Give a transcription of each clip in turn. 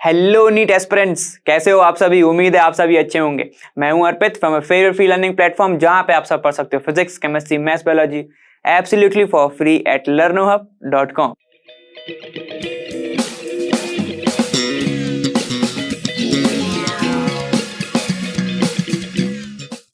Hello NEET aspirants, कैसे हो आप सभी। उम्मीद है आप सभी अच्छे होंगे। मैं हूं Arpit from favourite free learning platform, जहां पे आप सब पढ़ सकते हो physics, chemistry, maths, biology absolutely for free at learnohub.com।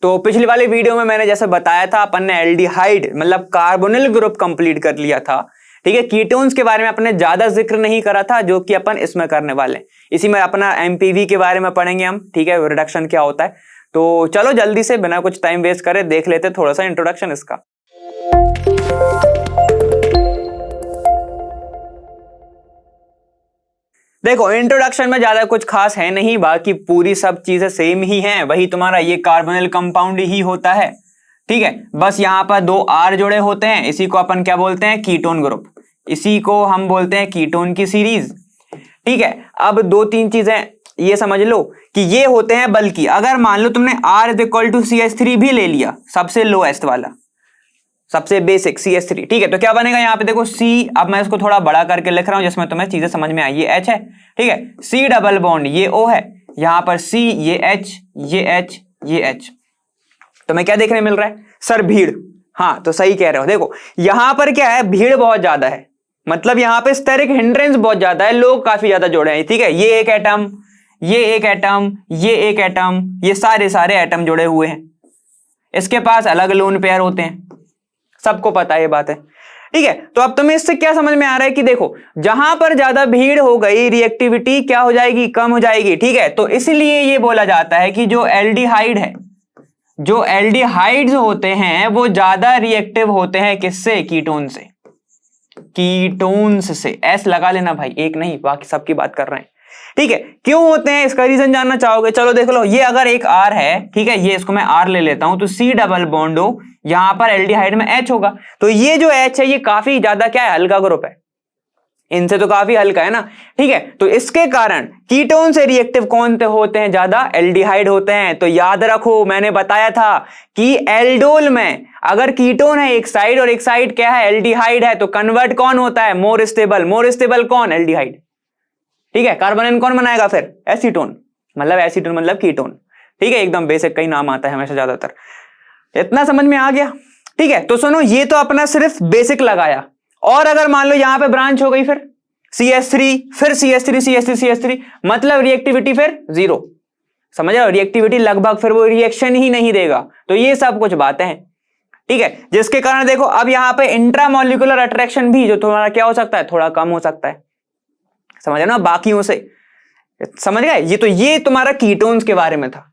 तो पिछली वाली वीडियो में मैंने जैसे बताया था, अपन ने एल्डिहाइड मतलब कार्बोनिल ग्रुप कंप्लीट कर लिया था। ठीक है, कीटोन्स के बारे में अपने ज्यादा जिक्र नहीं करा था, जो कि अपन इसमें करने वाले हैं। इसी में अपना एमपीवी के बारे में पढ़ेंगे हम। ठीक है, रिडक्शन क्या होता है। तो चलो जल्दी से बिना कुछ टाइम वेस्ट करे देख लेते थोड़ा सा इंट्रोडक्शन इसका। देखो, इंट्रोडक्शन में ज्यादा कुछ खास है नहीं, बाकी पूरी सब चीजें सेम ही हैं। वही तुम्हारा ये कार्बोनिल कंपाउंड ही होता है। ठीक है, बस यहाँ पर दो आर जुड़े होते हैं। इसी को अपन क्या बोलते हैं, कीटोन ग्रुप। इसी को हम बोलते हैं कीटोन की सीरीज। ठीक है, अब दो तीन चीजें ये समझ लो कि ये होते हैं, बल्कि अगर मान लो तुमने R is equal to CH3 भी ले लिया, सबसे लोएस्ट वाला, सबसे बेसिक CH3। ठीक है, तो क्या बनेगा यहाँ पे देखो C। अब मैं इसको थोड़ा बड़ा करके लिख रहा हूं जिसमें तुम्हें चीजें समझ में आई। ये H है, ठीक है, C डबल बॉन्ड ये O है, यहां पर C, ये H, ये H, ये H। तुम्हें क्या देखने मिल रहा है सर, भीड़। हाँ, तो सही कह रहे हो। देखो यहां पर क्या है, भीड़ बहुत ज्यादा है, मतलब यहां पे स्टेरिक हिंड्रेंस बहुत ज्यादा है, लोग काफी ज्यादा जुड़े हैं। ठीक है, ये एक एटम, ये एक एटम, ये एक एटम, ये सारे एटम जुड़े हुए हैं। इसके पास अलग लोन पेयर होते हैं, सबको पता है ये बात है। ठीक है, तो अब तुम्हें इससे क्या समझ में आ रहा है कि देखो जहां पर ज्यादा भीड़ हो गई, रिएक्टिविटी क्या हो जाएगी, कम हो जाएगी। ठीक है, तो इसलिए ये बोला जाता है कि जो एल्डिहाइड है, जो एल्डिहाइड्स होते हैं वो ज्यादा रिएक्टिव होते हैं किससे, कीटोन से। कीटोन्स से एस लगा लेना भाई, एक नहीं, बाकी सबकी बात कर रहे हैं। ठीक है, क्यों होते हैं इसका रीजन जानना चाहोगे। चलो देख लो, ये अगर एक R है, ठीक है, ये इसको मैं R ले लेता हूं, तो C डबल बॉन्ड हो, यहां पर एल्डिहाइड में H होगा। तो ये जो H है ये काफी ज्यादा क्या है, हल्का ग्रुप है, इनसे तो काफी हल्का है ना। ठीक है, तो इसके कारण कीटोन से रिएक्टिव कौन से होते हैं, ज्यादा एल्डिहाइड होते हैं। तो याद रखो, मैंने बताया था कि एल्डोल में अगर कीटोन है एक साइड और एक साइड क्या है, एल्डिहाइड है, तो कन्वर्ट कौन होता है, मोर स्टेबल। मोर स्टेबल कौन, एल्डिहाइड। ठीक है, कार्बोनिल कौन बनाएगा फिर, एसीटोन, मतलब एसीटोन मतलब कीटोन। ठीक है, एकदम बेसिक का ही नाम आता है हमेशा ज्यादातर। इतना समझ में आ गया। ठीक है, तो सुनो, ये तो अपना सिर्फ बेसिक लगाया, और अगर मान लो यहां पे ब्रांच हो गई फिर CH3, फिर CH3, CH3, CH3, मतलब रिएक्टिविटी फिर जीरो। समझ रहे हो, रिएक्टिविटी लगभग फिर वो रिएक्शन ही नहीं देगा। तो ये सब कुछ बातें हैं। ठीक है, जिसके कारण देखो अब यहां पे इंट्रामोलिकुलर अट्रैक्शन भी जो तुम्हारा क्या हो सकता है, थोड़ा कम हो सकता है। समझ रहे ना, बाकियों से समझ गए। ये तुम्हारा कीटोन्स के बारे में था।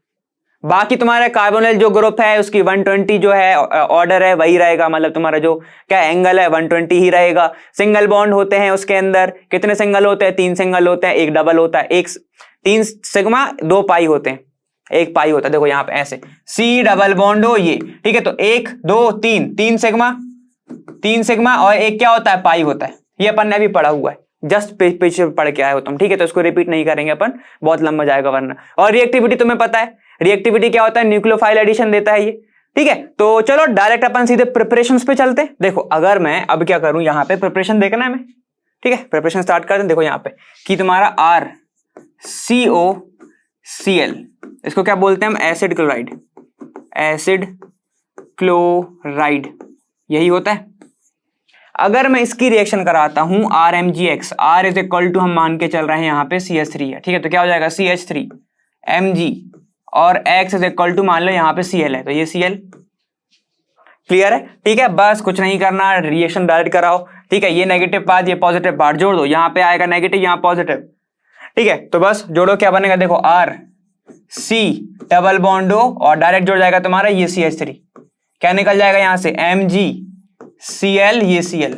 बाकी तुम्हारा कार्बोनिल जो ग्रुप है उसकी 120 जो है ऑर्डर है वही रहेगा, मतलब तुम्हारा जो क्या एंगल है 120 ही रहेगा। सिंगल बॉन्ड होते हैं उसके अंदर, कितने सिंगल होते हैं, 3 सिंगल होते हैं, एक डबल होता है, एक 3 सिग्मा 2 पाई होते हैं, एक पाई होता है। देखो यहाँ पे ऐसे C डबल बॉन्ड हो ये, ठीक है, तो 1 2 3, 3 सिग्मा और एक क्या होता है, पाई होता है। ये अपन ने अभी पढ़ा हुआ है, जस्ट पीछे पढ़ के आए हो तुम। ठीक है, तो इसको रिपीट नहीं करेंगे अपन, बहुत लंबा जाएगा वरना। और रिएक्टिविटी तुम्हें पता है, रिएक्टिविटी क्या होता है, न्यूक्लियोफाइल एडिशन देता है ये। ठीक है, तो चलो डायरेक्ट अपन सीधे प्रिपरेशंस पे चलते हैं। देखो अगर मैं अब क्या करूं, यहां पे प्रिपरेशन देखना है हमें। ठीक है, प्रिपरेशन स्टार्ट करते हैं। देखो यहां पे कि तुम्हारा RCOCl, इसको क्या बोलते हैं हम, एसिड क्लोराइड, एसिड क्लोराइड यही होता है। अगर मैं इसकी रिएक्शन कराता हूं RMgX, R is equal to हम मान के चल रहे हैं यहां पे CH3 है। ठीक है, तो क्या हो जाएगा CH3 Mg, और X इज इक्वल टू मान लो यहाँ पे Cl है, तो ये Cl। क्लियर है। ठीक है, बस कुछ नहीं करना, रिएक्शन डायरेक्ट कराओ। ठीक है, ये नेगेटिव पार्ट ये पॉजिटिव पार्ट जोड़ दो, यहाँ पे आएगा नेगेटिव, यहाँ पॉजिटिव। ठीक है, तो बस जोड़ो, क्या बनेगा देखो RC डबल बॉन्ड हो, और डायरेक्ट जोड़ जाएगा तुम्हारा ये CH3, क्या निकल जाएगा यहाँ से MgCl, ये Cl,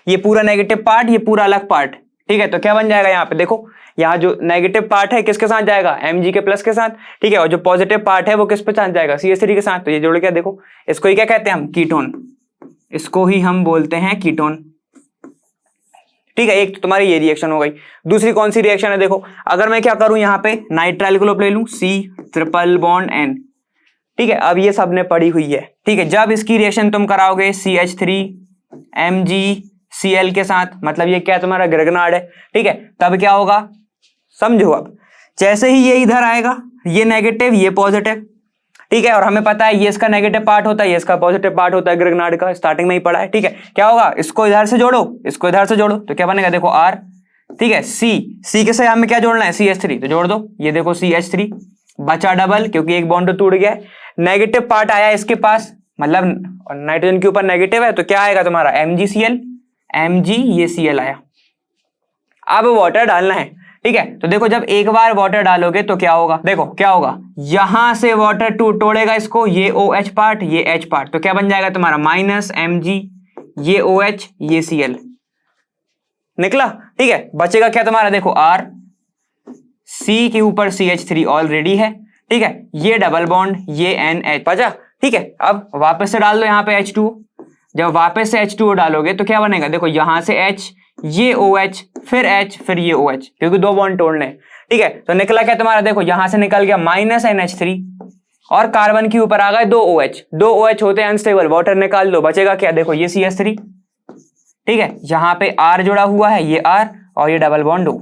ये पूरा नेगेटिव पार्ट, ये पूरा अलग पार्ट। ठीक है, तो क्या बन जाएगा यहाँ पे देखो, यहाँ जो नेगेटिव पार्ट है किसके साथ जाएगा, Mg के प्लस के साथ। ठीक है, और जो पॉजिटिव पार्ट है वो किस पे साथ जाएगा, CH3 के साथ। तो ये जोड़ के देखो, इसको ही क्या कहते हैं हम, कीटोन, इसको ही हम बोलते हैं कीटोन। ठीक है, एक तो तुम्हारी ये रिएक्शन हो गई। दूसरी कौन सी रिएक्शन है देखो, अगर मैं क्या करूं यहाँ पे नाइट्राइल ग्रुप ले लूं, C ट्रिपल बॉन्ड N। ठीक है, अब ये सब ने पड़ी हुई है। ठीक है, जब इसकी रिएक्शन तुम कराओगे CH3 MgCl के साथ, मतलब ये क्या तुम्हारा ग्रेगनार्ड है। ठीक है, तब क्या होगा, समझो अब जैसे ही ये इधर आएगा ये नेगेटिव ये पॉजिटिव, ठीक है, और हमें पता है ये इसका नेगेटिव पार्ट होता है ये इसका पॉजिटिव पार्ट होता है, ग्रिग्नार्ड का स्टार्टिंग में ही पढ़ा है, ठीक है। क्या होगा, इसको इधर से जोड़ो इसको इधर से जोड़ो तो क्या बनेगा, देखो R, ठीक है, C के से हमें क्या जोड़ना है CH3 तो जोड़ दो, ये देखो CH3 बचा डबल क्योंकि एक बॉन्ड तो टूट गया, नेगेटिव पार्ट आया इसके पास, मतलब नाइट्रोजन के ऊपर नेगेटिव है तो क्या आएगा तुम्हारा MgCl, Mg ये Cl आया। अब वाटर डालना है, ठीक है, तो देखो जब एक बार वाटर डालोगे तो क्या होगा, देखो क्या होगा, यहां से वाटर तोड़ेगा इसको, ये OH पार्ट ये H पार्ट, तो क्या बन जाएगा तुम्हारा -Mg ये OH ये Cl निकला, ठीक है। बचेगा क्या तुम्हारा, देखो R, C के ऊपर CH3 ऑलरेडी है, ठीक है, ये डबल बॉन्ड ये NH बचा, ठीक है। अब वापस से डाल दो यहाँ पे H2, जब वापस से H2O डालोगे तो क्या बनेगा, देखो यहां से H ये OH फिर H फिर ये OH क्योंकि दो बॉन्ड तोड़ने, ठीक है। तो निकला क्या तुम्हारा, देखो यहां से निकल गया -NH3 और कार्बन के ऊपर आ गए दो OH होते हैं अनस्टेबल, वाटर निकाल दो, बचेगा क्या, देखो ये CH3, ठीक है, यहां पे R जुड़ा हुआ है ये R और ये डबल बॉन्ड O,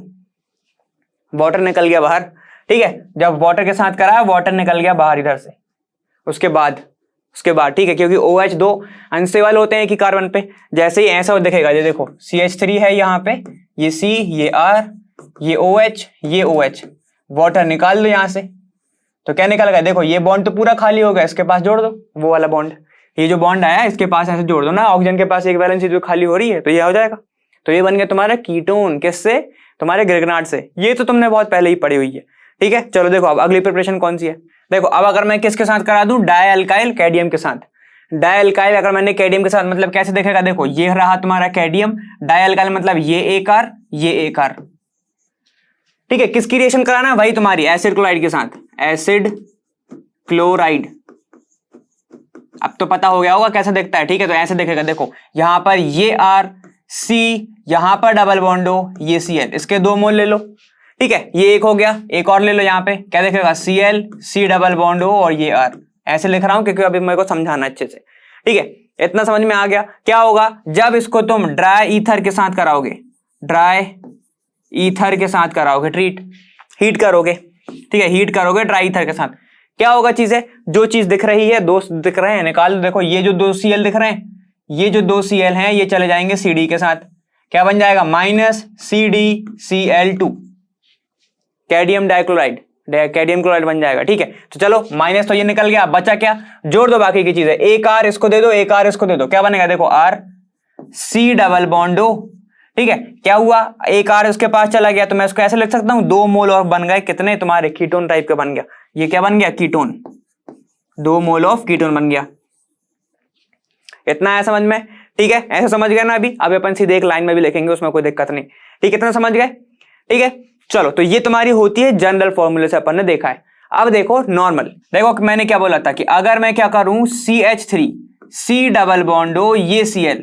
वाटर निकल गया बाहर, ठीक है। जब वाटर के साथ करा वाटर निकल गया बाहर इधर से, उसके बाद ठीक है, क्योंकि OH दो अनस्टेबल होते हैं कि कार्बन पे, जैसे ही ऐसा दिखेगा, ये देखो CH3 है यहाँ पे, ये C ये R ये OH ये OH, वाटर निकाल दो यहाँ से तो क्या निकल गया, देखो ये बॉन्ड तो पूरा खाली हो गया, इसके पास जोड़ दो वो वाला बॉन्ड, ये जो बॉन्ड आया इसके पास ऐसे जोड़ दो ना, ऑक्सीजन के पास एक वैलेंसी जो खाली हो रही है तो ये हो जाएगा, तो ये बन गया तुम्हारा कीटोन, किससे, तुम्हारे ग्रिग्नार्ड से, ये तो तुमने बहुत पहले ही पढ़ी हुई है, ठीक है। चलो देखो अब अगली प्रिपरेशन कौन सी है, देखो अब अगर मैं किसके साथ करा दूं, डाइअल्काइल कैडियम के साथ, डाइअल्काइल अगर मैंने कैडियम के साथ, मतलब कैसे देखेगा, देखो ये रहा तुम्हारा कैडियम, डाइअल्काइल मतलब ये एक R ये एक R, ठीक है। किसकी रिएक्शन कराना है, वही तुम्हारी एसिड क्लोराइड के साथ, एसिड क्लोराइड, अब तो पता हो गया होगा कैसे दिखता है, ठीक है। तो ऐसे देखेगा, देखो यहां पर ये R C, यहां पर डबल बॉन्ड O ये Cl, इसके दो मोल ले लो, ठीक है, ये एक हो गया, एक और ले लो, यहाँ पे क्या देखेगा Cl C double bond O और ये R, ऐसे लिख रहा हूं क्योंकि अभी मेरे को समझाना अच्छे से, ठीक है। इतना समझ में आ गया। क्या होगा जब इसको तुम ड्राई ईथर के साथ कराओगे, ड्राई ईथर के साथ कराओगे, हीट करोगे, ठीक है, हीट करोगे ड्राई ईथर के साथ, क्या होगा, चीजें जो चीज दिख रही है, दो दिख रहे हैं निकाल, देखो ये जो दो Cl दिख रहे हैं, ये जो दो Cl हैं ये चले जाएंगे CD के साथ, क्या बन जाएगा -CdCl2, कैडियम डाइक्लोराइड, कैडियम क्लोराइड बन जाएगा, ठीक है। तो चलो माइनस तो ये निकल गया, बचा क्या, जोड़ दो बाकी की चीजें, एक R इसको दे दो एक R इसको दे दो, क्या बनेगा, देखो R C double bond O, ठीक है। क्या हुआ, एक R उसके पास चला गया तो मैं इसको ऐसे लिख सकता हूं, 2 मोल ऑफ बन गए, कितने तुम्हारे, कीटोन टाइप का बन गया, ये क्या बन गया, कीटोन, 2 मोल ऑफ कीटोन बन गया। इतना है समझ में, ठीक है, ऐसे समझ गए ना। अभी अपन सीधे एक लाइन में भी लिखेंगे, उसमें कोई दिक्कत नहीं, ठीक है, इतना समझ गए, ठीक है। चलो तो ये तुम्हारी होती है जनरल फॉर्मूले से अपन ने देखा है। अब देखो नॉर्मल, देखो मैंने क्या बोला था कि अगर मैं क्या करूं, CH3 C double bond O ये Cl,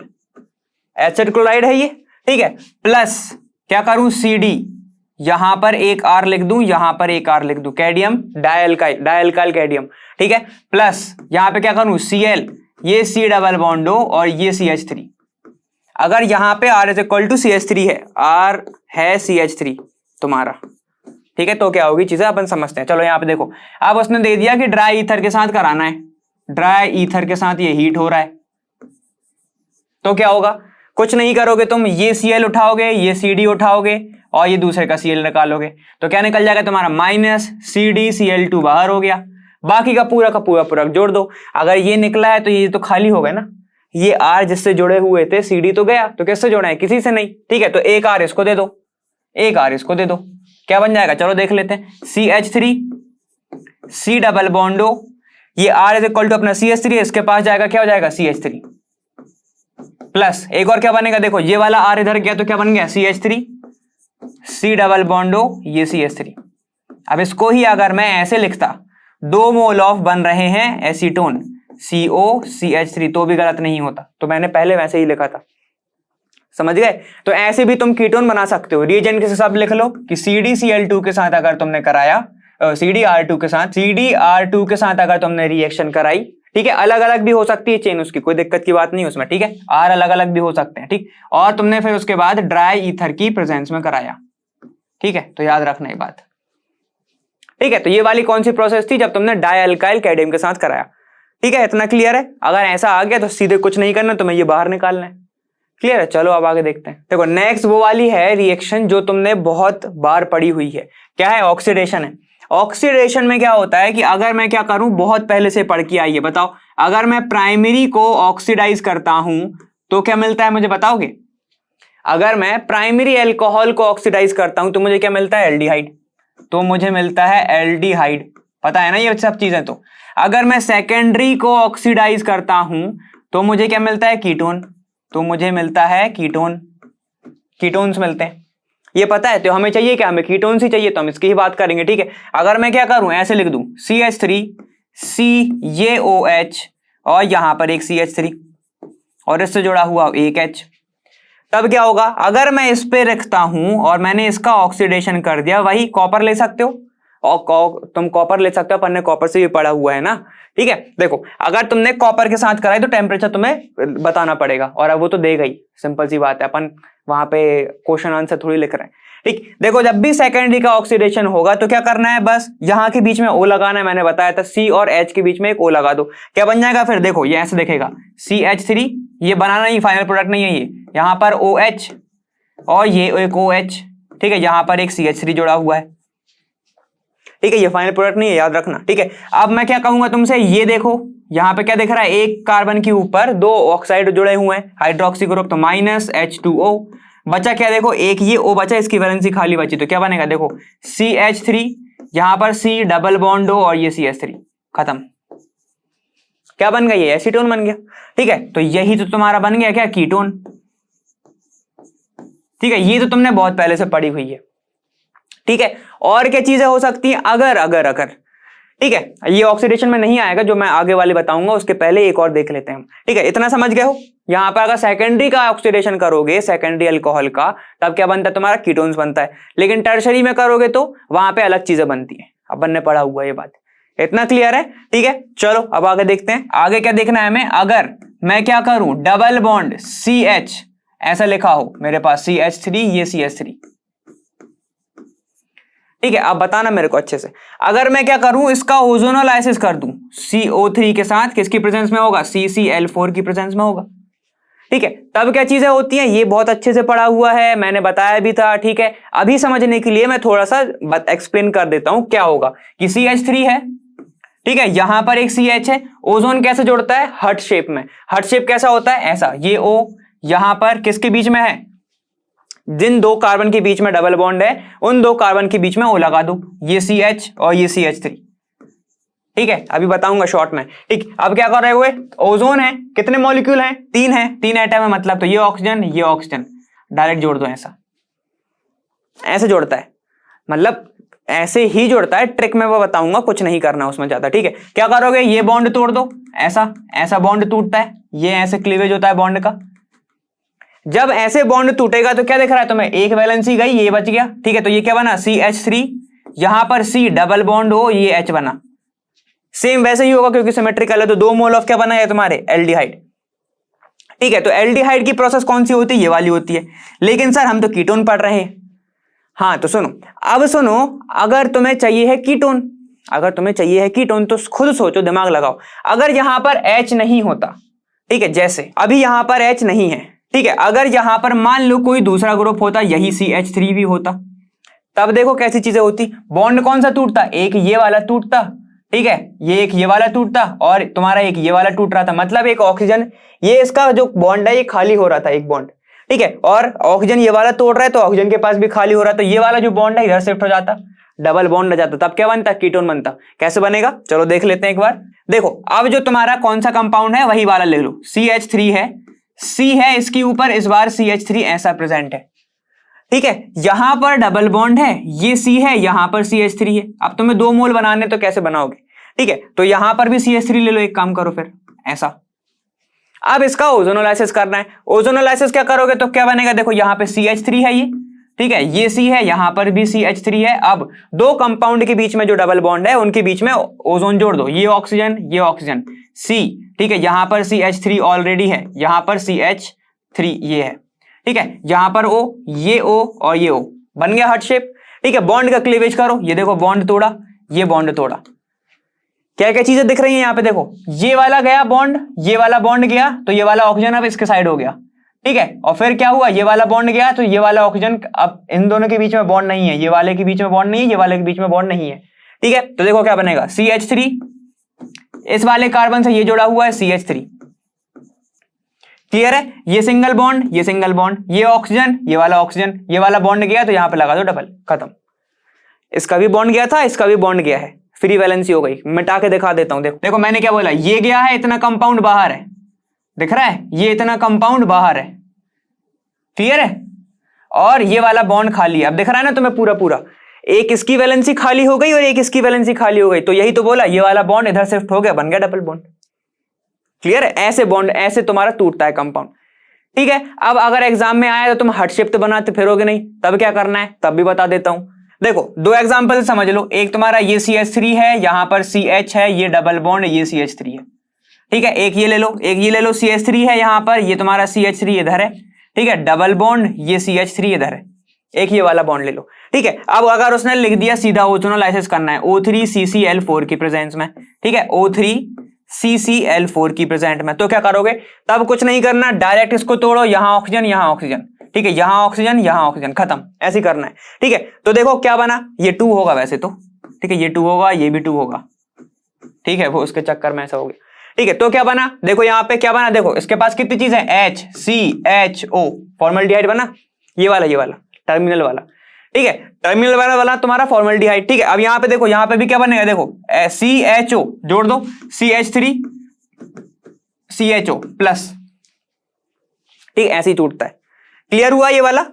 एसिड क्लोराइड है ये, ठीक है, प्लस क्या करूं CD, यहां पर एक R लिख दूं, यहां पर एक R लिख दूं, कैडियम डाइअल्काइल कैडियम, ठीक है, प्लस यहां पे क्या करूं Cl ये C डबल बॉन्ड O और ये CH3, अगर यहां पे R is equal to CH3 है, R है CH3 तुम्हारा, ठीक है, तो क्या होगी चीजें अपन समझते हैं। चलो यहाँ पे देखो, अब उसने दे दिया कि ड्राई ईथर के साथ कराना है, ड्राई ईथर के साथ ये हीट हो रहा है, तो क्या होगा, कुछ नहीं करोगे तुम, ये Cl उठाओगे ये CD उठाओगे और ये दूसरे का Cl निकालोगे, तो क्या निकल जाएगा तुम्हारा -CdCl2 बाहर हो गया, बाकी का पूरा जोड़ दो, अगर ये निकला है तो ये तो खाली हो गया ना, ये R जिससे जुड़े हुए थे CD तो गया, तो किससे जोड़ा है, किसी से नहीं, ठीक है, तो एक R इसको दे दो एक R इसको दे दो, क्या बन जाएगा, चलो देख लेते हैं, CH3 C double bond O, ये R इज इक्वल टू अपना CH3, इसके पास जाएगा, क्या हो जाएगा CH3, प्लस एक और क्या बनेगा, देखो ये वाला R इधर गया तो क्या बन गया CH3 C double bond O ये CH3। अब इसको ही अगर मैं ऐसे लिखता, 2 मोल ऑफ बन रहे हैं एसीटोन COCH3 तो भी गलत नहीं होता, तो मैंने पहले वैसे ही लिखा था, समझ गए। तो ऐसे भी तुम कीटोन बना सकते हो, रिएजेंट के हिसाब लिख लो कि CdCl2 के साथ अगर तुमने कराया, CdR2 के साथ अगर तुमने रिएक्शन कराई, ठीक है, अलग अलग भी हो सकती है चेन, उसकी कोई दिक्कत की बात नहीं उसमें, ठीक है, R अलग अलग भी हो सकते हैं, ठीक, और तुमने फिर उसके बाद ड्राई ईथर की प्रेजेंस में कराया, ठीक है, तो याद रखना ये बात। ठीक है, तो ये वाली कौन सी प्रोसेस थी, जब तुमने डाई अल्काइल कैडमियम के साथ कराया। ठीक है, इतना क्लियर है। अगर ऐसा आ गया तो सीधे कुछ नहीं करना, तुम्हें ये बाहर निकालना है। क्लियर है, चलो अब आगे देखते हैं। देखो नेक्स्ट वो वाली है रिएक्शन जो तुमने बहुत बार पढ़ी हुई है, क्या है, ऑक्सीडेशन है। ऑक्सीडेशन में क्या होता है कि अगर मैं क्या करूं, बहुत पहले से पढ़ के आई है, बताओ, अगर मैं प्राइमरी को ऑक्सीडाइज करता हूं तो क्या मिलता है, मुझे बताओगे? अगर मैं प्राइमरी अल्कोहल को ऑक्सीडाइज करता हूं तो मुझे क्या मिलता है, एल्डिहाइड। तो मुझे मिलता है एल्डिहाइड, पता है ना ये सब चीजें। तो अगर मैं सेकेंडरी को ऑक्सीडाइज करता हूं तो मुझे क्या मिलता है, कीटोन। तो मुझे मिलता है कीटोन, कीटोन्स मिलते हैं, ये पता है। तो हमें चाहिए क्या, हमें कीटोन्स ही चाहिए, तो हम इसकी ही बात करेंगे। ठीक है, अगर मैं क्या करूं, ऐसे लिख दूं CH3 CaOH और यहां पर एक CH3 और इससे जुड़ा हुआ एक H, तब क्या होगा, अगर मैं इस पे रखता हूं और मैंने इसका ऑक्सीडेशन कर दिया, वही कॉपर ले सकते हो, और तुम कॉपर ले सकते हो, अपन ने कॉपर से भी पढ़ा हुआ है ना। ठीक है, देखो अगर तुमने कॉपर के साथ कराई तो टेम्परेचर तुम्हें बताना पड़ेगा, और अब वो तो देगा ही, सिंपल सी बात है, अपन वहां पे क्वेश्चन आंसर थोड़ी लिख रहे हैं। ठीक, देखो जब भी सेकेंडरी का ऑक्सीडेशन होगा तो क्या करना है, बस यहां के बीच में O लगाना है, मैंने बताया था, C और H के बीच में एक O लगा दो, क्या बन जाएगा फिर, देखो ये ऐसे दिखेगा, CH3, ये बनाना ही, फाइनल प्रोडक्ट नहीं है ये, यहां पर OH और ये एक OH। ठीक है, यहां पर एक CH3 जुड़ा हुआ है। ठीक है, ये फाइनल प्रोडक्ट नहीं है, याद रखना। ठीक है, अब मैं क्या कहूंगा तुमसे, ये देखो यहां पे क्या दिख रहा है, एक कार्बन के ऊपर दो ऑक्साइड जुड़े हुए हैं, हाइड्रोक्सी ग्रुप, तो -H2O बचा क्या, देखो एक ये O बचा, इसकी वैलेंसी खाली बची, तो क्या बनेगा, देखो CH3, यहां पर C डबल बॉन्ड O और ये CH3, खत्म। क्या बन गया, ये एसीटोन बन गया। ठीक है, तो यही तो तुम्हारा बन गया क्या, कीटोन। ठीक है, ये तो तुमने बहुत पहले से पढ़ी हुई है। ठीक है, और क्या चीजें हो सकती हैं, अगर अगर अगर ठीक है, ये ऑक्सीडेशन में नहीं आएगा, जो मैं आगे वाले बताऊंगा, उसके पहले एक और देख लेते हैं हम। ठीक है, इतना समझ गए हो। यहां पर अगर सेकेंडरी का ऑक्सीडेशन करोगे, सेकेंडरी अल्कोहल का, तब क्या बनता है तुम्हारा, कीटोन्स बनता है। लेकिन टर्शरी में करोगे तो वहां पे अलग चीजें बनती है, अपन ने पढ़ा हुआ ये बात, इतना क्लियर है। ठीक है, चलो अब आगे देखते हैं, आगे क्या देखना है हमें। अगर मैं क्या करूं, डबल बॉन्ड CH ऐसा लिखा हो मेरे पास, CH3 ये CH3। ठीक है, अब बताना मेरे को अच्छे से, अगर मैं क्या करूं, इसका ओजोनोलाइसिस कर दूं CO3 के साथ, किसकी प्रेजेंस में होगा, CCl4 की प्रेजेंस में होगा। ठीक है, तब क्या चीजें होती हैं, ये बहुत अच्छे से पढ़ा हुआ है, मैंने बताया भी था। ठीक है, अभी समझने के लिए मैं थोड़ा सा एक्सप्लेन कर देता हूं क्या होगा, कि CH3 है, ठीक है, यहां पर एक CH है, ओजोन कैसे जुड़ता है, हार्ट शेप में। हार्ट शेप कैसा होता है, ऐसा, ये O यहां पर किसके बीच में है, जिन दो कार्बन के बीच में डबल बॉन्ड है, उन दो कार्बन के बीच में O लगा दो, ये CH और ये CH3। ठीक है, अभी बताऊंगा शॉर्ट में। ठीक, अब क्या कर रहे हुए, ओजोन है, कितने मॉलिक्यूल हैं, 3 है, 3 एटम है, मतलब तो ये ऑक्सीजन डायरेक्ट जोड़ दो, ऐसा ऐसे जोड़ता है, मतलब ऐसे ही जोड़ता है, ट्रिक में वो बताऊंगा, कुछ नहीं करना उसमें ज्यादा। ठीक है, क्या करोगे, ये बॉन्ड तोड़ दो, ऐसा ऐसा बॉन्ड टूटता है, ये ऐसे क्लीवेज होता है बॉन्ड का। जब ऐसे बॉन्ड टूटेगा तो क्या दिख रहा है तुम्हें, एक वैलेंसी गई, ये बच गया। ठीक है, तो ये क्या बना, CH3, यहां पर C डबल बॉन्ड हो, ये H बना। सेम वैसे ही होगा क्योंकि सिमेट्रिकल है, तो 2 मोल ऑफ क्या बना है तुम्हारे, एल्डिहाइड। ठीक है, तो एल्डिहाइड की प्रोसेस कौन सी होती है, ये वाली होती है। लेकिन सर हम तो कीटोन पढ़ रहे हैं। हाँ तो सुनो, अब सुनो, अगर तुम्हें चाहिए है कीटोन, अगर तुम्हें चाहिए है कीटोन तो खुद सोचो, दिमाग लगाओ, अगर यहां पर H नहीं होता, ठीक है, जैसे अभी यहां पर H नहीं है, ठीक है, अगर यहां पर मान लो कोई दूसरा ग्रुप होता, यही CH3 भी होता, तब देखो कैसी चीजें होती, बॉन्ड कौन सा टूटता, एक ये वाला टूटता, ठीक है, ये एक ये वाला टूटता और तुम्हारा एक ये वाला टूट रहा था, मतलब एक ऑक्सीजन, ये इसका जो बॉन्ड है ये खाली हो रहा था, एक बॉन्ड। ठीक है, और ऑक्सीजन ये वाला तोड़ रहा है तो ऑक्सीजन के पास भी खाली हो रहा है, तो ये वाला जो बॉन्ड है इधर शिफ्ट हो जाता, डबल बॉन्ड हो जाता, तब क्या बनता, कीटोन बनता। कैसे बनेगा, चलो देख लेते हैं एक बार। देखो अब जो तुम्हारा कौन सा कंपाउंड है वही वाला ले लो, CH3 है, C है इसके ऊपर, इस बार CH3 ऐसा प्रेजेंट है। ठीक है, यहां पर डबल बॉन्ड है, ये C है, यहां पर CH3 है। अब तुम्हें 2 मोल बनाने तो कैसे बनाओगे, ठीक है, तो यहां पर भी CH3 ले लो, एक काम करो फिर ऐसा। अब इसका ओजोनोलाइसिस करना है, ओजोनोलाइसिस क्या करोगे तो क्या बनेगा, देखो यहां पे CH3 है ये, ठीक है, ये C है, यहां पर भी CH3 है। अब 2 कंपाउंड के बीच में जो डबल बॉन्ड है उनके बीच में ओजोन जोड़ दो, ये ऑक्सीजन C, ठीक है, यहां पर CH3 ऑलरेडी है, यहां पर CH3 ये है, ठीक है, यहां पर O, ये O और ये O, बन गया हार्ट शेप। ठीक है, बॉन्ड का क्लीवेज करो, ये देखो बॉन्ड तोड़ा, ये बॉन्ड तोड़ा, क्या क्या चीजें दिख रही हैं यहाँ पे देखो, ये वाला गया बॉन्ड, ये वाला बॉन्ड गया, तो ये वाला ऑक्सीजन अब इसके साइड हो गया, ठीक है, और फिर क्या हुआ, ये वाला बॉन्ड गया तो ये वाला ऑक्सीजन, अब इन दोनों के बीच में बॉन्ड नहीं है, ये वाले के बीच में बॉन्ड नहीं है, ये वाले के बीच में बॉन्ड नहीं है, ठीक है, तो देखो क्या बनेगा CH3, इस वाले कार्बन से ये जुड़ा हुआ है CH3, क्लियर है, ये सिंगल बॉन्ड, ये सिंगल बॉन्ड, ये ऑक्सीजन, ये वाला ऑक्सीजन, ये वाला बॉन्ड गया तो यहां पे लगा दो डबल, खत्म, इसका भी बॉन्ड गया था, इसका भी बॉन्ड गया है, फ्री वैलेंसी हो गई, मिटा के दिखा देता हूं, देखो देखो मैंने क्या बोला, ये गया है, इतना कंपाउंड बाहर है, दिख रहा है, ये इतना कंपाउंड बाहर है, क्लियर है, और ये वाला बॉन्ड खाली है, अब दिख रहा है ना तुम्हें पूरा पूरा, एक इसकी वैलेंसी खाली हो गई और एक इसकी वैलेंसी खाली हो गई, तो यही तो बोला, ये वाला बॉन्ड इधर शिफ्ट हो गया, बन गया डबल बॉन्ड, क्लियर है, ऐसे बॉन्ड ऐसे तुम्हारा टूटता है कंपाउंड, ठीक है। अब अगर एग्जाम में आया तो तुम हट शिफ्ट बनाते फिरोगे नहीं, तब क्या करना है, तब भी बता देता हूं, देखो दो एग्जांपल समझ लो, एक तुम्हारा ये CH3 है, यहां पर CH है, ये डबल बॉन्ड, ये CH3 है, ठीक है, एक ये ले लो, एक ये ले लो, CH3 है यहां पर, ये तुम्हारा CH3 इधर है, ठीक है, डबल बॉन्ड, ये CH3 इधर है, एक ये वाला बॉन्ड ले लो, ठीक है। अब अगर उसने लिख दिया सीधा ओजोनोलाइसिस करना है O3CCl4 की प्रेजेंस में, ठीक है, O3CCl4 की प्रेजेंट में, तो क्या करोगे, तब कुछ नहीं करना, डायरेक्ट इसको तोड़ो, यहां ऑक्सीजन यहां ऑक्सीजन, ठीक है, यहां ऑक्सीजन यहां ऑक्सीजन, खत्म, ऐसे करना है, ठीक है। तो देखो क्या बना, ये 2 होगा वैसे तो, ठीक है, ये 2 होगा, ये भी 2 होगा, ठीक है, वो उसके चक्कर में ऐसा हो गया, ठीक है। तो क्या बना, देखो यहाँ पे क्या बना, देखो इसके पास कितनी चीज है, HCHO, फॉर्मल्डिहाइड बना, ये वाला टर्मिनल वाला, ठीक है, टर्मिनल वाला तुम्हारा फॉर्मल्डिहाइड, ठीक है। अब यहाँ पे देखो, यहाँ पे भी क्या बनेगा, देखो CHO जोड़ दो, CH3 CHO प्लस, ठीक, ऐसे ही टूटता है, क्लियर हुआ ये वाला,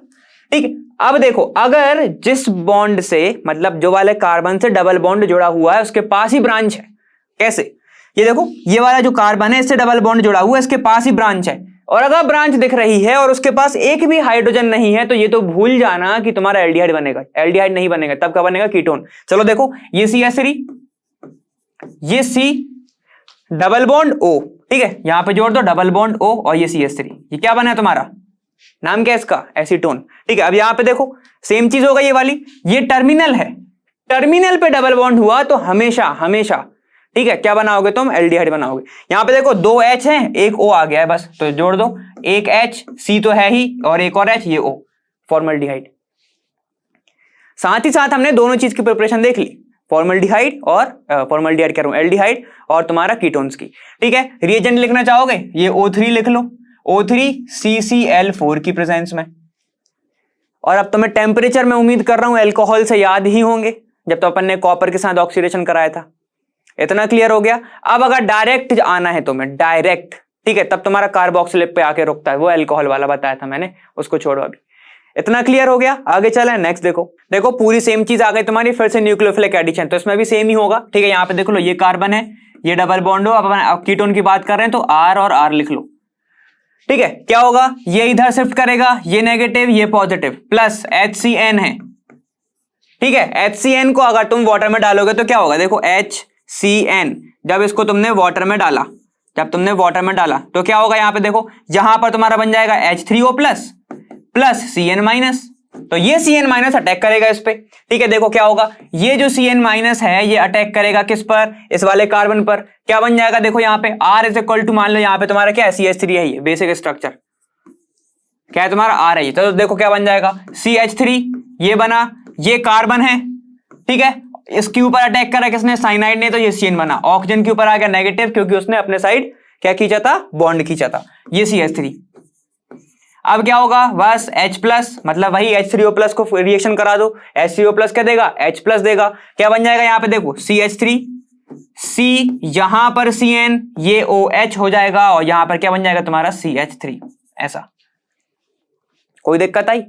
ठीक है। अब देखो अगर जिस बॉन्ड से, मतलब जो वाले कार्बन से डबल बॉन्ड जुड़ा हुआ है उसके पास ही ब्रांच है, कैसे, ये देखो ये वाला जो कार्बन है इससे डबल बॉन्ड जुड़ा हुआ है, इसके पास ही ब्रांच है, और अगर ब्रांच दिख रही है और उसके पास एक भी हाइड्रोजन नहीं है तो ये तो भूल जाना कि तुम्हारा एल्डिहाइड बनेगा, एल्डिहाइड नहीं बनेगा, तब क्या बनेगा, कीटोन। चलो देखो ये CH3, ये C डबल बॉन्ड O, ठीक है, यहां पे जोड़ दो डबल बॉन्ड O, और ये CH3, ये क्या बना है तुम्हारा, नाम क्या है इसका, एसीटोन, ठीक है। अब यहां पे देखो सेम चीज होगा, ये वाली, ये टर्मिनल है, टर्मिनल पे डबल बॉन्ड हुआ तो हमेशा हमेशा, ठीक है, क्या बनाओगे तुम, एल्डिहाइड बनाओगे। यहां पे देखो 2 H हैं, एक O आ गया है, बस तो जोड़ दो, एक H, C तो है ही, और एक और H, ये O, फॉर्मल्डिहाइड। साथ ही साथ हमने दोनों चीज की प्रिपरेशन देख ली, फॉर्मल्डिहाइड और फॉर्मल्डिहाइड कह रहा हूं, एल्डिहाइड और तुम्हारा कीटोन्स की, ठीक है। रिएजेंट लिखना चाहोगे, ये O3 लिख लो, O3CCl4 की प्रेजेंस में, और अब तो मैं टेम्परेचर में उम्मीद कर रहा हूं अल्कोहल से याद ही होंगे, जब तो अपन ने कॉपर के साथ ऑक्सीडेशन कराया था, इतना क्लियर हो गया। अब अगर डायरेक्ट आना है तुम्हें, डायरेक्ट, ठीक है, तब तुम्हारा कार्बोक्सिलेट पे आके रुकता है, वो अल्कोहल वाला बताया था मैंने, उसको छोड़ो अभी, इतना क्लियर हो गया। आगे चले नेक्स्ट, देखो देखो पूरी सेम चीज आ गई तुम्हारी, फिर से न्यूक्लियोफिलिक एडिशन, तो इसमें भी सेम ही होगा, ठीक है। यहाँ पे देख लो ये कार्बन है, ये डबल बॉन्ड हो, अब कीटोन की बात कर रहे हैं तो R और R लिख लो, ठीक है। क्या होगा, ये इधर शिफ्ट करेगा, ये नेगेटिव ये पॉजिटिव, प्लस HCN है, ठीक है। HCN को अगर तुम वाटर में डालोगे तो क्या होगा, देखो HCN, जब इसको तुमने वाटर में डाला, जब तुमने वाटर में डाला तो क्या होगा, यहां पे देखो, यहां पर तुम्हारा बन जाएगा H3O plus plus CN minus, तो ये CN माइनस अटैक करेगा इस पे, ठीक है। देखो क्या होगा, ये जो CN माइनस है ये अटैक करेगा किस पर, इस वाले कार्बन पर, क्या बन जाएगा, देखो यहाँ पे R इज इक्वल टू, मान लो यहाँ पे तुम्हारा क्या है, CH3 है, ये बेसिक स्ट्रक्चर क्या है तुम्हारा, R है ये, तो देखो क्या बन जाएगा, CH3 ये बना, ये कार्बन है, ठीक है, इसके ऊपर अटैक करा किसने, साइनाइड ने, तो ये CN बना, ऑक्सीजन के ऊपर आ गया नेगेटिव, क्योंकि उसने अपने साइड क्या खींचा था, बॉन्ड खींचा था, ये CH3। अब क्या होगा, बस H प्लस, मतलब वही H3O प्लस को रिएक्शन करा दो, H3O प्लस क्या देगा, H प्लस देगा, क्या बन जाएगा, यहाँ पे देखो CH3 C, यहां पर CN, ये OH हो जाएगा, और यहां पर क्या बन जाएगा तुम्हारा CH3, ऐसा। कोई दिक्कत आई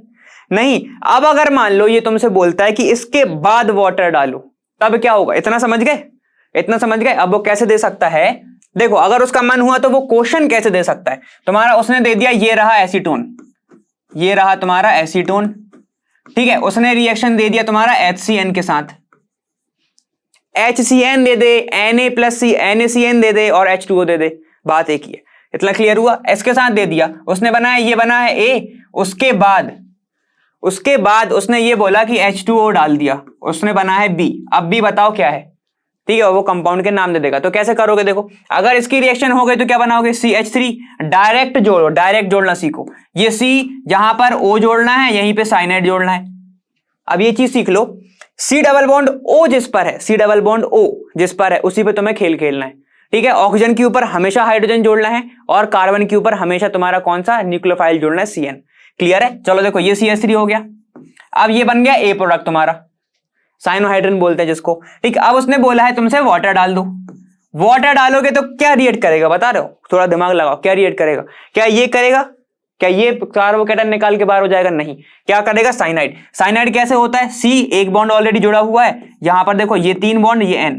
नहीं। अब अगर मान लो ये तुमसे बोलता है कि इसके बाद वाटर डालो, तब क्या होगा, इतना समझ गए, इतना समझ गए। अब वो कैसे दे सकता है, देखो अगर उसका मन हुआ तो वो क्वेश्चन कैसे दे सकता है, तुम्हारा उसने दे दिया ये रहा एसीटोन, ये रहा तुम्हारा एसीटोन, ठीक है, उसने रिएक्शन दे दिया तुम्हारा HCN के साथ, HCN दे दे, Na प्लस NaCN दे दे, और H2O दे दे, बात एक ही है, इतना क्लियर हुआ। इसके साथ दे दिया उसने, बना है ये, बना है A, उसके बाद उसके बाद उसने ये बोला कि H2O डाल दिया, उसने बना है B। अब B बताओ क्या है, ठीक है, वो कंपाउंड के नाम दे देगा। तो कैसे करोगे, देखो अगर इसकी रिएक्शन हो गई तो क्या बनाओगे, CH3, डायरेक्ट जोड़ो, डायरेक्ट जोड़ना सीखो। ये C यहां पर O जोड़ना है, यहीं पे साइनाइड जोड़ना है। अब ये चीज सीख लो, C डबल बॉन्ड O जिस पर है, C डबल बॉन्ड O जिस पर है उसी पे तुम्हें खेल खेलना है, ठीक है। ऑक्सीजन के ऊपर हमेशा हाइड्रोजन जोड़ना है और कार्बन के ऊपर हमेशा तुम्हारा कौन सा न्यूक्लियोफाइल जोड़ना है, CN। क्लियर है? चलो देखो ये CH3 हो गया। अब ये बन गया A प्रोडक्ट तुम्हारा, साइनोहाइड्रिन बोलते हैं जिसको, ठीक। अब उसने बोला है तुमसे वाटर डाल दो। वाटर डालोगे तो क्या रिएक्ट करेगा बता रहे हो, थोड़ा दिमाग लगाओ, क्या रिएक्ट करेगा? क्या ये करेगा, क्या ये कार्बोकेटन निकाल के बाहर हो जाएगा? नहीं। क्या करेगा? साइनाइड। साइनाइड कैसे होता है, C एक बॉन्ड ऑलरेडी जुड़ा हुआ है, यहां पर देखो ये 3 बॉन्ड, ये N,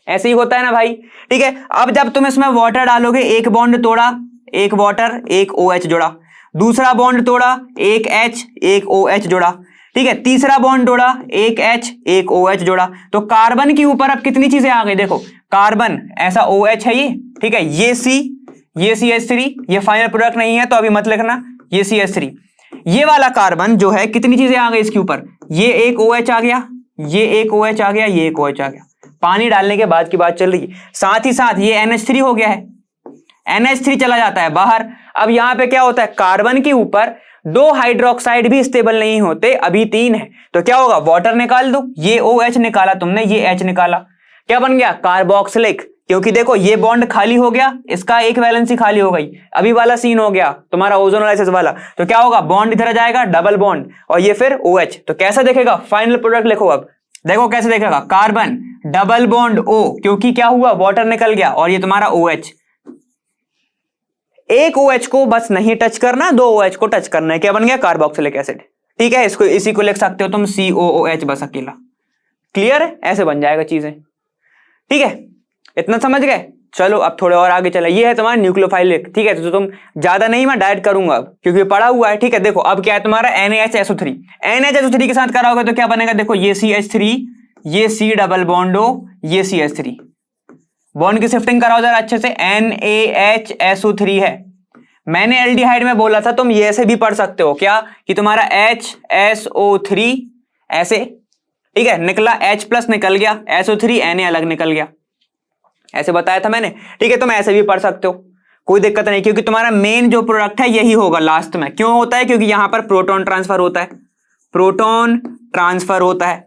ऐसे ही होता है ना भाई, ठीक है। अब जब तुम इसमें वाटर डालोगे, एक बॉन्ड तोड़ा, एक वाटर, एक OH जोड़ा, दूसरा बॉन्ड तोड़ा, एक H, एक OH जोड़ा, ठीक है, तीसरा बॉन्ड जोड़ा, एक H, एक OH जोड़ा। तो कार्बन के ऊपर अब कितनी चीजें आ गई, देखो कार्बन ऐसा OH है ये, ठीक है, ये C, ये CH3, ये फाइनल प्रोडक्ट नहीं है तो अभी मत लिखना, ये CH3। ये वाला कार्बन जो है कितनी चीजें आ गई इसके ऊपर, ये एक OH आ गया, ये एक OH आ गया, ये एक OH आ गया। पानी डालने के बाद की बात चल रही है। साथ ही साथ ये NH3 हो गया है, NH3 चला जाता है बाहर। अब यहां पे क्या होता है, कार्बन के ऊपर 2 हाइड्रोक्साइड भी स्टेबल नहीं होते, अभी 3 है, तो क्या होगा, वाटर निकाल दो, ये OH निकाला तुमने, ये H निकाला, क्या बन गया, कार्बोक्सिलिक। क्योंकि देखो ये बॉन्ड खाली हो गया, इसका एक वैलेंसी खाली हो गई, अभी वाला सीन हो गया तुम्हारा ओजोनोलाइसिस वाला। तो क्या होगा, बॉन्ड इधर आ जाएगा, डबल बॉन्ड, और ये फिर OH। तो कैसा देखेगा, फाइनल प्रोडक्ट लिखो। अब देखो कैसे देखेगा, कार्बन डबल बॉन्ड O, क्योंकि क्या हुआ, वाटर निकल गया, और ये तुम्हारा OH। एक OH को बस नहीं टच करना, 2 OH को टच करना है, क्या बन गया, कार्बोक्सिलिक एसिड, ठीक है। इसको इसी को लिख सकते हो तुम COOH बस अकेला। क्लियर है? ऐसे बन जाएगा चीजें, ठीक है, इतना समझ गए। चलो अब थोड़े और आगे चले, ये है तुम्हारा न्यूक्लियोफाइलिक, ठीक है। तो तुम ज्यादा नहीं, मैं डायरेक्ट करूंगा अब क्योंकि पढ़ा हुआ है, ठीक है। देखो अब क्या है तुम्हारा, NaHSO3, NaHSO3 के साथ कराओगे तो क्या बनेगा, देखो ये CH3, ये C डबल बॉन्ड O, ये CH3, बॉन्ड की शिफ्टिंग कराओ जरा अच्छे से, NaHSO3 है। मैंने एल्डिहाइड में बोला था, तुम ये ऐसे भी पढ़ सकते हो, क्या कि तुम्हारा HSO3 ऐसे, ठीक है, निकला, H प्लस निकल गया, SO3 Na अलग निकल गया, ऐसे बताया था मैंने, ठीक है। तुम ऐसे भी पढ़ सकते हो, कोई दिक्कत नहीं, क्योंकि तुम्हारा मेन जो प्रोडक्ट है यही होगा लास्ट में। क्यों होता है, क्योंकि यहां पर प्रोटॉन ट्रांसफर होता है, प्रोटॉन ट्रांसफर होता है,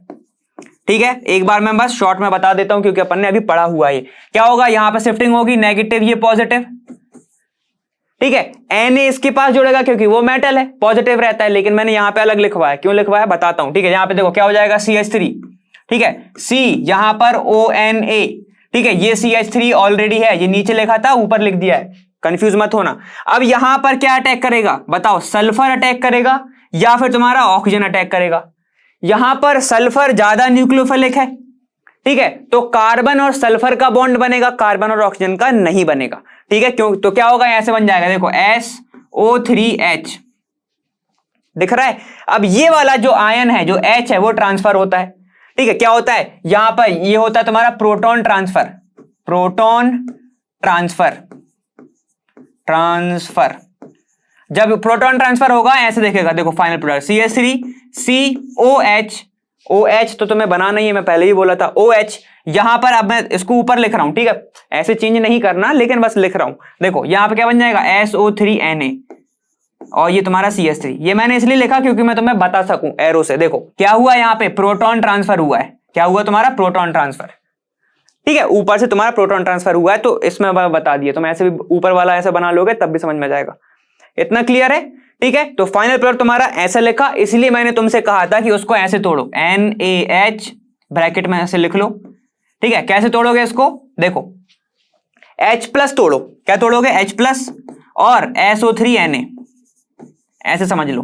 ठीक है। एक बार मैं बस शॉर्ट में बता देता हूं क्योंकि अपन ने अभी पढ़ा हुआ है। क्या होगा, यहां पर शिफ्टिंग होगी, नेगेटिव ये पॉजिटिव, ठीक है। Na इसके पास जुड़ेगा क्योंकि वो मेटल है, पॉजिटिव रहता है, लेकिन मैंने यहां पे अलग लिखवाया, क्यों लिखवाया बताता हूं, ठीक है। यहां पे देखो क्या हो जाएगा, CH3, ठीक है, C यहां पर ONA, ठीक है, ये CH3 ऑलरेडी है, ये नीचे लिखा था ऊपर लिख दिया है, कंफ्यूज मत होना। अब यहां पर क्या अटैक करेगा बताओ, सल्फर अटैक करेगा या फिर तुम्हारा ऑक्सीजन अटैक करेगा? यहां पर सल्फर ज्यादा न्यूक्लियोफिलिक है, ठीक है, तो कार्बन और सल्फर का बॉन्ड बनेगा, कार्बन और ऑक्सीजन का नहीं बनेगा, ठीक है। क्यों, तो क्या होगा, ऐसे बन जाएगा, देखो SO3H दिख रहा है। अब ये वाला जो आयन है, जो H है, वो ट्रांसफर होता है, ठीक है। क्या होता है, यहां पर ये होता है तुम्हारा proton transfer, proton transfer, transfer. जब प्रोटॉन ट्रांसफर होगा ऐसे देखेगा, देखो final product CH3, COH, OH तो तुम्हें बनाना ही है, मैं पहले ही बोला था, OH। यहां पर अब मैं इसको ऊपर लिख रहा हूं, ठीक है, ऐसे चेंज नहीं करना, लेकिन बस लिख रहा हूं। देखो यहां पे क्या बन जाएगा, SO3Na, और ये तुम्हारा CH3। ये मैंने इसलिए लिखा क्योंकि मैं तुम्हें बता सकूं एरो से। देखो क्या हुआ, यहां पे प्रोटॉन ट्रांसफर हुआ है, क्या हुआ तुम्हारा, प्रोटॉन ट्रांसफर, ठीक है, ऊपर से तुम्हारा प्रोटॉन ट्रांसफर हुआ है, तो इसमें बता दिया। तुम ऐसे भी ऊपर वाला ऐसे बना लोगे तब भी समझ में जाएगा। इतना क्लियर है, ठीक है। तो फाइनल प्रोडक्ट तुम्हारा ऐसा लिखा, इसलिए मैंने तुमसे कहा था कि उसको ऐसे तोड़ो, NaH ब्रैकेट में ऐसे लिख लो, ठीक है। कैसे तोड़ोगे इसको, देखो H प्लस तोड़ो, क्या तोड़ोगे, H प्लस और SO3Na, ऐसे समझ लो,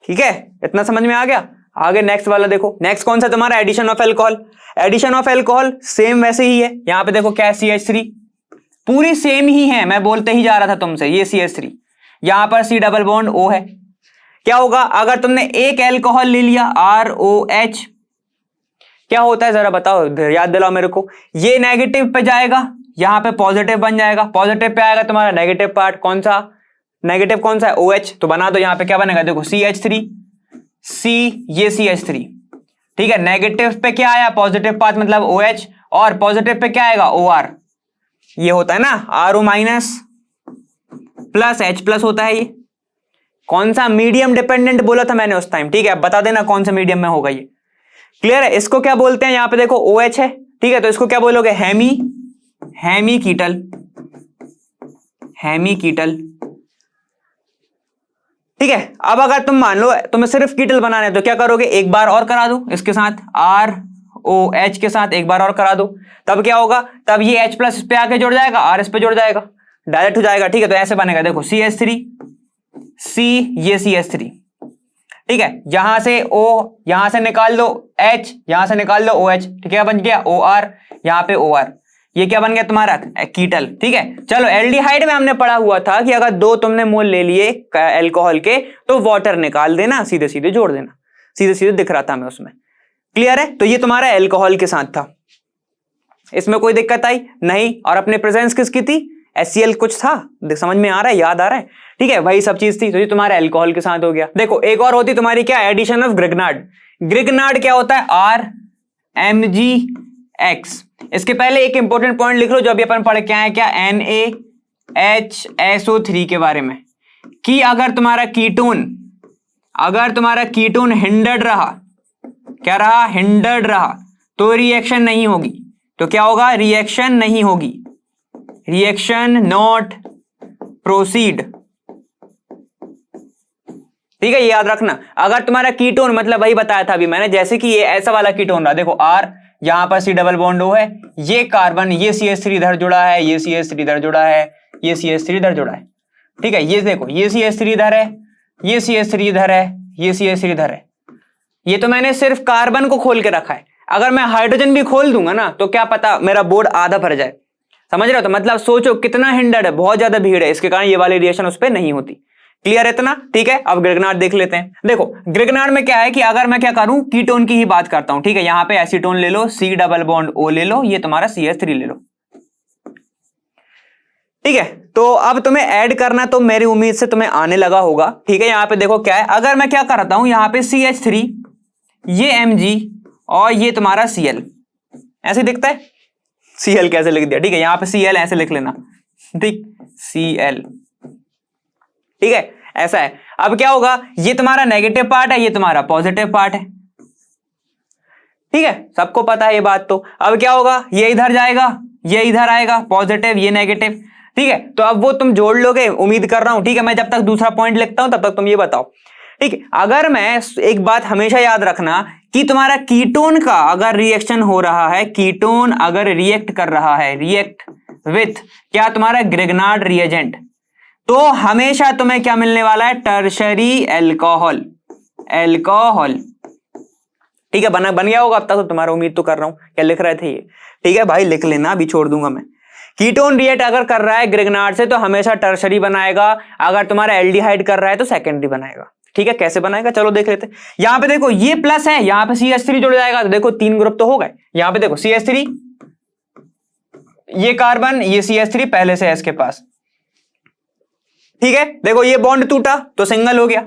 ठीक है। इतना समझ में आ गया। आगे नेक्स्ट वाला देखो, नेक्स्ट कौन सा तुम्हारा, addition of alcohol. Addition of alcohol same वैसे ही है, यहां पे देखो क्या है, CH3 पूरी सेम ही है, मैं बोलते ही जा रहा था तुमसे, ये CH3, यहां पर C डबल बॉन्ड O है। क्या होगा, अगर तुमने एक एल्कोहल ले लिया ROH, क्या होता है जरा बताओ, याद दिलाओ मेरे को। ये नेगेटिव पे जाएगा, यहां पे पॉजिटिव बन जाएगा, पॉजिटिव पे आएगा तुम्हारा नेगेटिव पार्ट, कौन सा, नेगेटिव कौन सा है, OH, तो बना दो। यहां पे क्या बनेगा, देखो CH3, C, ये CH3, ठीक है। नेगेटिव पे क्या आया, पॉजिटिव पाथ मतलब OH, और पॉजिटिव पे क्या आएगा, OR। ये होता है ना RO minus plus H plus होता है। ये कौन सा मीडियम डिपेंडेंट बोला था मैंने उस टाइम, ठीक है। बता देना कौन सा मीडियम में होगा ये, क्लियर है। इसको क्या बोलते हैं, यहां पे देखो OH है, ठीक है, तो इसको क्या बोलोगे, हेमी कीटल, ठीक है। अब अगर तुम मान लो तुम्हें सिर्फ कीटल बनाना है तो क्या करोगे, एक बार और करा दो इसके साथ, ROH के साथ एक बार और करा दो, तब क्या होगा, तब ये H प्लस इस पे आके जुड़ जाएगा, R इस पे जुड़ जाएगा, डायरेक्ट हो जाएगा, ठीक है। तो ऐसे बनेगा, देखो CH3, C, ये CH3, ठीक है। यहां से O, यहां से निकाल दो H, यहां से निकाल दो OH, ठीक है, बन गया OR, यहां पे OR, ये क्या बन गया तुम्हारा, कीटल, ठीक है। चलो एल्डिहाइड में हमने पढ़ा हुआ था कि अगर 2 तुमने मोल ले लिए अल्कोहल के तो वाटर निकाल देना, सीधे सीधे जोड़ देना, सीधे सीधे दिख रहा था हमें उसमें, क्लियर है। तो ये तुम्हारा अल्कोहल के साथ था, इसमें कोई दिक्कत आई नहीं। और अपने प्रेजेंस किसकी थी, HCl कुछ था, समझ में आ रहा है, याद आ रहा है, ठीक है, वही सब चीज थी। तो ये तुम्हारे अल्कोहल के साथ हो गया। देखो एक और होती तुम्हारी क्या, एडिशन ऑफ ग्रिग्नार्ड। ग्रिग्नार्ड क्या होता है, RMgX। इसके पहले एक इंपॉर्टेंट पॉइंट लिख लो जो अभी अपन पढ़ के आए, क्या, NaHSO3 के बारे में, कि अगर तुम्हारा कीटोन हिंडर्ड रहा, क्या रहा, हिंडर्ड रहा, तो रिएक्शन नहीं होगी। तो क्या होगा, रिएक्शन नहीं होगी, रिएक्शन नॉट प्रोसीड, ठीक है, ये याद रखना। अगर तुम्हारा कीटोन मतलब वही बताया था अभी मैंने, जैसे कि ये ऐसा वाला कीटोन रहा, देखो R, यहां पर C डबल बॉन्ड O है, ये कार्बन, ये CH3 इधर जुड़ा है, ये CH3 इधर जुड़ा है, ये CH3 इधर जुड़ा है, ठीक है। ये देखो, ये CH3 इधर है, ये CH3 इधर है, ये CH3 इधर है। ये तो मैंने सिर्फ कार्बन को खोल के रखा है, अगर मैं हाइड्रोजन भी खोल दूंगा ना तो क्या पता मेरा बोर्ड आधा भर जाए, समझ रहे हो। तो मतलब सोचो कितना हिंडर्ड है, बहुत ज्यादा भीड़ है, इसके कारण ये वाली रिएक्शन उस पर नहीं होती, क्लियर है इतना, ठीक है। अब ग्रिग्नार्ड देख लेते हैं। देखो ग्रिग्नार्ड में क्या है कि अगर मैं क्या करूं, कीटोन की ही बात करता हूं, ठीक है। यहां पे एसीटोन ले लो, C डबल बॉन्ड O ले लो, ये तुम्हारा CH3 ले लो, ठीक है। तो अब तुम्हें ऐड करना तो मेरी उम्मीद से तुम्हें आने लगा होगा, ठीक है। यहां पे देखो क्या है, अगर मैं क्या करता हूं, यहां पे CH3, ये Mg, और ये तुम्हारा Cl, ऐसे दिखता है, Cl कैसे लिख दिया, ठीक है। यहां पे Cl ऐसे लिख लेना, ठीक, Cl, ठीक है, ऐसा है। अब क्या होगा, ये तुम्हारा नेगेटिव पार्ट है, ये तुम्हारा पॉजिटिव पार्ट है, ठीक है, सबको पता है ये बात। तो अब क्या होगा, ये इधर जाएगा, ये इधर आएगा, पॉजिटिव, ये नेगेटिव, ठीक है। तो अब वो तुम जोड़ लोगे, उम्मीद कर रहा हूं, ठीक है। मैं जब तक दूसरा पॉइंट लिखता हूं तब तक तुम ये बताओ, ठीक है। अगर मैं एक बात हमेशा याद रखना कि तुम्हारा कीटोन का अगर रिएक्शन हो रहा है, कीटोन अगर रिएक्ट कर रहा है, रिएक्ट विथ क्या, तुम्हारा ग्रिग्नार्ड रिएजेंट, तो हमेशा तुम्हें क्या मिलने वाला है, टर्शरी अल्कोहल, ठीक है। बन गया होगा अब तक तो तुम्हारा, उम्मीद तो कर रहा हूं, क्या लिख रहे थे ये, ठीक है भाई, लिख लेना, अभी छोड़ दूंगा मैं। कीटोन रिएक्ट अगर कर रहा है ग्रिग्नार्ड से तो हमेशा टर्शरी बनाएगा, अगर तुम्हारा एल्डिहाइड कर रहा है तो सेकेंडरी बनाएगा, ठीक है। कैसे बनाएगा चलो देख लेते हैं। यहां पे देखो ये प्लस है, यहां पे CH3 जुड़ जाएगा, तो देखो 3 ग्रुप तो हो गए। यहां पे देखो CH3, ये कार्बन, ये CH3 पहले से है इसके पास, ठीक है। देखो ये बॉन्ड टूटा तो सिंगल हो गया,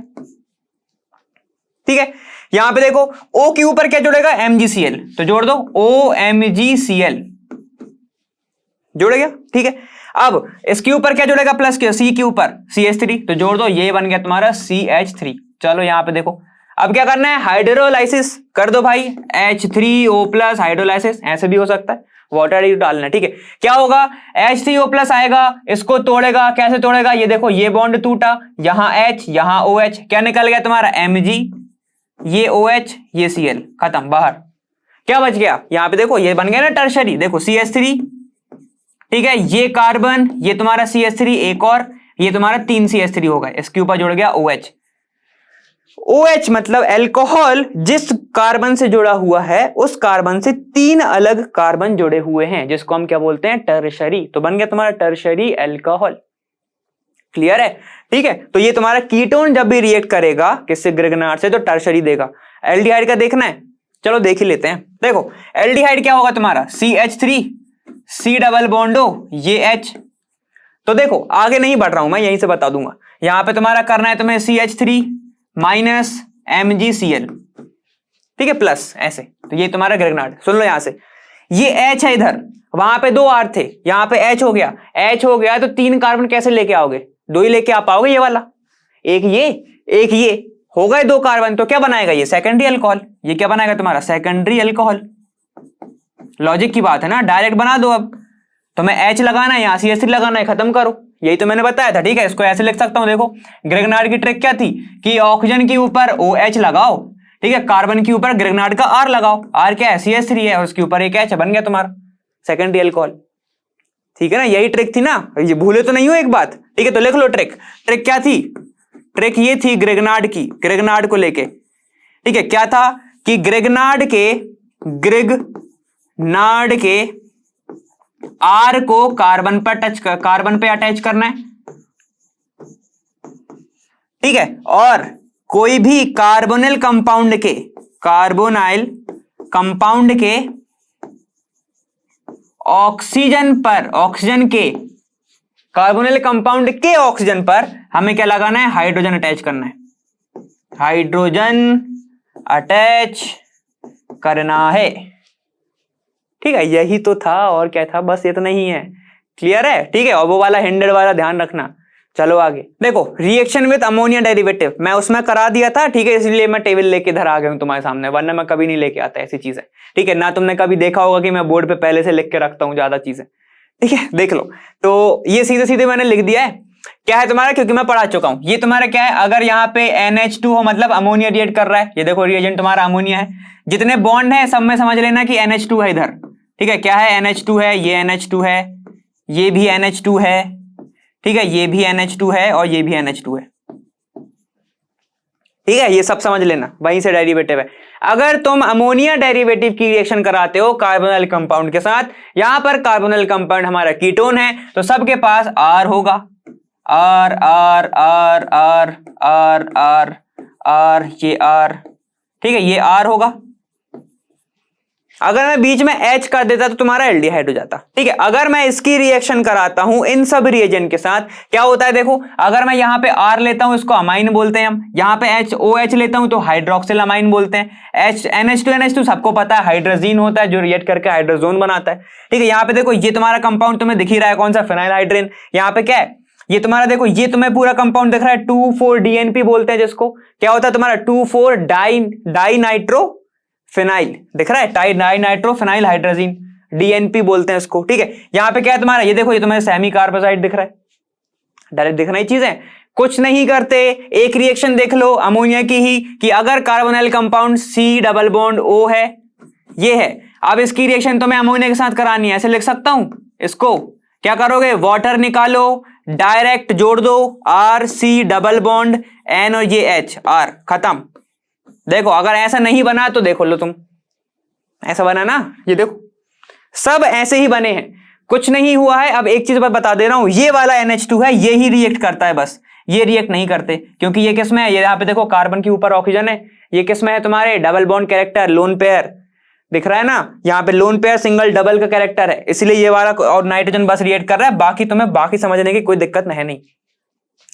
ठीक है। यहां पे देखो O के ऊपर क्या जुड़ेगा, MgCl, तो जोड़ दो OMgCl, जुड़ गया, ठीक है। अब इसके ऊपर क्या जुड़ेगा, प्लस के C के ऊपर CH3, तो जोड़ दो, ये बन गया तुम्हारा CH3। चलो यहां पे देखो, अब क्या करना है, हाइड्रोलाइसिस कर दो भाई, H3O+ हाइड्रोलाइसिस, ऐसे भी हो सकता है, वाटर ही डालना है, ठीक है। क्या होगा, H3O+ आएगा, इसको तोड़ेगा, कैसे तोड़ेगा, ये देखो ये बॉन्ड टूटा, यहां H, यहां OH, क्या निकल गया तुम्हारा, Mg, ये OH, ये Cl, खत्म, बाहर। क्या बच गया, यहां पे देखो ये बन गया ना टर्शरी, देखो CH3, ठीक है, ये कार्बन, ये तुम्हारा CH3, एक और, ये तुम्हारा 3 CH3 होगा, इसके ऊपर जुड़ गया OH। OH मतलब अल्कोहल जिस कार्बन से जुड़ा हुआ है उस कार्बन से 3 अलग कार्बन जुड़े हुए हैं, जिसको हम क्या बोलते हैं, टर्शरी। तो बन गया तुम्हारा टर्शरी अल्कोहल, क्लियर है, ठीक है। तो ये तुम्हारा कीटोन जब भी रिएक्ट करेगा किससे, ग्रिग्नार्ड से, तो टर्शरी देगा। एल्डिहाइड का देखना है, चलो देख ही लेते हैं। देखो एल्डिहाइड क्या होगा तुम्हारा, CH3, C double bond O, ये H। तो देखो आगे नहीं बढ़ रहा हूं मैं, यहीं से बता दूंगा। यहां पे तुम्हारा करना है तुम्हें CH3 माइनस MgCl, ठीक है, प्लस ऐसे। तो ये तुम्हारा ग्रेगनार्ड, सुन लो यहां से, ये H है इधर, वहां पे 2 R थे, यहां पे H हो गया, H हो गया तो 3 कार्बन कैसे लेके आओगे? 2 ही लेके आ पाओगे, ये वाला, एक ये हो गए 2 कार्बन, तो क्या बनाएगा ये? Secondary alcohol. ये क्या बनाएगा तुम्हारा? Secondary alcohol. लॉजिक की बात है ना, डायरेक्ट बना दो। अब तुम्हें H लगाना है, यहां CH3 लगाना है, खत्म करो। यही तो मैंने बताया था, ठीक है। इसको ऐसे लिख सकता हूं, देखो ग्रेगनार्ड की ट्रिक क्या थी कि ऑक्सीजन के ऊपर OH लगाओ, ठीक है, कार्बन के ऊपर ग्रेगनार्ड का R लगाओ, R क्या है? CH3 है, और उसके ऊपर एक H बन गया तुम्हारा सेकेंडरी अल्कोहल, ठीक है ना। यही ट्रिक थी ना, ये भूले तो नहीं हो एक बात, ठीक है। तो लिख लो ट्रिक क्या थी? ट्रिक ये थी ग्रेगनार्ड की, ग्रेगनार्ड को लेके, ठीक है। क्या था कि ग्रेगनार्ड के R को कार्बन पे अटैच करना है, ठीक है। और कोई भी कार्बोनिल कंपाउंड के कार्बोनिल कंपाउंड के ऑक्सीजन पर हमें क्या लगाना है? हाइड्रोजन अटैच करना है, हाइड्रोजन अटैच करना है, ठीक है। यही तो था, और क्या था? बस इतना ही है, क्लियर है, ठीक है। और वो वाला हिंडेड वाला ध्यान रखना। चलो आगे देखो, रिएक्शन विद अमोनिया डेरिवेटिव, मैं उसमें करा दिया था, ठीक है, इसलिए मैं टेबल लेके इधर आ गया हूं तुम्हारे सामने, वरना मैं कभी नहीं लेके आता ऐसी चीजें, ठीक है ना। तुमने कभी देखा होगा कि मैं बोर्ड पे पहले से लिख के रखता हूं ज्यादा चीजें, ठीक है, देख लो। तो ये सीधे सीधे मैंने लिख दिया है, क्या है तुम्हारा, क्योंकि मैं पढ़ा चुका हूं। ये तुम्हारा क्या है, अगर यहाँ पे NH2 हो मतलब अमोनिया रिएक्ट कर रहा है, ये देखो रिएजेंट तुम्हारा अमोनिया है, जितने बॉन्ड है सब में समझ लेना कि NH2 है इधर, ठीक है। क्या है? NH2 है, ये NH2 है, ये भी NH2 है, ठीक है, ये भी NH2 है, और ये भी NH2 है, ठीक है। ये सब समझ लेना, वहीं से डेरिवेटिव है। अगर तुम अमोनिया डेरिवेटिव की रिएक्शन कराते हो कार्बोनिल कंपाउंड के साथ, यहां पर कार्बोनिल कंपाउंड हमारा कीटोन है, तो सबके पास R होगा, R R R R R R R, ये R, ठीक है, ये R होगा। अगर मैं बीच में H कर देता तो तुम्हारा एल्डिहाइड हो जाता, ठीक है। अगर मैं इसकी रिएक्शन कराता हूं इन सब रिएजेंट के साथ, क्या होता है देखो, अगर मैं यहां पे R लेता हूं, इसको अमाइन बोलते हैं हम, यहां पे OH लेता हूं तो हाइड्रोक्सिल अमाइन बोलते हैं। NH2 सबको पता है हाइड्रोजीन होता है जो रिएक्ट करके हाइड्रोजोन बनाता है, ठीक है। यहां पे देखो ये तुम्हारा कंपाउंड तुम्हें दिख ही रहा है, कौन सा? फिनाइल हाइड्रेन। यहां पे क्या है, ये तुम्हारा देखो, ये तुम्हें पूरा कंपाउंड दिख रहा है, 2,4-DNP बोलते हैं जिसको। क्या होता है तुम्हारा? 2,4-डाई-नाइट्रो फिनाइल दिख रहा है, dinitrophenylhydrazine, DNP बोलते हैं इसको, ठीक है। यहां पे क्या है तुम्हारा, ये देखो, ये तुम्हें सेमी कार्बोसाइड दिख रहा है, डायरेक्ट दिखना ही चीजें, कुछ नहीं करते। एक रिएक्शन देख लो अमोनिया की ही, कि अगर कार्बोनिल कंपाउंड C+O है, ये है, अब इसकी रिएक्शन तुम्हें अमोनिया के साथ करानी है, ऐसे लिख सकता हूं इसको। क्या करोगे? वाटर निकालो, डायरेक्ट जोड़ दो, RC+N और ये H, R, खत्म। देखो अगर ऐसा नहीं बना तो देखो लो तुम, ऐसा बना ना, ये देखो सब ऐसे ही बने हैं, कुछ नहीं हुआ है। अब एक चीज बता दे रहा हूं, ये वाला NH2 है, ये ही रिएक्ट करता है, बस ये रिएक्ट नहीं करते, क्योंकि ये किसमें है? ये यहाँ पे देखो कार्बन के ऊपर ऑक्सीजन है, ये किसमें है तुम्हारे? Double bond character, lone pair दिख रहा है ना, यहाँ पे लोन पेयर सिंगल डबल का कैरेक्टर है, इसलिए ये वाला और नाइट्रोजन बस रिएक्ट कर रहा है। बाकी तुम्हें बाकी समझने की कोई दिक्कत है नहीं,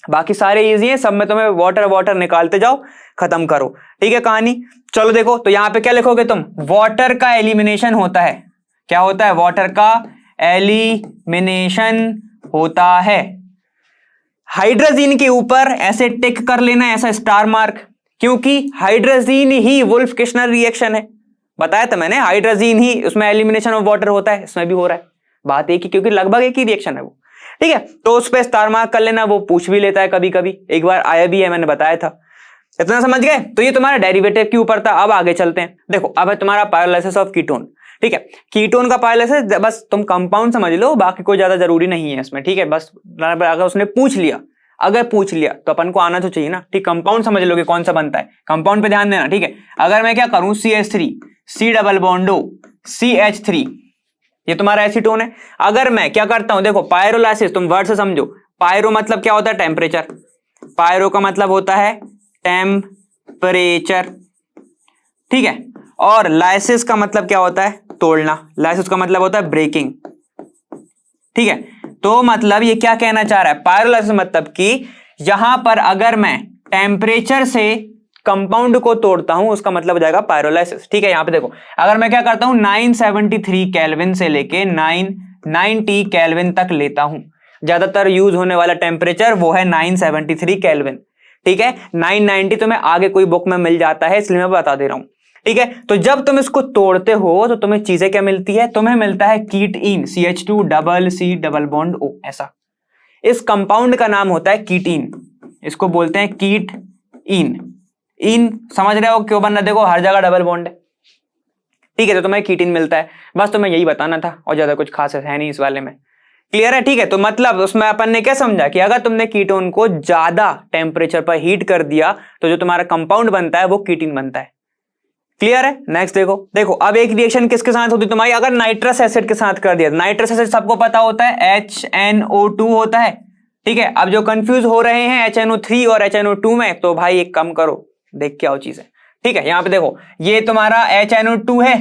बाकी सारे इजी हैं, सब में तुम्हें वाटर निकालते जाओ, खत्म करो, ठीक है कहानी। चलो देखो, तो यहां पे क्या लिखोगे तुम? वाटर का एलिमिनेशन होता है। क्या होता है? वाटर का एलिमिनेशन होता है। हाइड्रोजीन के ऊपर ऐसे टिक कर लेना, ऐसा स्टार मार्क, क्योंकि हाइड्रोजीन ही वुल्फ किश्नर रिएक्शन है, बताया था मैंने, हाइड्रोजीन ही उसमें एलिमिनेशन ऑफ वाटर होता है, इसमें भी हो रहा है, बात एक ही, क्योंकि लगभग एक ही रिएक्शन है वो, ठीक है। तो उस पर स्टार मार्क कर लेना, वो पूछ भी लेता है कभी कभी, एक बार आया भी है, मैंने बताया था। इतना समझ गए? तो ये तुम्हारा डेरिवेटिव के ऊपर था। अब आगे चलते हैं, देखो अब है तुम्हारा पायरोलाइसिस ऑफ कीटोन, ठीक है। कीटोन का पायरोलाइसिस, बस तुम कंपाउंड समझ लो, बाकी कोई ज्यादा जरूरी नहीं है इसमें, ठीक है। बस अगर उसने पूछ लिया, तो अपन को आना तो चाहिए ना, ठीक। कंपाउंड समझ लो कि कौन सा बनता है, कंपाउंड पे ध्यान देना, ठीक है। अगर मैं क्या करूं, CH3 C+O CH3, ये तुम्हारा एसीटोन है। अगर मैं क्या करता हूं, देखो पायरोलाइसिस, तुम वर्ड से समझो, पायरो मतलब क्या होता है? टेम्परेचर, पायरो का मतलब होता है टेम्परेचर, ठीक है। और लाइसिस का मतलब क्या होता है? तोड़ना, लाइसिस का मतलब होता है ब्रेकिंग, ठीक है। तो मतलब ये क्या कहना चाह रहा है? पायरोलाइसिस मतलब कि यहां पर अगर मैं टेम्परेचर से कंपाउंड को तोड़ता हूं उसका मतलब हो जाएगा पायरोलाइसिस। ठीक है, यहां पे देखो अगर मैं क्या करता हूं 973 केल्विन से लेके 990 केल्विन तक लेता हूं, ज्यादातर यूज होने वाला टेम्परेचर वो है 973 केल्विन। ठीक है, 990 तो मैं आगे कोई बुक में मिल जाता है इसलिए मैं बता दे रहा हूं। ठीक है, तो जब तुम इसको तोड़ते हो तो तुम्हें चीजें क्या मिलती है, तुम्हें मिलता है कीटइन CH2 double C double bond O। ऐसा इस कंपाउंड का नाम होता है कीटइन, इसको बोलते हैं कीटइन। इन समझ रहे हो क्यों बन रहा, देखो हर जगह डबल बॉन्ड है। ठीक है, तो तुम्हें कीटइन मिलता है, बस तुम्हें यही बताना था और ज्यादा कुछ खास है नहीं इस वाले में। क्लियर है? ठीक है, तो मतलब उसमें अपन ने क्या समझा कि अगर तुमने कीटोन को ज्यादा टेम्परेचर पर हीट कर दिया तो जो तुम्हारा कंपाउंड बनता है वो कीटिन बनता है। क्लियर है? नेक्स्ट देखो अब एक रिएक्शन किसके साथ होती है तुम्हारी, अगर नाइट्रस एसिड के साथ कर दिया। नाइट्रस एसिड सबको पता होता है HNO2 होता है। ठीक है, अब जो कंफ्यूज हो रहे हैं HNO3 और HNO2 में, तो भाई एक कम करो, देख के आओ चीजें। ठीक है, यहां पे देखो ये तुम्हारा HNO2 है।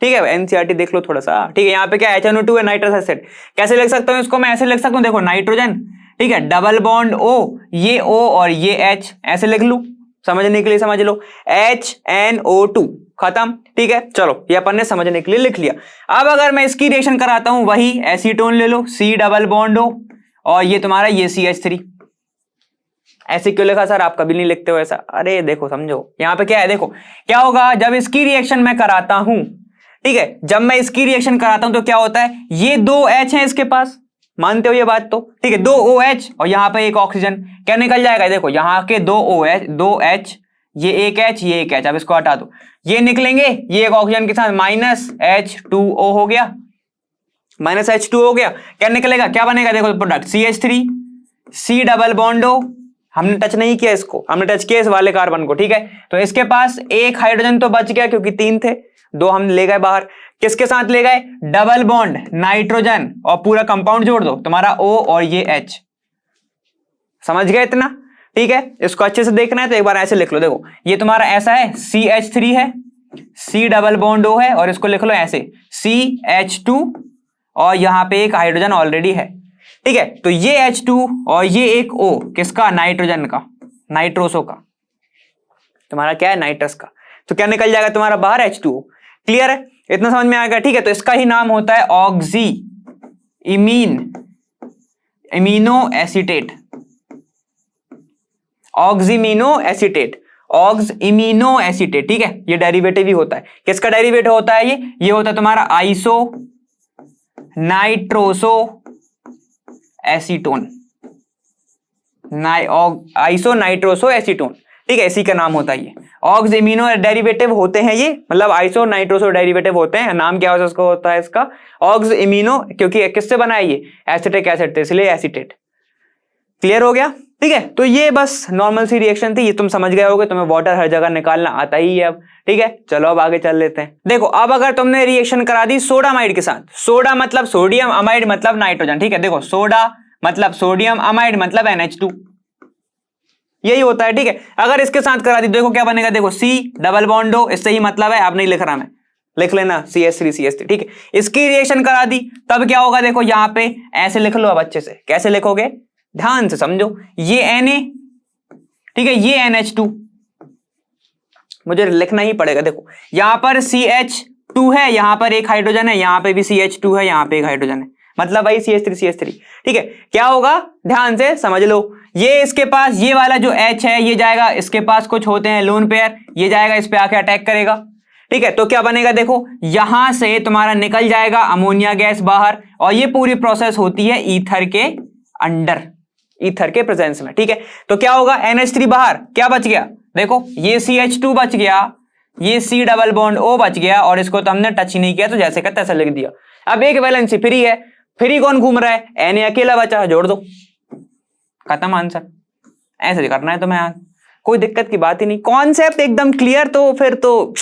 ठीक है, एनसीईआरटी देख लो थोड़ा सा। ठीक है, यहाँ पे क्या HNO2 है, नाइट्रस एसिड। कैसे लिख सकता हूँ इसको, मैं ऐसे लिख सकता हूँ, देखो नाइट्रोजन, ठीक है, डबल बॉन्ड O, ये O और ये H, ऐसे लिख लूं, समझने के लिए समझ लो, HNO2 खत्म। ठीक है, चलो ये अपन ने समझने के लिए लिख लिया। अब अगर मैं इसकी रिएक्शन कराता हूं, वही एसीटोन ले लो, C डबल बॉन्ड O, और ये तुम्हारा ये CH3। ऐसे क्यों लिखा सर, आप कभी नहीं लिखते हो ऐसा? अरे देखो समझो, यहाँ पे क्या है, देखो क्या होगा जब इसकी रिएक्शन मैं कराता हूं। ठीक है, जब मैं इसकी रिएक्शन कराता हूं तो क्या होता है, ये 2 H है इसके पास, मानते हो ये बात तो? ठीक है, 2 OH और यहां पे एक ऑक्सीजन, क्या निकल जाएगा, देखो यहां के 2 OH 2 H, ये एक H ये एक H, अब इसको हटा दो, ये निकलेंगे, ये एक ऑक्सीजन के साथ -H2O हो गया, -H2 हो गया। क्या निकलेगा, क्या बनेगा, देखो product CH3 C double bond O। हमने टच नहीं किया इसको, हमने टच किया इस वाले कार्बन को। ठीक है, तो इसके पास एक हाइड्रोजन तो बच गया क्योंकि 3 थे, 2 हम ले गए बाहर। किसके साथ ले गए, डबल बॉन्ड नाइट्रोजन, और पूरा कंपाउंड जोड़ दो तुम्हारा O और ये H। समझ गए इतना? ठीक है, इसको अच्छे से देखना है तो एक बार ऐसे लिख लो, देखो ये तुम्हारा ऐसा है, CH3 है, C डबल बॉन्ड O है, और इसको लिख लो ऐसे CH2, और यहां पे एक हाइड्रोजन ऑलरेडी है। ठीक है, तो ये H2 और ये एक O, किसका, नाइट्रोजन का, नाइट्रोसो का, तुम्हारा क्या है, नाइट्रस का। तो क्या निकल जाएगा तुम्हारा बाहर, H2O। क्लियर है, इतना समझ में आ गया? ठीक है, तो इसका ही नाम होता है oxy imino acetate, oximino acetate, ox imino acetate. ठीक है, ये डेरिवेटिव ही होता है, किसका डेरिवेटिव होता है, ये होता है तुम्हारा iso nitroso acetone, iso nitroso acetone. ठीक है, इसी का नाम होता है ये, ऑक्स इमीनो डेरिवेटिव होते हैं ये, मतलब आइसो नाइट्रोसो डेरिवेटिव होते हैं। नाम क्या होता है इसका, ऑक्स इमीनो, क्योंकि किससे बना है ये, एसिटिक एसिड थे इसलिए एसीटेट। क्लियर हो गया? ठीक है, तो ये बस नॉर्मल सी रिएक्शन थी, ये तुम समझ गए होगे, तुम्हें वाटर हर जगह निकालना आता ही है अब। ठीक है, चलो अब आगे चल लेते हैं। देखो अब अगर तुमने रिएक्शन करा दी सोडामाइड के साथ, सोडा मतलब सोडियम, अमाइड मतलब नाइट्रोजन। ठीक है, देखो सोडा मतलब सोडियम, अमाइड मतलब NH2, यही होता है। ठीक है, अगर इसके साथ करा दी देखो क्या बनेगा, देखो C डबल बॉन्ड O, इससे ही मतलब है, आप नहीं लिख रहा मैं, लिख लेना CH3 ठीक है, इसकी रिएक्शन करा दी तब क्या होगा, देखो यहां पे ऐसे लिख लो अब अच्छे से। कैसे लिखोगे, ध्यान से समझो, ये Na, ठीक है, ये NH2, मुझे लिखना ही पड़ेगा। देखो यहां पर CH2 है, यहां पर एक हाइड्रोजन है, यहां पे भी CH2 है, यहां पे एक हाइड्रोजन है, मतलब भाई CH3। ठीक है, क्या होगा, ध्यान से समझ लो, ये इसके पास ये वाला जो H है ये जाएगा, इसके पास कुछ होते हैं लोन पेयर, ये जाएगा इस पे आके अटैक करेगा। ठीक है, तो क्या बनेगा, देखो यहां से तुम्हारा निकल जाएगा अमोनिया गैस बाहर, और ये पूरी प्रोसेस होती है ईथर के अंडर, ईथर के प्रेजेंस में। ठीक है, तो क्या होगा, NH3 बाहर, क्या बच गया, देखो ये CH2 बच गया, ये C डबल बॉन्ड O बच गया, और इसको तो हमने टच ही नहीं किया, तो जैसे का तैसे लिख दिया। अब एक वैलेंसी फ्री है, फ्री कौन घूम रहा है, Na अकेला बचा, जोड़ दो, खत्म आंसर। ऐसे करना है तुम्हें, कोई दिक्कत की बात ही नहीं, कॉन्सेप्ट एकदम क्लियर, तो फिर तो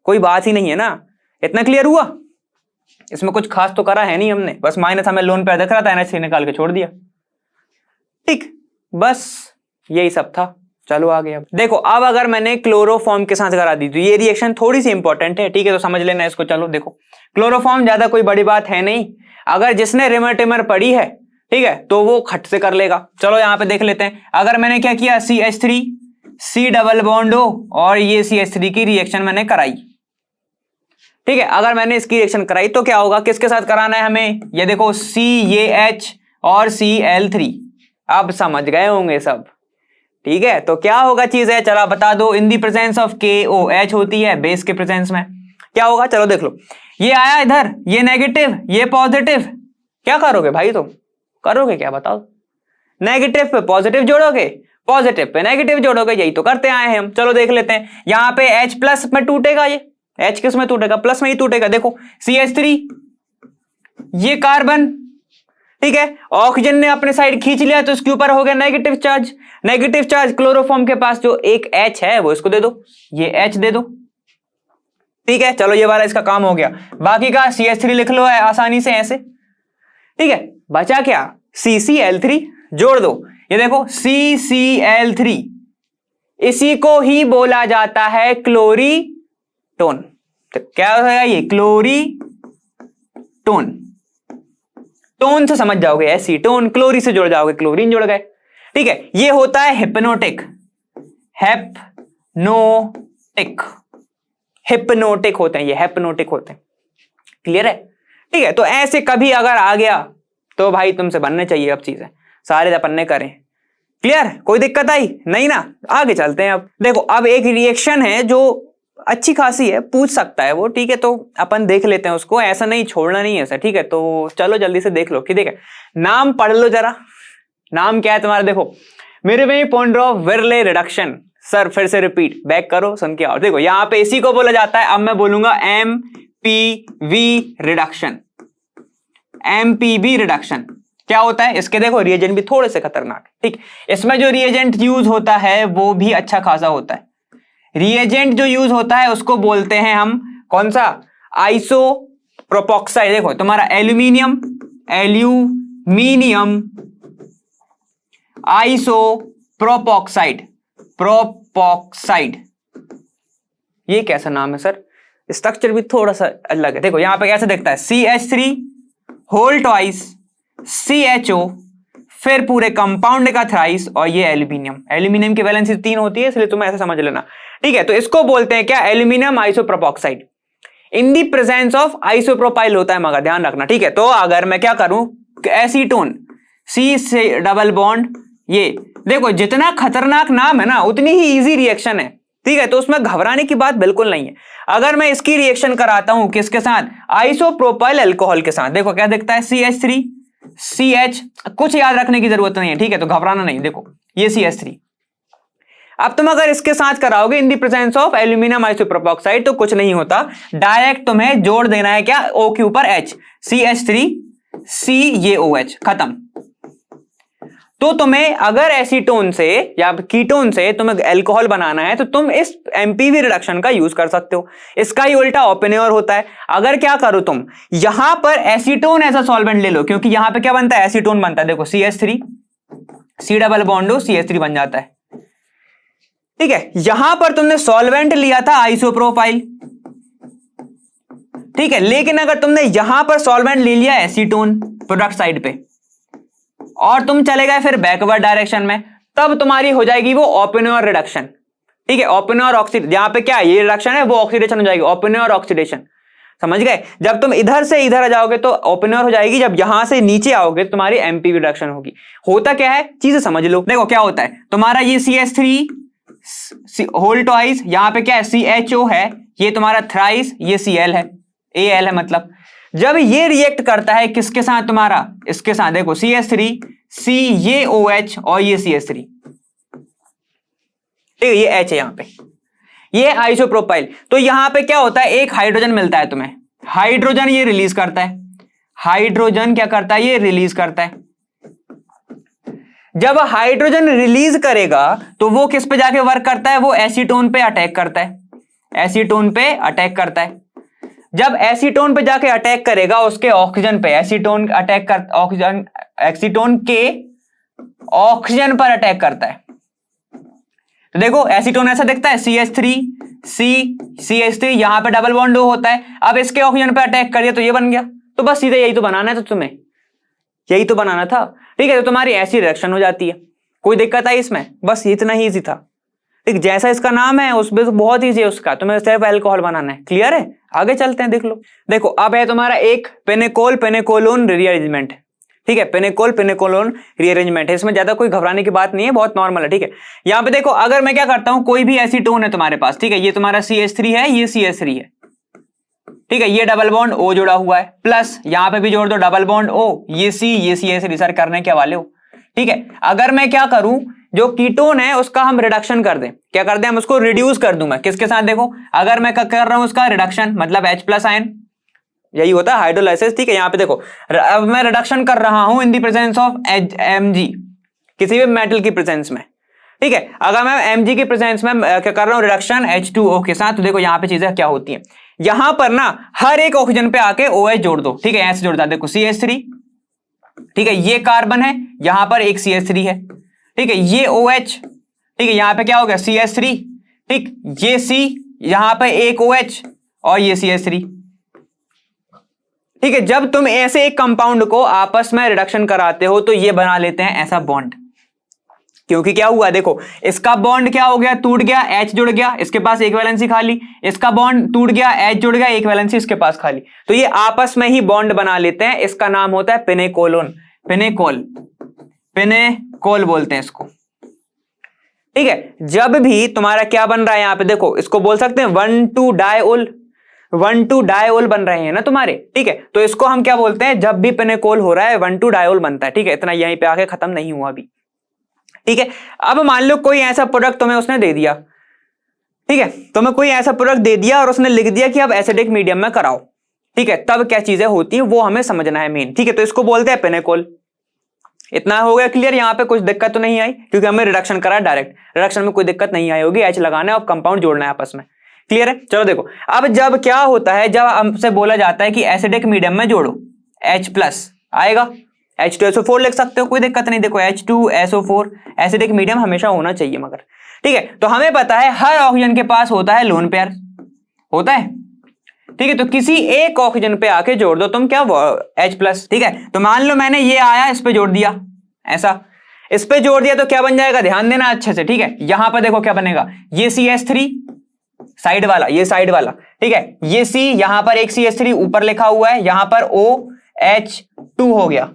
कोई बात ही नहीं है ना। इतना क्लियर हुआ, इसमें कुछ खास तो करा है नहीं हमने, बस माइनस हमें लोन पे दिख रहा था, NH3 निकाल के छोड़ दिया। ठीक, बस यही सब था। चलो आगे। अब देखो, अब अगर मैंने क्लोरोफॉर्म के साथ करा दी तो ये रिएक्शन थोड़ी सी इंपॉर्टेंट है। ठीक है, तो समझ लेना इसको। चलो देखो, क्लोरोफॉर्म ज्यादा कोई बड़ी बात है नहीं, अगर जिसने रिमर टिमर पढ़ी है ठीक है, तो वो खट से कर लेगा। चलो यहां पे देख लेते हैं, अगर मैंने क्या किया CH3 C double bond O और ये CH3 की रिएक्शन मैंने कराई, ठीक है, अगर मैंने इसकी रिएक्शन कराई तो क्या होगा, किसके साथ कराना है हमें, ये देखो CH और Cl3, अब समझ गए होंगे सब, ठीक है। तो क्या होगा चीज है, चलो बता दो, इन दी प्रेजेंस ऑफ KOH होती है बेस के प्रेजेंस में, क्या होगा, चलो देख लो, ये आया इधर, ये नेगेटिव ये पॉजिटिव, क्या करोगे भाई तुम, करोगे क्या बताओ, नेगेटिव पे पॉजिटिव जोड़ोगे, पॉजिटिव पे नेगेटिव जोड़ोगे, यही तो करते आए हैं हम। चलो देख लेते हैं, यहां पे H प्लस में टूटेगा, ये H किस में टूटेगा, प्लस में ही टूटेगा, देखो CH3 ये कार्बन, ठीक है, ऑक्सीजन ने अपने साइड खींच लिया तो इसके ऊपर हो गया negative charge, negative charge chloroform के पास जो एक H है वो इसको दे दो, ये H दे दो, ठीक है। चलो ये वाला इसका काम हो गया, बाकी का CH3 लिख लो है आसानी से ऐसे, ठीक है, बचा क्या CCl3 जोड़ दो, ये देखो CCl3, इसी को ही बोला जाता है क्लोरीटोन, तो क्या होगा ये क्लोरीटोन, टोन से समझ जाओगे, एसीटोन, क्लोरी से जुड़ जाओगे, क्लोरीन जुड़ गए, ठीक है। ये होता है हिप्नोटिक, हेप्नोटिक, हिप्नोटिक होते हैं ये, हेप्नोटिक होते हैं, क्लियर है, ठीक है। तो ऐसे कभी अगर आ गया तो भाई तुमसे बनने चाहिए अब चीजें, सारे अपन ने करें, क्लियर, कोई दिक्कत आई नहीं ना, आगे चलते हैं। अब देखो, अब एक रिएक्शन है जो अच्छी खासी है, पूछ सकता है वो, ठीक है, तो अपन देख लेते हैं उसको, ऐसा नहीं छोड़ना नहीं है सर, ठीक है। तो चलो जल्दी से देख लो कि, देखे नाम पढ़ लो जरा, नाम क्या है तुम्हारा, देखो मिरवी पोंड्रोव विरले रिडक्शन, सर फिर से रिपीट बैक करो, सुन के आओ, देखो यहां पे इसी को बोला जाता है, अब मैं बोलूंगा MPV रिडक्शन, MPV रिडक्शन क्या होता है, इसके देखो रिएजेंट भी थोड़े से खतरनाक, ठीक, इसमें जो रिएजेंट यूज होता है वो भी अच्छा खासा होता है, रिएजेंट जो यूज होता है उसको बोलते हैं हम कौन सा, आइसोप्रोपॉक्साइड, देखो तुम्हारा एल्यूमिनियम आइसोप्रोपॉक्साइड, प्रोपॉक्साइड, ये कैसा नाम है सर, स्ट्रक्चर भी थोड़ा सा अलग है, देखो यहां पे कैसे दिखता है, CH3 होल ट्वाइस CHO, फिर पूरे कंपाउंड का थ्राइस, और ये एल्यूमिनियम की वैलेंसी 3 होती है, इसलिए तुम्हें ऐसे समझ लेना, ठीक है। तो इसको बोलते हैं क्या, aluminium isopropoxide, in the presence of isopropyl होता है, मगर ध्यान रखना, ठीक है। तो अगर मैं क्या करूं, एसीटोन C से डबल बॉन्ड, ये देखो जितना खतरनाक नाम है ना उतनी ही इजी रिएक्शन है, ठीक है, तो उसमें घबराने की बात बिल्कुल नहीं है। अगर मैं इसकी रिएक्शन कराता हूं किसके साथ, आइसोप्रोपाइल अल्कोहल के साथ, देखो क्या दिखता है, CH3 CH, कुछ याद रखने की जरूरत नहीं है, ठीक है, तो घबराना नहीं, देखो ये CH3, अब तुम अगर इसके साथ कराओगे इन दी प्रेजेंस ऑफ एल्यूमिनियम आइसोप्रोपॉक्साइड तो कुछ नहीं होता, डायरेक्ट तुम्हें जोड़ देना है क्या, O के ऊपर H, CH3 CaOH, खत्म। तो तुम्हें अगर एसीटोन से या कीटोन से तुम्हें अल्कोहल बनाना है तो तुम इस MPV रिडक्शन का यूज कर सकते हो, इसका ही उल्टा ओपेनर होता है। अगर क्या करो तुम यहां पर एसीटोन ऐसा सॉल्वेंट ले लो, क्योंकि यहां पे क्या बनता है, एसीटोन बनता है, देखो CH3 C double bond CH3 बन जाता है, ठीक है। यहां पर तुमने सॉल्वेंट लिया था आइसोप्रोपाइल, ठीक है, लेकिन अगर तुमने यहां पर सॉल्वेंट ले लिया एसीटोन प्रोडक्ट साइड पे और तुम चले गए फिर बैकवर्ड डायरेक्शन में, तब तुम्हारी हो जाएगी वो ओपेनर रिडक्शन, ठीक है, ओपेनर ऑक्सीडेशन, यहां पे क्या है ये रिडक्शन है वो ऑक्सीडेशन हो जाएगी, ओपेनर ऑक्सीडेशन, समझ गए। जब तुम इधर से इधर आ जाओगे तो ओपेनर हो जाएगी, जब यहां से नीचे आओगे तो तुम्हारी MPV रिडक्शन होगी। होता क्या है चीजें समझ लो, देखो क्या होता है, तुम्हारा ये CH3 होल ट्वाइस, यहां पे क्या है CHO है, ये तुम्हारा थ्राइस, ये Cl है, Al है मतलब, जब ये रिएक्ट करता है किसके साथ, तुम्हारा इसके साथ, देखो CH3 CaOH और ये CH3, ठीक है, ये H है यहां पे, ये आइसोप्रोपाइल, तो यहां पे क्या होता है, एक हाइड्रोजन मिलता है तुम्हें, हाइड्रोजन ये रिलीज करता है, हाइड्रोजन क्या करता है, ये रिलीज करता है। जब हाइड्रोजन रिलीज करेगा तो वो किस पे जाके वर्क करता है, वो एसीटोन पे अटैक करता है, एसीटोन पे अटैक करता है। जब एसीटोन पे जाके अटैक करेगा उसके ऑक्सीजन पे, एसीटोन अटैक कर, ऑक्सीजन एसीटोन के ऑक्सीजन पर अटैक करता है, तो देखो एसीटोन ऐसा दिखता है, CH3 CH3 यहां पे डबल बॉन्ड होता है, अब इसके ऑक्सीजन पे अटैक कर दिया तो ये बन गया, तो बस सीधे यही तो बनाना है तो तुम्हें, यही तो बनाना था। ठीक है, तो तुम्हारी ऐसी रिएक्शन हो जाती है। कोई दिक्कत आई इसमें? बस इतना ही ईजी था। ठीक, जैसा इसका नाम है उसमें तो बहुत ईजी है उसका, तुम्हें सिर्फ अल्कोहल बनाना है। क्लियर है? आगे चलते हैं, देख लो। देखो अब है तुम्हारा एक पेनेकोल पेनेकोलोन रीअरेंजमेंट। ठीक है, पेनेकोल पेनेकोलोन रीअरेंजमेंट है। इसमें ज्यादा कोई घबराने की बात नहीं है, बहुत नॉर्मल है। ठीक है, यहाँ पे देखो अगर मैं क्या करता हूं, कोई भी एसीटोन है तुम्हारे पास, ठीक है, ये तुम्हारा CH3 है, ये CH3 है, ठीक है, ये डबल बॉन्ड O जुड़ा हुआ है, प्लस यहां पे भी जोड़ दो डबल बॉन्ड O, ये C, ये CH3 सर करने के वाले हो। ठीक है, अगर मैं क्या करूं, जो कीटोन है उसका हम रिडक्शन कर दें, क्या कर दें हम उसको रिड्यूस कर दूं मैं किसके साथ, देखो अगर मैं कर रहा हूं उसका रिडक्शन मतलब H+ आयन, यही होता है हाइड्रोलाइसिस। ठीक है, यहां पे देखो अब मैं रिडक्शन कर रहा हूं in the presence of Mg, किसी भी मेटल की प्रेजेंस में। ठीक है, अगर मैं Mg की प्रेजेंस में क्या कर रहा हूं रिडक्शन H2O के साथ, तो देखो यहां पे चीजें क्या होती हैं, यहां पर ना हर एक ऑक्सीजन पे आके OH जोड़ दो। ठीक है, ऐसे जोड़ता है, देखो CH3, ठीक है, ये कार्बन है, यहां पर एक CH3 है, ठीक है, ये OH, ठीक है, यहां पे क्या हो गया CH3, ठीक, ये C, यहां पे एक OH और ये CH3। ठीक है, जब तुम ऐसे एक कंपाउंड को आपस में रिडक्शन कराते हो तो ये बना लेते हैं ऐसा बॉन्ड, क्योंकि क्या हुआ देखो, इसका बॉन्ड क्या हो गया, टूट गया, H जुड़ गया, इसके पास एक वैलेंसी खाली, इसका बॉन्ड टूट गया, H जुड़ गया, एक वैलेंसी इसके पास खाली, तो ये आपस में ही बॉन्ड बना लेते हैं। इसका नाम होता है पेनेकोलोन, पेनेकोल, पेनेकोल बोलते हैं इसको। ठीक है, जब भी तुम्हारा क्या बन रहा है यहां पे देखो, इसको बोल सकते हैं 1,2 डायोल, 1,2 डायोल बन रहे हैं ना तुम्हारे। ठीक है, तो इसको हम क्या बोलते हैं, जब भी पेनेकोल हो रहा है 1,2 डायोल बनता है। ठीक है, इतना यहीं पे आके खत्म नहीं हुआ अभी। ठीक है, अब मान लो कोई ऐसा प्रोडक्ट तुम्हें उसने दे दिया, ठीक है, तुम्हें कोई ऐसा प्रोडक्ट दे दिया और उसने लिख दिया कि अब एसिडिक मीडियम में कराओ। ठीक है, तब क्या चीजें होती है वो हमें समझना है मेन। ठीक है, तो इसको बोलते हैं पेनेकोल। इतना हो गया क्लियर? यहां पे कुछ दिक्कत तो नहीं आई, क्योंकि हमें रिडक्शन करा डायरेक्ट, रिडक्शन में कोई दिक्कत नहीं आई होगी, H लगाना है और कंपाउंड जोड़ना है आपस में। क्लियर है? चलो देखो अब जब क्या होता है, जब हमसे बोला जाता है कि एसिडिक मीडियम में जोड़ो, H+ आएगा, H2SO4 लिख सकते हो, कोई दिक्कत नहीं। देखो H2SO4 एसिडिक मीडियम हमेशा होना चाहिए मगर। ठीक है, तो हमें पता है हर ऑक्सीजन के पास होता है लोन पेयर, होता है। ठीक है, तो किसी एक ऑक्सीजन पे आके जोड़ दो तुम क्या, H+। ठीक है, तो मान लो मैंने ये आया इस पे जोड़ दिया, ऐसा इस पे जोड़ दिया तो क्या बन जाएगा, ध्यान देना अच्छे से। ठीक है, यहां पर देखो क्या बनेगा, ये CH3 साइड वाला, ये साइड वाला, ठीक है, ये C, यहां पर एक CH3 ऊपर लिखा हुआ है, यहां पर OH2 हो गया,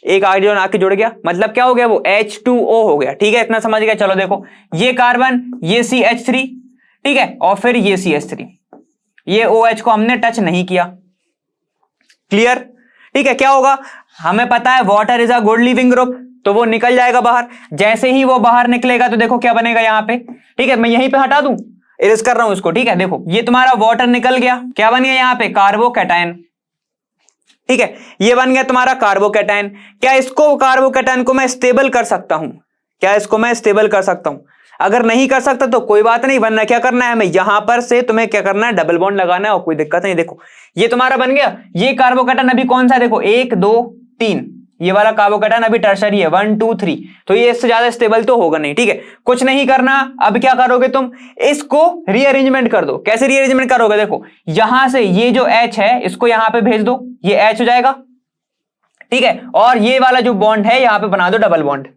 एक हाइड्रोजन आके जुड़ गया, मतलब क्या हो गया वो H2O हो गया। ठीक है, इतना समझ गया। चलो देखो ये कार्बन, ये CH3, ठीक है, और फिर ये CH3, ये OH को हमने टच नहीं किया। क्लियर? ठीक है, क्या होगा, हमें पता है water is a good leaving group, तो वो निकल जाएगा बाहर। जैसे ही वो बाहर निकलेगा तो देखो क्या बनेगा यहां पे। ठीक है, मैं यहीं पे हटा दूं, इरेज कर रहा हूं इसको। ठीक है, देखो ये तुम्हारा वाटर निकल गया, क्या बन गया यहां पे, कार्बोकैटायन। ठीक है, ये बन गया तुम्हारा कार्बोकैटायन। क्या इसको कार्बोकैटायन को मैं स्टेबल कर सकता हूं? क्या इसको मैं स्टेबल कर सकता हूं? अगर नहीं कर सकता तो कोई बात नहीं, वरना क्या करना है हमें, यहां पर से तुम्हें क्या करना है, डबल बॉन्ड लगाना है और कोई दिक्कत नहीं। देखो ये तुम्हारा बन गया, ये कार्बोकैटायन अभी कौन सा है, देखो 1 2 3, ये वाला कार्बोकैटायन अभी टर्शरी है 1 2 3, तो ये इससे ज्यादा स्टेबल तो होगा नहीं। ठीक है, कुछ नहीं करना। अब क्या करोगे तुम, इसको रीअरेंजमेंट कर दो। कैसे रीअरेंजमेंट करोगे, देखो यहां से ये जो H है इसको यहां पे भेज दो, ये H हो जाएगा। ठीक है, और ये वाला जो बॉन्ड है यहां पे बना दो डबल बॉन्ड।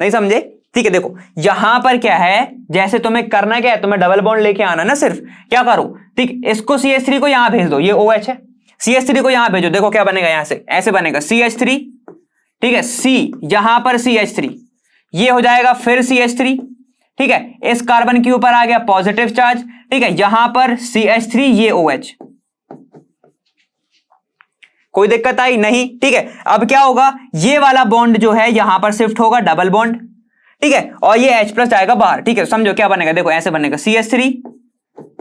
नहीं समझे? ठीक है, देखो यहां पर क्या है, जैसे तुम्हें करना क्या है, तुम्हें डबल बॉन्ड लेके आना ना, सिर्फ क्या करो, ठीक, इसको CH3 को यहां भेज दो, ये OH है, CH3 को यहां भेजो, देखो क्या बनेगा, यहां से ऐसे बनेगा CH3, ठीक है, C, यहां पर CH3, ये हो जाएगा फिर CH3, ठीक है, इस कार्बन के ऊपर आ गया पॉजिटिव चार्ज, ठीक है, यहां पर CH3, ये OH, कोई दिक्कत आई नहीं। ठीक है, अब क्या होगा, ये वाला बॉन्ड जो है यहां पर शिफ्ट होगा डबल बॉन्ड, ठीक है, और ये H+ जाएगा बाहर। ठीक है, समझो क्या बनेगा, देखो ऐसे बनेगा CH3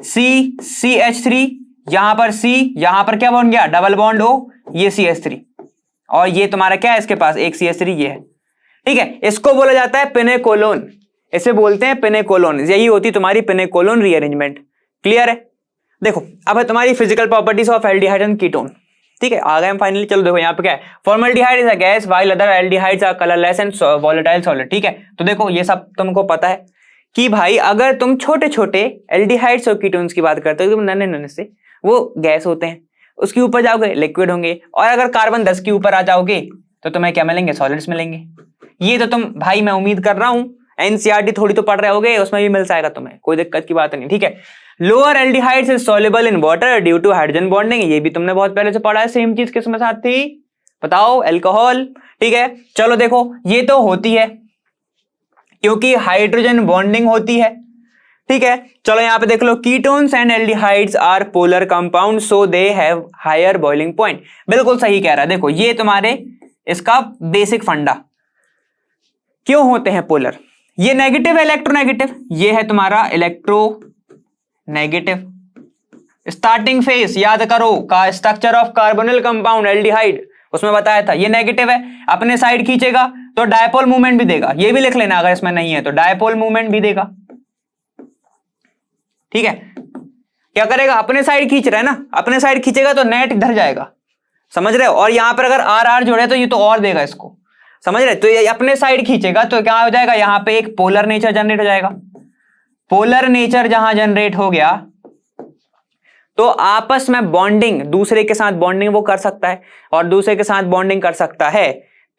C CH3, यहां पर C, यहां पर क्या बन गया डबल बॉन्ड O, ये CH3, और ये तुम्हारा क्या है, इसके पास एक CH3 ये है। ठीक है, इसको बोला जाता है पेनेकोलोन, इसे बोलते हैं पेनेकोलोन, यही होती तुम्हारी पेनेकोलोन रीअरेंजमेंट। क्लियर है? देखो अब है तुम्हारी physical properties of aldehyde and ketone. ठीक है, आ गए हम फाइनली। चलो देखो यहाँ पे क्या है, formaldehyde is a gas while other aldehydes are colourless and volatile solid. ठीक है, तो देखो ये सब तुमको पता है कि भाई अगर तुम छोटे छोटे एल्डिहाइड्स और कीटोन्स की बात करते हो, तुम नन्हे नन्हे से, वो गैस होते हैं, उसके ऊपर जाओगे लिक्विड होंगे, और अगर कार्बन 10 के ऊपर आ जाओगे तो तुम्हें क्या मिलेंगे, सॉलिड्स मिलेंगे। ये तो तुम भाई मैं उम्मीद कर रहा हूं एनसीईआरटी थोड़ी तो पढ़ रहे होगे, उसमें भी मिल जाएगा तुम्हें, कोई दिक्कत की बात नहीं, ठीक है। Lower aldehydes is soluble in water due to hydrogen bonding, ये भी तुमने बहुत पहले से पढ़ा है, सेम चीज किसमें साथ थी बताओ, अल्कोहल, ठीक है। चलो देखो ये तो होती है क्योंकि हाइड्रोजन बॉन्डिंग होती है, ठीक है। चलो यहां पे देख लो, ketones and aldehydes are polar compound so they have higher boiling point, बिल्कुल सही कह रहा है। देखो ये तुम्हारे इसका बेसिक फंडा, क्यों होते हैं पोलर, ये नेगेटिव है इलेक्ट्रोनेगेटिव, ये है तुम्हारा इलेक्ट्रोनेगेटिव। स्टार्टिंग फेस याद करो का structure of carbonyl compound aldehyde, उसमें बताया था ये नेगेटिव है, अपने साइड खींचेगा तो डायपोल मूवमेंट भी देगा, ये भी लिख लेना अगर इसमें नहीं है तो डायपोल मूवमेंट भी देगा, ठीक है। क्या करेगा, अपने साइड खींच रहा है ना, अपने साइड खींचेगा तो नेट इधर जाएगा, समझ रहे हो, और यहां पर अगर आर आर जोड़े तो ये तो और देगा इसको, समझ रहे, तो ये अपने साइड खींचेगा तो क्या हो जाएगा, यहां पे एक पोलर नेचर जनरेट हो जाएगा। पोलर नेचर जहां जनरेट हो गया तो आपस में बॉन्डिंग, दूसरे के साथ बॉन्डिंग वो कर सकता है और दूसरे के साथ बॉन्डिंग कर सकता है,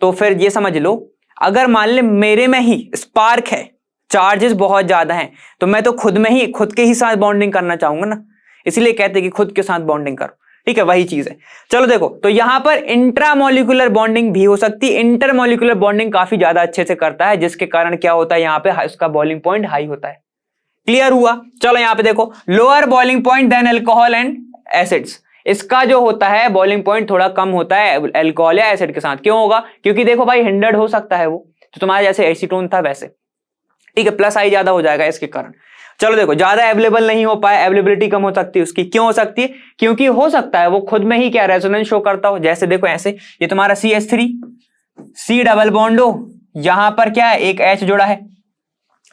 तो फिर ये समझ लो अगर मान ले मेरे में ही स्पार्क है, चार्जेस बहुत ज्यादा हैं, तो मैं तो खुद के ही साथ बॉन्डिंग करना चाहूंगा ना, इसलिए कहते हैं कि खुद के साथ बॉन्डिंग करो, ठीक है, वही चीज है। चलो देखो, तो यहां पर इंट्रामोलिकुलर बॉन्डिंग भी हो सकती है, इंटरमोलिकुलर बॉन्डिंग काफी ज्यादा अच्छे से करता है, जिसके कारण क्या होता है, यहां पे उसका बॉइलिंग पॉइंट हाई होता है। क्लियर हुआ। चलो यहां पे देखो, lower boiling point than alcohol and acids, इसका जो होता है बॉइलिंग पॉइंट थोड़ा कम होता है अल्कोहल या एसिड के साथ। क्यों होगा, क्योंकि देखो भाई हिंडर्ड हो सकता है वो, तो तुम्हारा जैसे एसीटोन था वैसे, ठीक है, प्लस आई ज्यादा हो जाएगा इसके कारण। चलो देखो, ज्यादा अवेलेबल नहीं हो पाए, अवेलेबिलिटी कम हो सकती है उसकी। क्यों हो सकती है, क्योंकि हो सकता है वो खुद में ही क्या रेजोनेंस शो करता हो, जैसे देखो ऐसे, ये तुम्हारा CH3 C डबल बॉन्ड हो, यहां पर क्या है एक H जुड़ा है,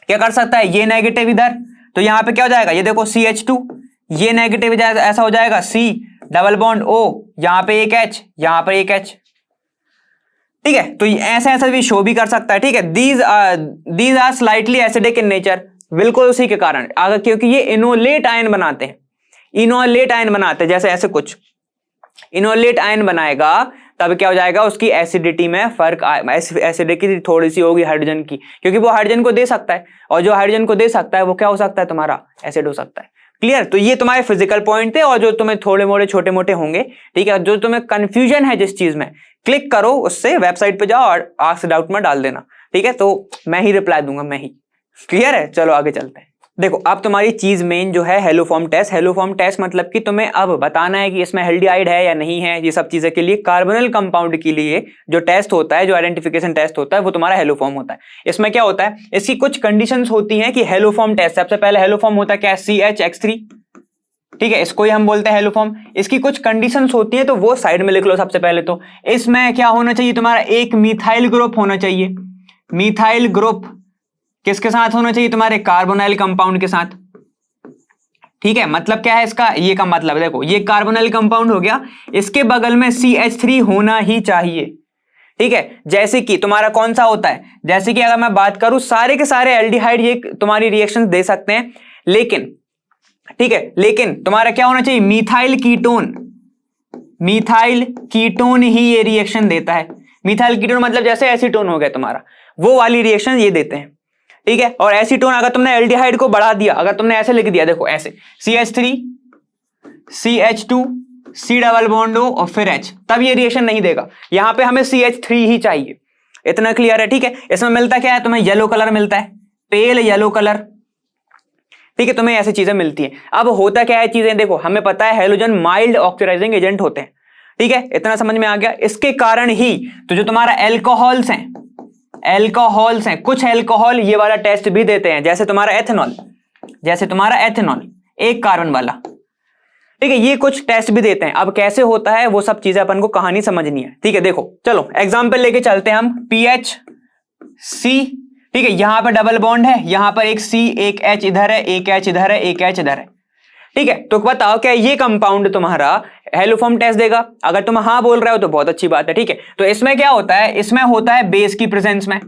क्या कर सकता है ये नेगेटिव इधर, तो यहां पे क्या हो जाएगा, ये देखो CH2, ये नेगेटिव ऐसा हो जाएगा C डबल बॉन्ड O, यहां पे एक H, यहां पर एक H, ठीक है, तो ऐसा भी शो भी कर सकता है, ठीक है। These are slightly acidic in nature, बिल्कुल उसी के कारण, अगर क्योंकि ये इनोलेट आयन बनाते हैं, इनोलेट आयन बनाते हैं, जैसे ऐसे कुछ इनोलेट आयन बनाएगा तब क्या हो जाएगा, उसकी एसिडिटी में फर्क, एसिडिटी थोड़ी सी होगी हाइड्रोजन की, क्योंकि वो हाइड्रोजन को दे सकता है, और जो हाइड्रोजन को दे सकता है वो क्या हो सकता है, तुम्हारा एसिड हो सकता है। क्लियर, तो ये तुम्हारे फिजिकल पॉइंट थे, और जो तुम्हें थोड़े मोड़े छोटे मोटे होंगे, ठीक है, जो तुम्हें कंफ्यूजन है जिस चीज में, क्लिक करो उससे, वेबसाइट पे जाओ और आस्क डाउट में डाल देना, ठीक है, तो मैं ही रिप्लाई दूंगा, मैं ही। क्लियर है, चलो आगे चलते हैं। देखो अब तुम्हारी चीज मेन जो है हेलोफॉर्म टेस्ट। हेलोफॉर्म टेस्ट मतलब कि तुम्हें अब बताना है कि इसमें एल्डिहाइड है या नहीं है, ये सब चीजें के लिए कार्बोनिल कंपाउंड के लिए जो टेस्ट होता है, जो आइडेंटिफिकेशन टेस्ट होता है, वो तुम्हारा हेलोफॉर्म होता है। इसमें क्या होता है, इसकी कुछ कंडीशंस होती हैं कि हेलोफॉर्म टेस्ट, सबसे पहले हेलोफॉर्म होता है क्या, CH(X3), ठीक है, इसको ही हम बोलते हैं हेलोफॉर्म। इसकी कुछ कंडीशंस होती है तो वो साइड में लिख लो सबसे पहले। तो इसमें क्या होना चाहिए, तुम्हारा एक मिथाइल ग्रुप होना चाहिए। मिथाइल ग्रुप किसके साथ होना चाहिए, तुम्हारे कार्बोनाइल कंपाउंड के साथ, ठीक है। मतलब क्या है इसका, ये का मतलब देखो, ये कार्बोनाइल कंपाउंड हो गया, इसके बगल में CH3 होना ही चाहिए, ठीक है। जैसे कि तुम्हारा कौन सा होता है, जैसे कि अगर मैं बात करूं सारे के सारे एल्डिहाइड ये तुम्हारी रिएक्शंस दे सकते हैं, लेकिन ठीक है, लेकिन तुम्हारा क्या होना चाहिए, मिथाइल कीटोन, मिथाइल कीटोन ही ये रिएक्शन देता है। मिथाइल कीटोन मतलब जैसे एसीटोन हो गया तुम्हारा, वो वाली रिएक्शन ये देते हैं, ठीक है। और एसीटोन अगर तुमने एल्डिहाइड को बढ़ा दिया, अगर तुमने ऐसे लिख दिया, देखो ऐसे CH3 CH2 C double bond O और फिर H, तब ये रिएक्शन नहीं देगा। यहां पे हमें CH3 ही चाहिए, इतना क्लियर है, ठीक है। इसमें मिलता क्या है, तुम्हें येलो कलर मिलता है, पेल येलो कलर, ठीक है, तुम्हें ऐसी चीजें मिलती हैं। अब होता क्या है चीजें, देखो हमें पता है हेलोजन माइल्ड ऑक्सीडाइजिंग एजेंट होते हैं, ठीक है, इतना समझ में आ गया। इसके कारण ही तो जो तुम्हारा एल्कोहल्स हैं, कुछ एल्कोहल ये वाला टेस्ट भी देते हैं, जैसे तुम्हारा एथेनॉल, एक कार्बन वाला, ठीक है, ये कुछ टेस्ट भी देते हैं। अब कैसे होता है वो सब चीजें अपन को कहानी समझनी है, ठीक है। देखो चलो एग्जाम्पल लेके चलते हैं हम, PHC, ठीक है, यहां पर डबल बॉन्ड है, यहां पर एक C, एक H इधर है, एक H इधर है, एक H इधर है, ठीक है। तो बताओ क्या ये कंपाउंड तुम्हारा हेलोफॉर्म टेस्ट देगा? अगर तुम हाँ बोल रहे हो तो बहुत अच्छी बात है, ठीक है। तो इसमें क्या होता है, इसमें होता है बेस की प्रेजेंस में,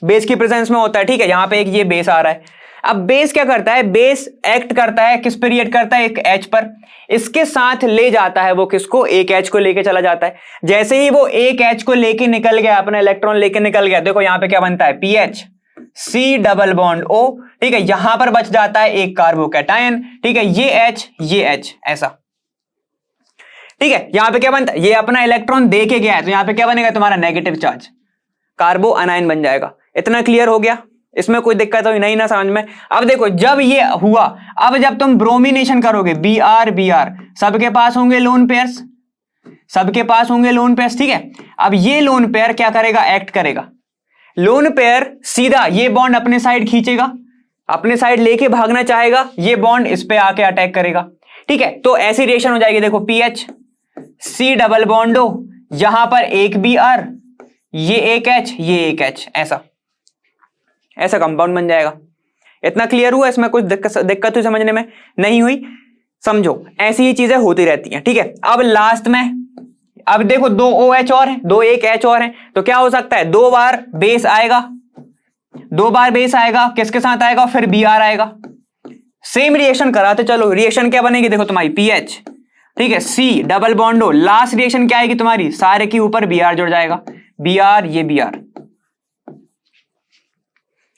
बेस की प्रेजेंस में होता है, ठीक है। यहां पे एक ये बेस आ रहा है, अब बेस क्या करता है, बेस एक्ट करता है किस पे, रिएक्ट करता है एक H पर, इसके साथ ले जाता है वो किसको, एक H को लेके चला जाता है। जैसे ही वो एक H को लेके निकल गया, अपना इलेक्ट्रॉन लेके निकल गया, देखो यहां पे क्या बनता है, PH C double bond O, ठीक है, यहां पर बच जाता है एक कार्बोकैटायन, ठीक है, ये H ऐसा, ठीक है। यहां पे क्या बनता है, ये अपना इलेक्ट्रॉन दे के गया है, तो यहां पे क्या बनेगा तुम्हारा नेगेटिव चार्ज, कार्बो अनायन बन जाएगा। इतना क्लियर हो गया, इसमें कोई दिक्कत हो नहीं ना समझ में। अब देखो जब ये हुआ, अब जब तुम ब्रोमिनेशन करोगे, Br सबके पास होंगे लोन पेयर्स, सबके पास होंगे लोन पेयर्स, ठीक है। अब ये लोन पेयर क्या करेगा, एक्ट करेगा, लोन पेयर सीधा ये बॉन्ड अपने साइड खींचेगा, अपने साइड लेके भागना चाहेगा, ये बॉन्ड इस पे आके अटैक करेगा, ठीक है। तो ऐसी रिएक्शन हो जाएगी, देखो PH C double bond O, यहां पर एक Br, ये एक H, ये एक H, ऐसा कंपाउंड बन जाएगा। इतना क्लियर हुआ, इसमें कुछ दिक्कत हुई समझने में, नहीं हुई, समझो ऐसी ही चीजें होती रहती हैं, ठीक है। अब लास्ट में, अब देखो दो OH और हैं, दो एक H और हैं, तो क्या हो सकता है, दो बार बेस आएगा, दो बार बेस आएगा, किसके साथ आएगा, फिर Br आएगा, सेम रिएक्शन कराते चलो, रिएक्शन क्या बनेगी, देखो तुम्हारी PH, ठीक है, C double bond O, last reaction क्या आएगी तुम्हारी, सारे के ऊपर Br जुड़ जाएगा, Br ये Br,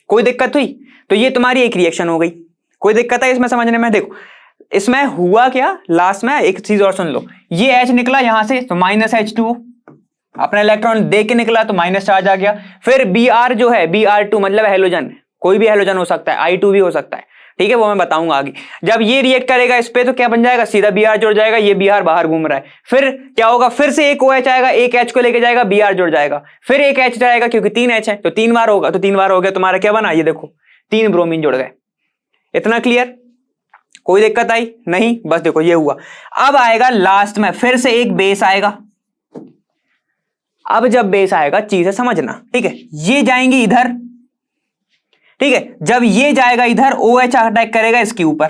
कोई दिक्कत हुई, तो ये तुम्हारी एक रिएक्शन हो गई। कोई दिक्कत है इसमें समझने में, देखो इसमें हुआ क्या, लास्ट में एक चीज और सुन लो, ये H निकला यहां से तो -H2O, अपना इलेक्ट्रॉन दे के निकला तो माइनस चार्ज आ गया, फिर Br जो है Br2 मतलब हेलोजन, कोई भी हेलोजन हो सकता है, I2 भी हो सकता है, ठीक है, वो मैं बताऊंगा आगे। जब ये रिएक्ट करेगा इस पे तो क्या बन जाएगा, सीधा Br जुड़ जाएगा, ये Br बाहर घूम रहा है, फिर क्या होगा, फिर से एक OH आएगा, एक H को लेके जाएगा, Br जुड़ जाएगा, फिर एक H जाएगा, क्योंकि 3 H है तो 3 बार होगा, तो 3 बार हो गया, तुम्हारा क्या बना, ये देखो 3 ब्रोमीन जुड़ गए। इतना क्लियर, कोई दिक्कत आई नहीं, बस देखो ये हुआ। अब आएगा लास्ट में फिर से एक बेस आएगा, अब जब बेस आएगा चीजें समझना, ठीक है, ये जाएंगी इधर, ठीक है, जब ये जाएगा इधर OH अटैक करेगा इसके ऊपर,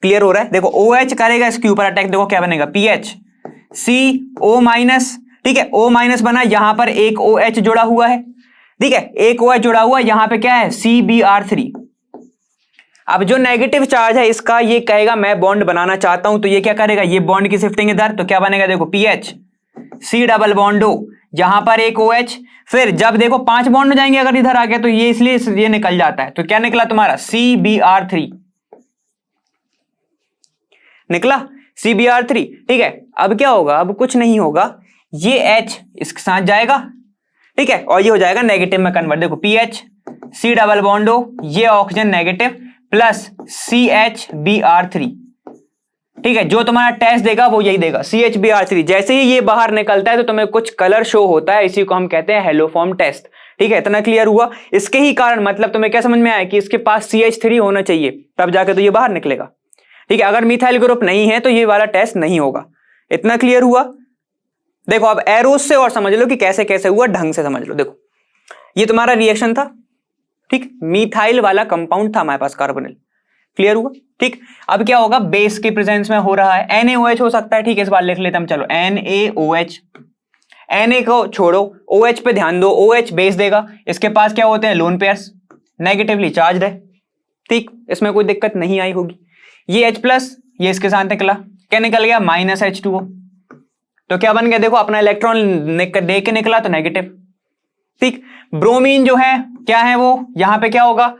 क्लियर हो रहा है, देखो OH करेगा इसके ऊपर अटैक, देखो क्या बनेगा, PH CO-, ठीक है, O- बना, यहां पर एक OH जुड़ा हुआ है, ठीक है, एक OH जुड़ा हुआ, यहां पे क्या है, CBr3। अब जो नेगेटिव चार्ज है इसका, ये कहेगा मैं बॉन्ड बनाना चाहता हूं, तो ये क्या करेगा, ये बॉन्ड की शिफ्टिंग इधर, तो क्या बनेगा, देखो PH C double bond O, यहां पर एक OH, फिर जब देखो 5 बॉन्ड हो जाएंगे अगर इधर आ गया, तो ये इसलिए ये निकल जाता है, तो क्या निकला तुम्हारा, CBr3 निकला, CBr3, ठीक है। अब क्या होगा, अब कुछ नहीं होगा, ये H इसके साथ जाएगा, ठीक है, और ये हो जाएगा नेगेटिव में कन्वर्ट, देखो PH C double bond O, ये ऑक्सीजन नेगेटिव प्लस CHBr3, ठीक है, जो तुम्हारा टेस्ट देगा वो यही देगा, CHBr3। जैसे ही ये बाहर निकलता है तो तुम्हें कुछ कलर शो होता है, इसी को हम कहते हैं हेलोफॉर्म टेस्ट, ठीक है। इतना क्लियर हुआ, इसके ही कारण मतलब तुम्हें क्या समझ में आया कि इसके पास CH3 होना चाहिए, तब जाके तो ये बाहर निकलेगा, ठीक है। अगर मिथाइल ग्रुप नहीं है तो ये वाला टेस्ट नहीं होगा। इतना क्लियर हुआ। देखो अब एरोस से और समझ लो कि कैसे कैसे हुआ, ढंग से समझ लो। देखो ये तुम्हारा रिएक्शन था, ठीक, मिथाइल वाला कंपाउंड था हमारे पास कार्बोनिल, क्लियर हुआ, ठीक। अब क्या होगा, बेस के प्रेजेंस में हो रहा है, NaOH हो सकता है, ठीक है, इस बार लिख लेते हम, चलो NaOH, Na को छोड़ो, OH पे ध्यान दो, OH बेस देगा, इसके पास क्या होते हैं, लोन पेयर्स, नेगेटिवली चार्ज है, ठीक, इसमें कोई दिक्कत नहीं आई होगी। ये H+, ये इसके साथ निकला, क्या निकल गया, -H2O, तो क्या बन गया, देखो अपना इलेक्ट्रॉन दे के निकला तो नेगेटिव, ठीक। ब्रोमीन जो है क्या है, वो यहां पे क्या होगा,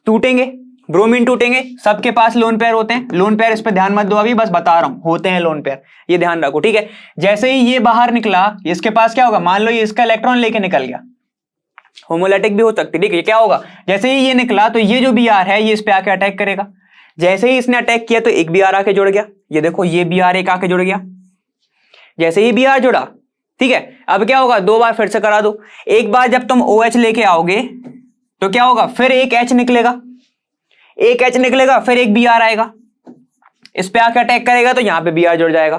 टूटेंगे, ब्रोमीन टूटेंगे, सबके पास लोन पेयर होते हैं, लोन पेयर इस पे ध्यान मत दो, अभी बस बता रहा हूं, होते हैं लोन पेयर, ये ध्यान रखो, ठीक है। जैसे ही ये बाहर निकला, इसके पास क्या होगा, मान लो ये इसका इलेक्ट्रॉन लेके निकल गया, होमोलैटिक भी हो सकती है, ठीक है। क्या होगा, जैसे ही ये निकला तो ये जो Br है ये इस पे आके अटैक करेगा, जैसे ही इसने अटैक किया तो एक Br आके जुड़ गया, ये देखो ये Br एक आके जुड़ गया, जैसे ही Br जुड़ा, ठीक है। अब क्या होगा, दो बार फिर से करा दो, एक बार जब तुम OH लेके आओगे तो क्या होगा, फिर एक H निकलेगा, एक H निकलेगा, फिर एक Br आएगा, इस पे आके अटैक करेगा तो यहां पे Br जुड़ जाएगा,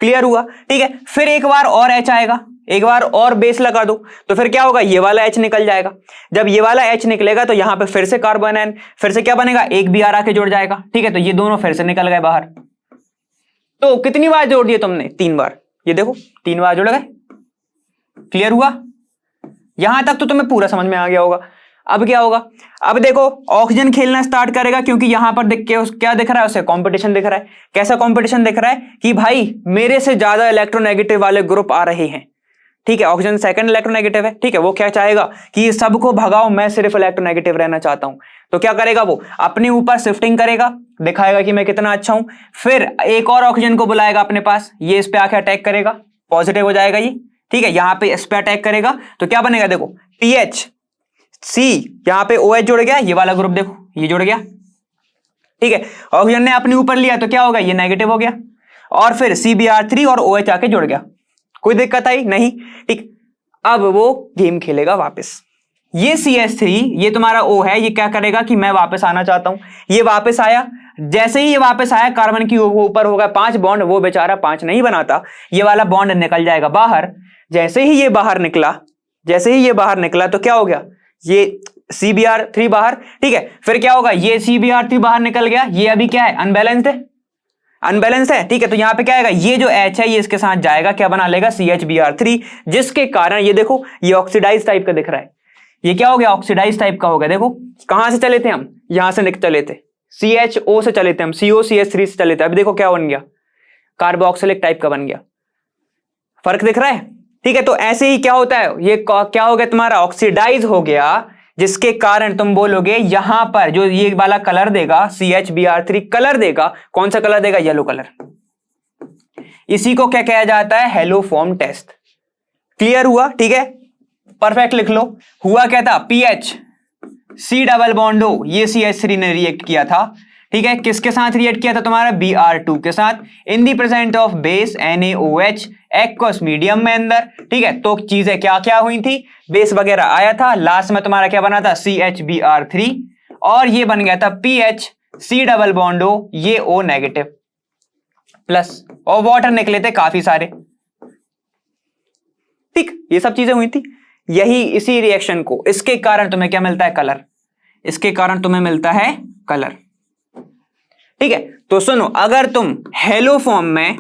क्लियर हुआ, ठीक है। फिर एक बार और H आएगा, एक बार और बेस लगा दो तो फिर क्या होगा, ये वाला H निकल जाएगा, जब ये वाला H निकलेगा तो यहां पे फिर से कार्बन आयन, फिर से क्या बनेगा, एक Br आके जुड़ जाएगा, ठीक है। तो ये दोनों फिर से निकल गए बाहर, तो कितनी बार जोड़ दिए तुमने, 3 बार, ये देखो 3 बार जुड़ गए, क्लियर हुआ। यहां तक तो तुम्हें पूरा समझ में आ गया होगा। अब क्या होगा, अब देखो ऑक्सीजन खेलना स्टार्ट करेगा, क्योंकि यहां पर देख के क्या दिख रहा है उसे, कंपटीशन दिख रहा है। कैसा कंपटीशन दिख रहा है कि भाई मेरे से ज्यादा इलेक्ट्रोनेगेटिव वाले ग्रुप आ रहे हैं, ठीक है। ऑक्सीजन सेकंड इलेक्ट्रोनेगेटिव है, ठीक है। वो क्या चाहेगा कि सबको भगाओ, मैं सिर्फ इलेक्ट्रोनेगेटिव रहना चाहता हूं। तो क्या करेगा, वो अपने ऊपर शिफ्टिंग करेगा, दिखाएगा कि मैं कितना अच्छा हूं। फिर एक और ऑक्सीजन को बुलाएगा अपने पास, ये इस पे आके अटैक करेगा, पॉजिटिव हो जाएगा ये, ठीक है। यहां पे इस पे अटैक करेगा तो क्या बनेगा, देखो पीएच सी, यहां पे OH जुड़ गया, ये वाला ग्रुप देखो ये जुड़ गया, ठीक है। ऑक्सीजन ने अपने ऊपर लिया तो क्या होगा, ये नेगेटिव हो गया, और फिर CbR3 और OH आके जुड़ गया। कोई दिक्कत आई नहीं, ठीक। अब वो गेम खेलेगा वापस। ये CH3, ये तुम्हारा O है, ये क्या करेगा कि मैं वापस आना चाहता हूं। ये वापस आया, जैसे ही ये वापस आया कार्बन की ऊपर होगा 5 बॉन्ड, वो बेचारा 5 नहीं बनाता, ये वाला बॉन्ड निकल जाएगा बाहर। जैसे ही ये बाहर निकला, जैसे ही ये बाहर निकला तो क्या हो गया, ये CbR3 बाहर, ठीक है। फिर क्या होगा, ये CbR3 बाहर निकल गया, ये अभी क्या है, अनबैलेंस्ड है, अनबैलेंस है, ठीक है। तो यहां पे क्या आएगा, ये जो H है ये इसके साथ जाएगा, क्या बना लेगा, CHBr3, जिसके कारण ये देखो ये ऑक्सीडाइज टाइप का दिख रहा है। ये क्या हो गया, ऑक्सीडाइज टाइप का हो गया। देखो कहां से चले थे हम, यहां से चले थे, CHO से चले थे हम, COCH3 से चले थे। अभी देखो क्या बन गया, कार्बोक्सिलिक टाइप का बन गया। फर्क दिख रहा है, ठीक है। तो ऐसे ही क्या होता है, ये क्या हो गया तुम्हारा, ऑक्सीडाइज हो गया, जिसके कारण तुम बोलोगे यहां पर जो ये वाला कलर देगा, CHBr3 कलर देगा, कौन सा कलर देगा, येलो कलर। इसी को क्या कहा जाता है, हेलोफॉर्म टेस्ट। क्लियर हुआ, ठीक है, परफेक्ट लिख लो। हुआ क्या था, pH C double bond O, ये CH3 ने रिएक्ट किया था, ठीक है। किसके साथ रिएक्ट किया था, तुम्हारा Br2 के साथ, in the present of base NaOH aqueous medium में अंदर, ठीक है। तो चीजें क्या क्या हुई थी, बेस वगैरह आया था, लास्ट में तुम्हारा क्या बना था, CHBr3, और ये बन गया था pH C double bond O, ये O नेगेटिव प्लस, और वाटर निकले थे काफी सारे, ठीक। ये सब चीजें हुई थी। यही इसी रिएक्शन को, इसके कारण तुम्हें क्या मिलता है, कलर, इसके कारण तुम्हें मिलता है कलर, ठीक है। तो सुनो, अगर तुम हेलोफॉर्म में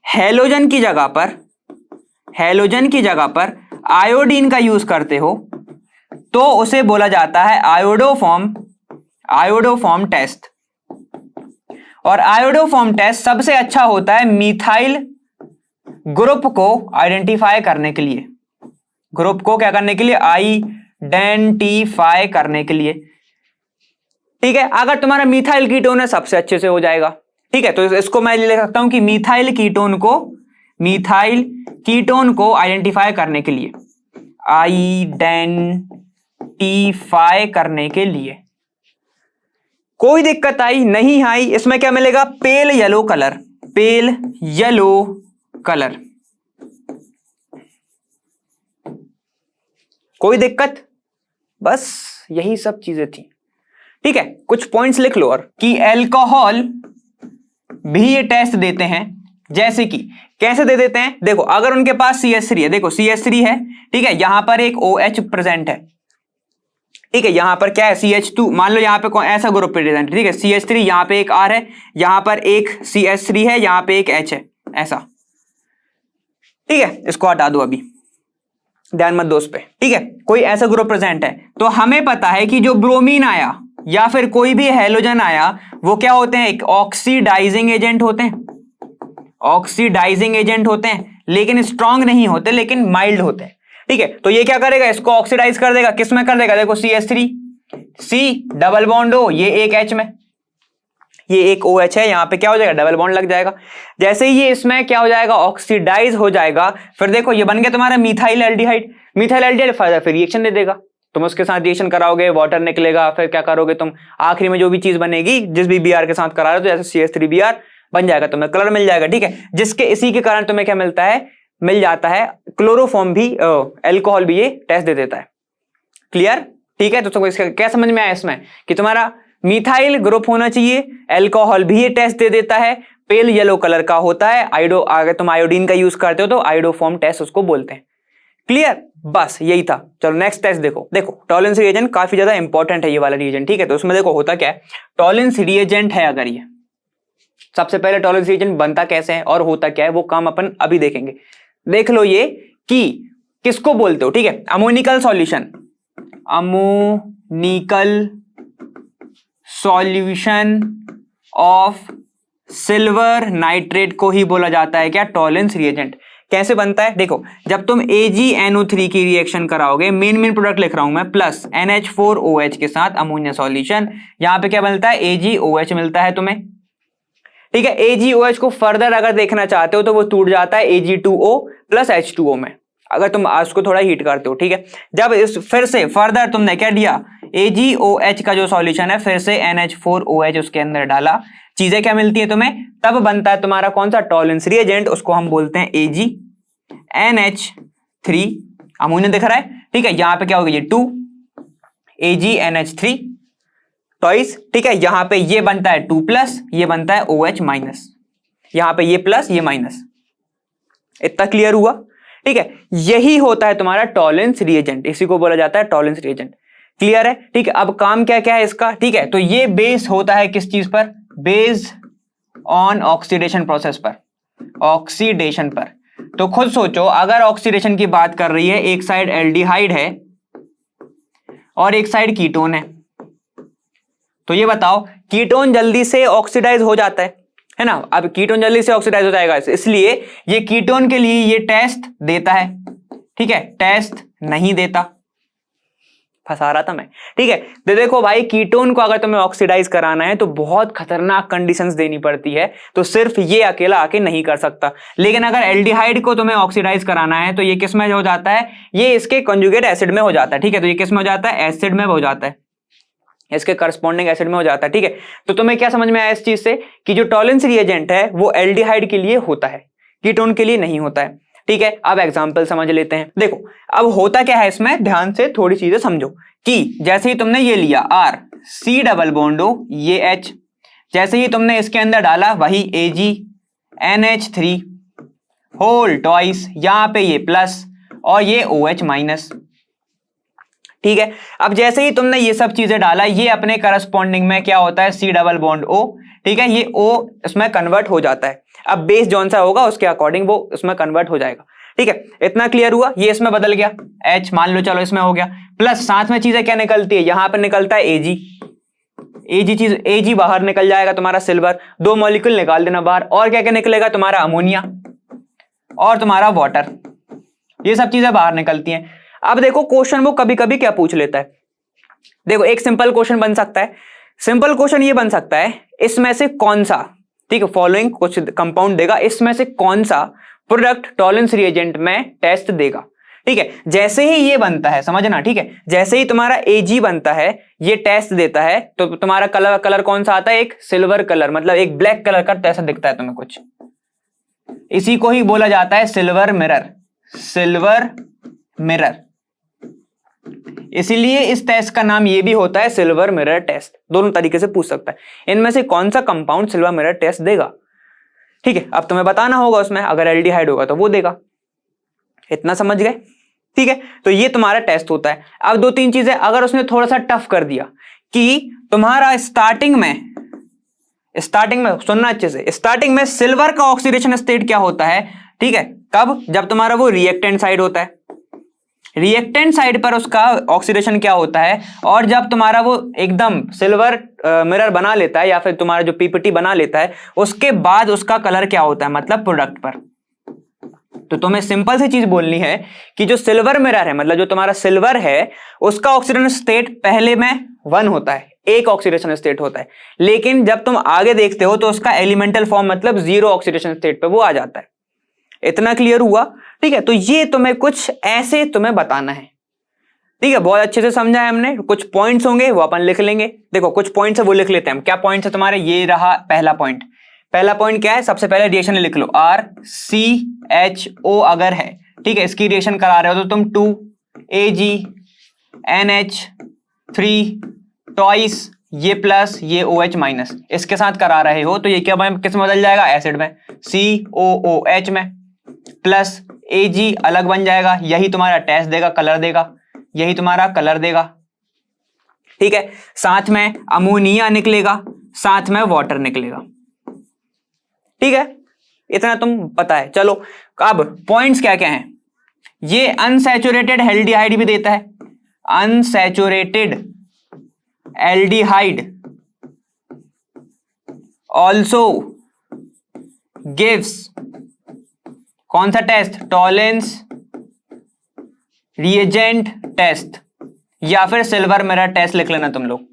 हेलोजन की जगह पर आयोडीन का यूज करते हो तो उसे बोला जाता है आयोडोफॉर्म टेस्ट। और आयोडोफॉर्म टेस्ट सबसे अच्छा होता है मिथाइल ग्रुप को आइडेंटिफाई करने के लिए, ग्रुप को क्या करने के लिए, आइडेंटिफाई करने के लिए, ठीक है। अगर तुम्हारा मिथाइल कीटोन है सबसे अच्छे से हो जाएगा, ठीक है। तो इसको मैं लिख सकता हूं कि मिथाइल कीटोन को आइडेंटिफाई करने के लिए, आइडेंटिफाई करने के लिए। कोई दिक्कत आई नहीं आई, इसमें क्या मिलेगा, पेल येलो कलर, कोई दिक्कत, बस यही सब चीजें थी, ठीक है। कुछ पॉइंट्स लिख लो, और कि एल्कोहल भी ये टेस्ट देते हैं, जैसे कि कैसे दे देते हैं, देखो अगर उनके पास CH3 है, देखो CH3 है, ठीक है, यहां पर एक OH प्रेजेंट है, ठीक है। यहां पर क्या है, CH2, मान लो यहां पे कौन ऐसा ग्रुप प्रेजेंट है, ठीक है, CH3, यहां पे एक R है, यहां पर एक CH3 है, यहां पे एक H है, ऐसा, ठीक है। इसको हटा दो, अभी ध्यान मत दो उस पे, ठीक है। कोई ऐसा ग्रुप प्रेजेंट है तो हमें पता है कि जो ब्रोमीन आया या फिर कोई भी हेलोजन आया, वो क्या होते हैं, एक ऑक्सीडाइजिंग एजेंट होते हैं, लेकिन स्ट्रांग नहीं होते, लेकिन माइल्ड होते हैं, ठीक है। तो ये क्या करेगा, इसको ऑक्सीडाइज कर देगा, किस में कर देगा, देखो CH3 C double bond O, ये एक H में, ये एक OH है, यहां पे क्या हो जाएगा, डबल बॉन्ड लग जाएगा। जैसे ही ये इसमें क्या हो जाएगा, ऑक्सीडाइज हो जाएगा, फिर देखो ये बन गया तुम्हारा मिथाइल एल्डिहाइड फिर रिएक्शन दे देगा, तुम उसके साथ रिएक्शन कराओगे, वाटर निकलेगा, फिर क्या करोगे तुम, आखिरी में जो भी चीज बनेगी, जिस भी Br के साथ करा रहे हो, तो जैसे CH3Br बन जाएगा, तुम्हें कलर मिल जाएगा, ठीक है। जिसके इसी के कारण तुम्हें क्या मिलता है, मिल जाता है क्लोरोफॉर्म भी, एल्कोहल भी ये टेस्ट दे देता है। क्लियर, ठीक है। तो तुमको इसका क्या समझ में आया इसमें, कि तुम्हारा मिथाइल ग्रुप होना चाहिए, एल्कोहल भी ये टेस्ट दे देता है, पेल येलो कलर का होता है, अगर तुम आयोडीन का यूज करते हो तो आयोडोफॉर्म टेस्ट उसको बोलते हैं। क्लियर, बस यही था। चलो नेक्स्ट टेस्ट देखो टॉलरेंस रिएजेंट काफी ज्यादा इंपॉर्टेंट है ये वाला रिएजेंट, ठीक है। तो उसमें देखो होता क्या है, टॉलरेंस रिएजेंट है, अगर ये सबसे पहले टॉलरेंस रिएजेंट बनता कैसे है और होता क्या है, वो काम अपन अभी देखेंगे। देख लो ये कि किसको बोलते हो, ठीक है, ammoniacal solution, ammoniacal solution of silver nitrate को ही बोला जाता है क्या, टॉलेंस रिएजेंट। कैसे बनता है, देखो जब तुम AgNO3 की रिएक्शन कराओगे, मेन प्रोडक्ट लिख रहा हूं मैं, प्लस NH4OH के साथ अमोनिया सॉल्यूशन, यहां पे क्या मिलता है, AgOH मिलता है तुम्हें, ठीक है। AgOH को फर्दर अगर देखना चाहते हो तो वो टूट जाता है Ag2O प्लस H2O में, अगर तुम उसको थोड़ा हीट करते हो, ठीक है। जब इस फिर से फर्दर तुमने क्या दिया, AgOH का जो सॉल्यूशन है फिर से NH4OH उसके अंदर डाला, चीजें क्या मिलती है तुम्हें, तब बनता है तुम्हारा कौन सा, टॉलेंस रिएजेंट, उसको हम बोलते हैं AgNH3, अमोनिया दिख रहा है, ठीक है। यहां पे क्या होगा, ये 2 AgNH3 टॉइस, ठीक है। यहां पे ये बनता है 2 प्लस, ये बनता है OH माइनस, यहां पे ये प्लस ये माइनस, इतना क्लियर हुआ, ठीक है। यही होता है तुम्हारा टॉलेंस रिएजेंट, इसी को बोला जाता है टॉलेंस रिएजेंट, क्लियर है, ठीक है। अब काम क्या क्या है इसका, ठीक है, तो ये बेस होता है किस चीज पर, बेस्ड ऑन ऑक्सीडेशन प्रोसेस पर, ऑक्सीडेशन पर। तो खुद सोचो, अगर ऑक्सीडेशन की बात कर रही है, एक साइड एल्डिहाइड है और एक साइड कीटोन है, तो ये बताओ कीटोन जल्दी से ऑक्सीडाइज हो जाता है ना। अब कीटोन जल्दी से ऑक्सीडाइज हो जाएगा, इसलिए ये कीटोन के लिए ये टेस्ट देता है, ठीक है, टेस्ट नहीं देता, फंसा रहा था मैं, ठीक है। तो देखो भाई, कीटोन को अगर तुम्हें ऑक्सीडाइज कराना है तो बहुत खतरनाक कंडीशंस देनी पड़ती है, तो सिर्फ ये अकेला आके नहीं कर सकता। लेकिन अगर एल्डिहाइड को तुम्हें ऑक्सीडाइज कराना है तो ये किस में हो जाता है, ये इसके कंजुगेट एसिड में हो जाता है, ठीक है। तो ये किस में हो जाता है, एसिड में हो जाता है, इसके करस्पॉन्डिंग एसिड में हो जाता है, ठीक है। तो तुम्हें क्या समझ में आया इस चीज से कि जो टॉलेंस रिएजेंट है वो एल्डिहाइड के लिए होता है, कीटोन के लिए नहीं होता है, ठीक है। अब एग्जांपल समझ लेते हैं। देखो अब होता क्या है इसमें, ध्यान से थोड़ी चीजें समझो कि जैसे ही तुमने ये लिया R C double bond O ये H, जैसे ही तुमने इसके अंदर डाला वही AgNH3 होल ट्वाइस, यहां पे ये प्लस और ये OH माइनस, ठीक है। अब जैसे ही तुमने ये सब चीजें डाला, ये अपने करस्पॉन्डिंग में क्या होता है, C डबल बॉन्ड O, ठीक है, ये O इसमें कन्वर्ट हो जाता है। अब बेस जौन सा होगा उसके अकॉर्डिंग वो इसमें कन्वर्ट हो जाएगा, ठीक है। इतना क्लियर हुआ, ये इसमें बदल गया H, मान लो चलो इसमें हो गया, प्लस साथ में चीजें क्या निकलती है, यहां पर निकलता है Ag बाहर निकल जाएगा तुम्हारा सिल्वर, 2 मॉलिक्यूल निकाल देना बाहर, और क्या क्या निकलेगा तुम्हारा, अमोनिया और तुम्हारा वाटर, ये सब चीजें बाहर निकलती हैं। अब देखो क्वेश्चन वो कभी कभी क्या पूछ लेता है, देखो एक सिंपल क्वेश्चन बन सकता है, सिंपल क्वेश्चन ये बन सकता है, इसमें से कौन सा, ठीक है, फॉलोइंग कुछ कंपाउंड देगा, इसमें से कौन सा प्रोडक्ट टॉलेंस रिएजेंट में टेस्ट देगा, ठीक है। जैसे ही ये बनता है, समझना, ठीक है, जैसे ही तुम्हारा Ag बनता है, ये टेस्ट देता है, तो तुम्हारा कलर कौन सा आता है, एक सिल्वर कलर, मतलब एक ब्लैक कलर का ऐसा दिखता है तुम्हें कुछ, इसी को ही बोला जाता है सिल्वर मिरर, सिल्वर मिरर। इसीलिए इस टेस्ट का नाम ये भी होता है सिल्वर मिरर टेस्ट, दोनों तरीके से पूछ सकता है, इनमें से कौन सा कंपाउंड सिल्वर मिरर टेस्ट देगा, ठीक है। अब तुम्हें बताना होगा उसमें, अगर एल्डिहाइड होगा तो वो देगा, इतना समझ गए, ठीक है। तो ये तुम्हारा टेस्ट होता है। अब 2-3 चीजें अगर उसने थोड़ा सा टफ कर दिया कि तुम्हारा स्टार्टिंग में सुनना अच्छे से, स्टार्टिंग में सिल्वर का ऑक्सीडेशन स्टेट क्या होता है, ठीक है, कब, जब तुम्हारा वो रिएक्टेंट साइड होता है, रिएक्टेंट साइड पर उसका ऑक्सीडेशन क्या होता है, और जब तुम्हारा वो एकदम सिल्वर मिरर बना लेता है या फिर तुम्हारा जो पीपीटी बना लेता है, उसके बाद उसका कलर क्या होता है, मतलब प्रोडक्ट पर। तो तुम्हें सिंपल सी चीज बोलनी है कि जो सिल्वर मिरर है, मतलब जो तुम्हारा सिल्वर है, उसका ऑक्सीडेशन स्टेट पहले में 1 होता है, एक ऑक्सीडेशन स्टेट होता है, लेकिन जब तुम आगे देखते हो तो उसका एलिमेंटल फॉर्म मतलब 0 ऑक्सीडेशन स्टेट पे वो आ जाता है। इतना क्लियर हुआ, ठीक है। तो ये तुम्हें कुछ ऐसे तुम्हें बताना है, ठीक है, बहुत अच्छे से समझा है हमने। कुछ पॉइंट्स होंगे वो अपन लिख लेंगे, देखो कुछ पॉइंट्स है वो लिख लेते हैं हम। क्या पॉइंट्स है तुम्हारे, ये रहा पहला पॉइंट। पहला पॉइंट क्या है, सबसे पहले रिएक्शन लिख लो, RCHO अगर है, ठीक है, इसकी रिएक्शन करा रहे हो तो तुम 2AgNH3 टॉइस, ये प्लस ये OH माइनस, इसके साथ करा रहे हो तो ये क्या किस में बदल जाएगा, एसिड में, COOH में, प्लस Ag अलग बन जाएगा, यही तुम्हारा टेस्ट देगा, कलर देगा, यही तुम्हारा कलर देगा, ठीक है। साथ में अमोनिया निकलेगा, साथ में वाटर निकलेगा, ठीक है, इतना तुम पता है। चलो अब पॉइंट्स क्या क्या हैं, ये अनसैचुरेटेड एल्डिहाइड भी देता है, अनसैचुरेटेड एल्डिहाइड ऑल्सो गिव्स कौन सा टेस्ट, टॉलेंस रिएजेंट टेस्ट, या फिर सिल्वर मिरर टेस्ट लिख लेना तुम लोग।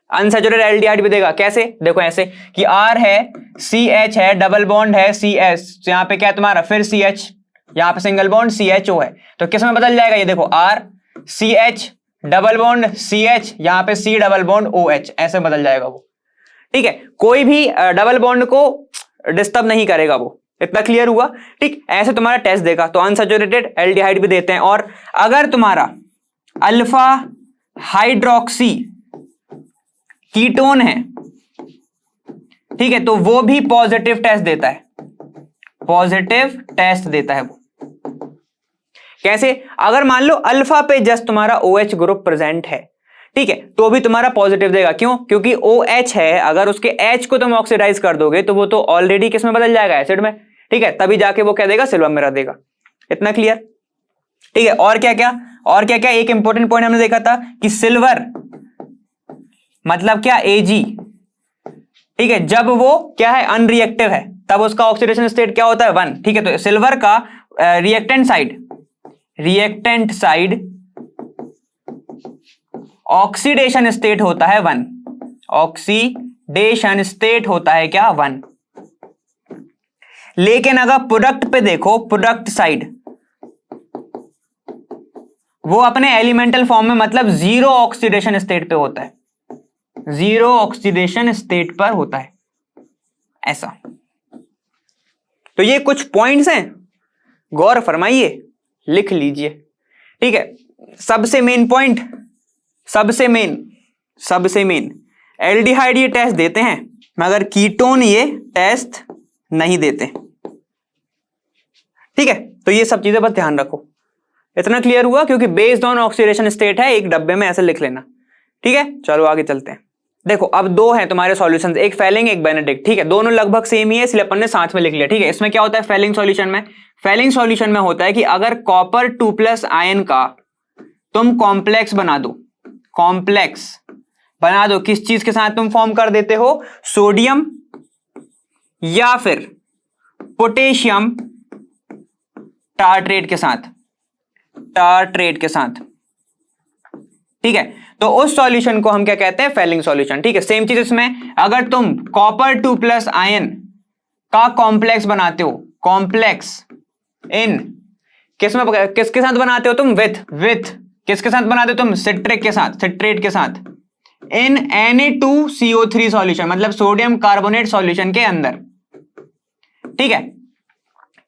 अनसैचुरेटेड एल्डिहाइड भी देगा, कैसे, देखो ऐसे कि R है, CH है, डबल बॉन्ड है CS, तो यहां पे क्या है तुम्हारा, फिर CH, यहां पे सिंगल बॉन्ड CHO है, तो किस में बदल जाएगा ये देखो, R CH double bond CH, यहां पे C डबल बॉन्ड OH, ऐसे बदल जाएगा वो। ठीक है, कोई भी डबल बॉन्ड को डिस्टर्ब नहीं करेगा वो, इतना क्लियर हुआ। ठीक, ऐसे तुम्हारा टेस्ट देगा, तो अनसैचुरेटेड एल्डिहाइड भी देते हैं। और अगर तुम्हारा अल्फा हाइड्रोक्सी कीटोन है, ठीक है, तो वो भी पॉजिटिव टेस्ट देता है, पॉजिटिव टेस्ट देता है वो। कैसे, अगर मान लो अल्फा पे जस्ट तुम्हारा OH ग्रुप प्रेजेंट है, ठीक है, तो भी तुम्हारा पॉजिटिव देगा, क्यों, क्योंकि OH है, अगर उसके H को तुम ऑक्सीडाइज कर दोगे तो वो तो ऑलरेडी किस में बदल जाएगा, एसिड में। ठीक है, तभी जाके वो क्या देगा, सिल्वर मिरर देगा। इतना क्लियर। ठीक है, और क्या क्या, और क्या क्या, एक इंपॉर्टेंट पॉइंट हमने देखा था कि सिल्वर मतलब क्या, Ag। ठीक है, जब वो क्या है, अनरिएक्टिव है, तब उसका ऑक्सीडेशन स्टेट क्या होता है, 1। ठीक है, तो सिल्वर का रिएक्टेंट साइड ऑक्सीडेशन स्टेट होता है 1, ऑक्सीडेशन स्टेट होता है क्या, 1। लेकिन अगर प्रोडक्ट पे देखो, प्रोडक्ट साइड वो अपने एलिमेंटल फॉर्म में मतलब 0 ऑक्सीडेशन स्टेट पे होता है, 0 ऑक्सीडेशन स्टेट पर होता है, ऐसा। तो ये कुछ पॉइंट्स हैं, गौर फरमाइए, लिख लीजिए। ठीक है, सबसे मेन पॉइंट, सबसे मेन एल्डिहाइड ये टेस्ट देते हैं, मगर कीटोन ये टेस्ट नहीं देते। ठीक है, तो ये सब चीजें बस ध्यान रखो। इतना क्लियर हुआ, क्योंकि बेस्ड ऑन ऑक्सीडेशन स्टेट है, एक डब्बे में ऐसे लिख लेना। ठीक है, चलो आगे चलते हैं। देखो अब दो हैं तुम्हारे सॉल्यूशंस, एक फेलिंग एक बेनेडिक्ट। ठीक है, दोनों लगभग सेम ही है, इसलिए अपन ने साथ में लिख लिया। ठीक है, इसमें क्या होता है फेलिंग सॉल्यूशन में, फेलिंग सॉल्यूशन में होता है कि अगर कॉपर 2+ आयन का तुम कॉम्प्लेक्स बना दो, कॉम्प्लेक्स बना दो, किस चीज के साथ तुम फॉर्म कर देते हो, सोडियम या फिर पोटेशियम टार्ट्रेट के साथ, टार्ट्रेट के साथ। ठीक है, तो उस सॉल्यूशन को हम क्या कहते हैं, फेलिंग सॉल्यूशन। ठीक है, सेम चीज इसमें, अगर तुम कॉपर 2+ आयन का कॉम्प्लेक्स बनाते हो, कॉम्प्लेक्स इन किसमें, किसके साथ बनाते हो तुम, विथ किसके साथ बनाते हो तुम, सिट्रिक के साथ, सिट्रेट के साथ, इन Na2CO3 सॉल्यूशन, मतलब सोडियम कार्बोनेट सॉल्यूशन के अंदर। ठीक है,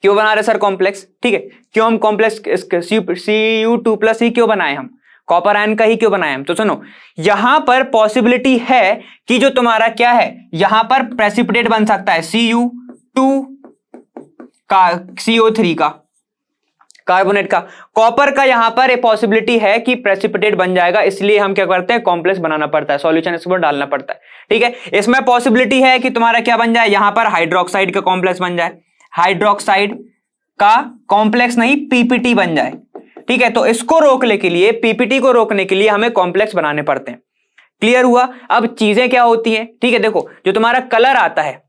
क्यों बना रहे सर कॉम्प्लेक्स, ठीक है, क्यों हम कॉम्प्लेक्स Cu2+ क्यों बनाए, हम कॉपर आयन का ही क्यों बनाए हम, तो सुनो, यहां पर पॉसिबिलिटी है कि जो तुम्हारा क्या है, यहां पर प्रेसिपिटेट बन सकता है Cu2 का, CO3 का, कार्बोनेट का, कॉपर का यहां पर एक पॉसिबिलिटी है कि प्रेसिपिटेट बन जाएगा, इसलिए हम क्या करते हैं, कॉम्प्लेक्स बनाना पड़ता है, सॉल्यूशन इसमें डालना पड़ता है। ठीक है, इसमें पॉसिबिलिटी है कि तुम्हारा क्या बन जाए, यहां पर हाइड्रोक्साइड का कॉम्प्लेक्स बन जाए, हाइड्रोक्साइड का कॉम्प्लेक्स नहीं पीपीटी बन जाए। ठीक है, तो इसको रोकने के लिए, पीपीटी को रोकने के लिए हमें कॉम्प्लेक्स बनाने पड़ते हैं। क्लियर हुआ। अब चीजें क्या होती हैं, ठीक है, देखो जो तुम्हारा कलर आता है,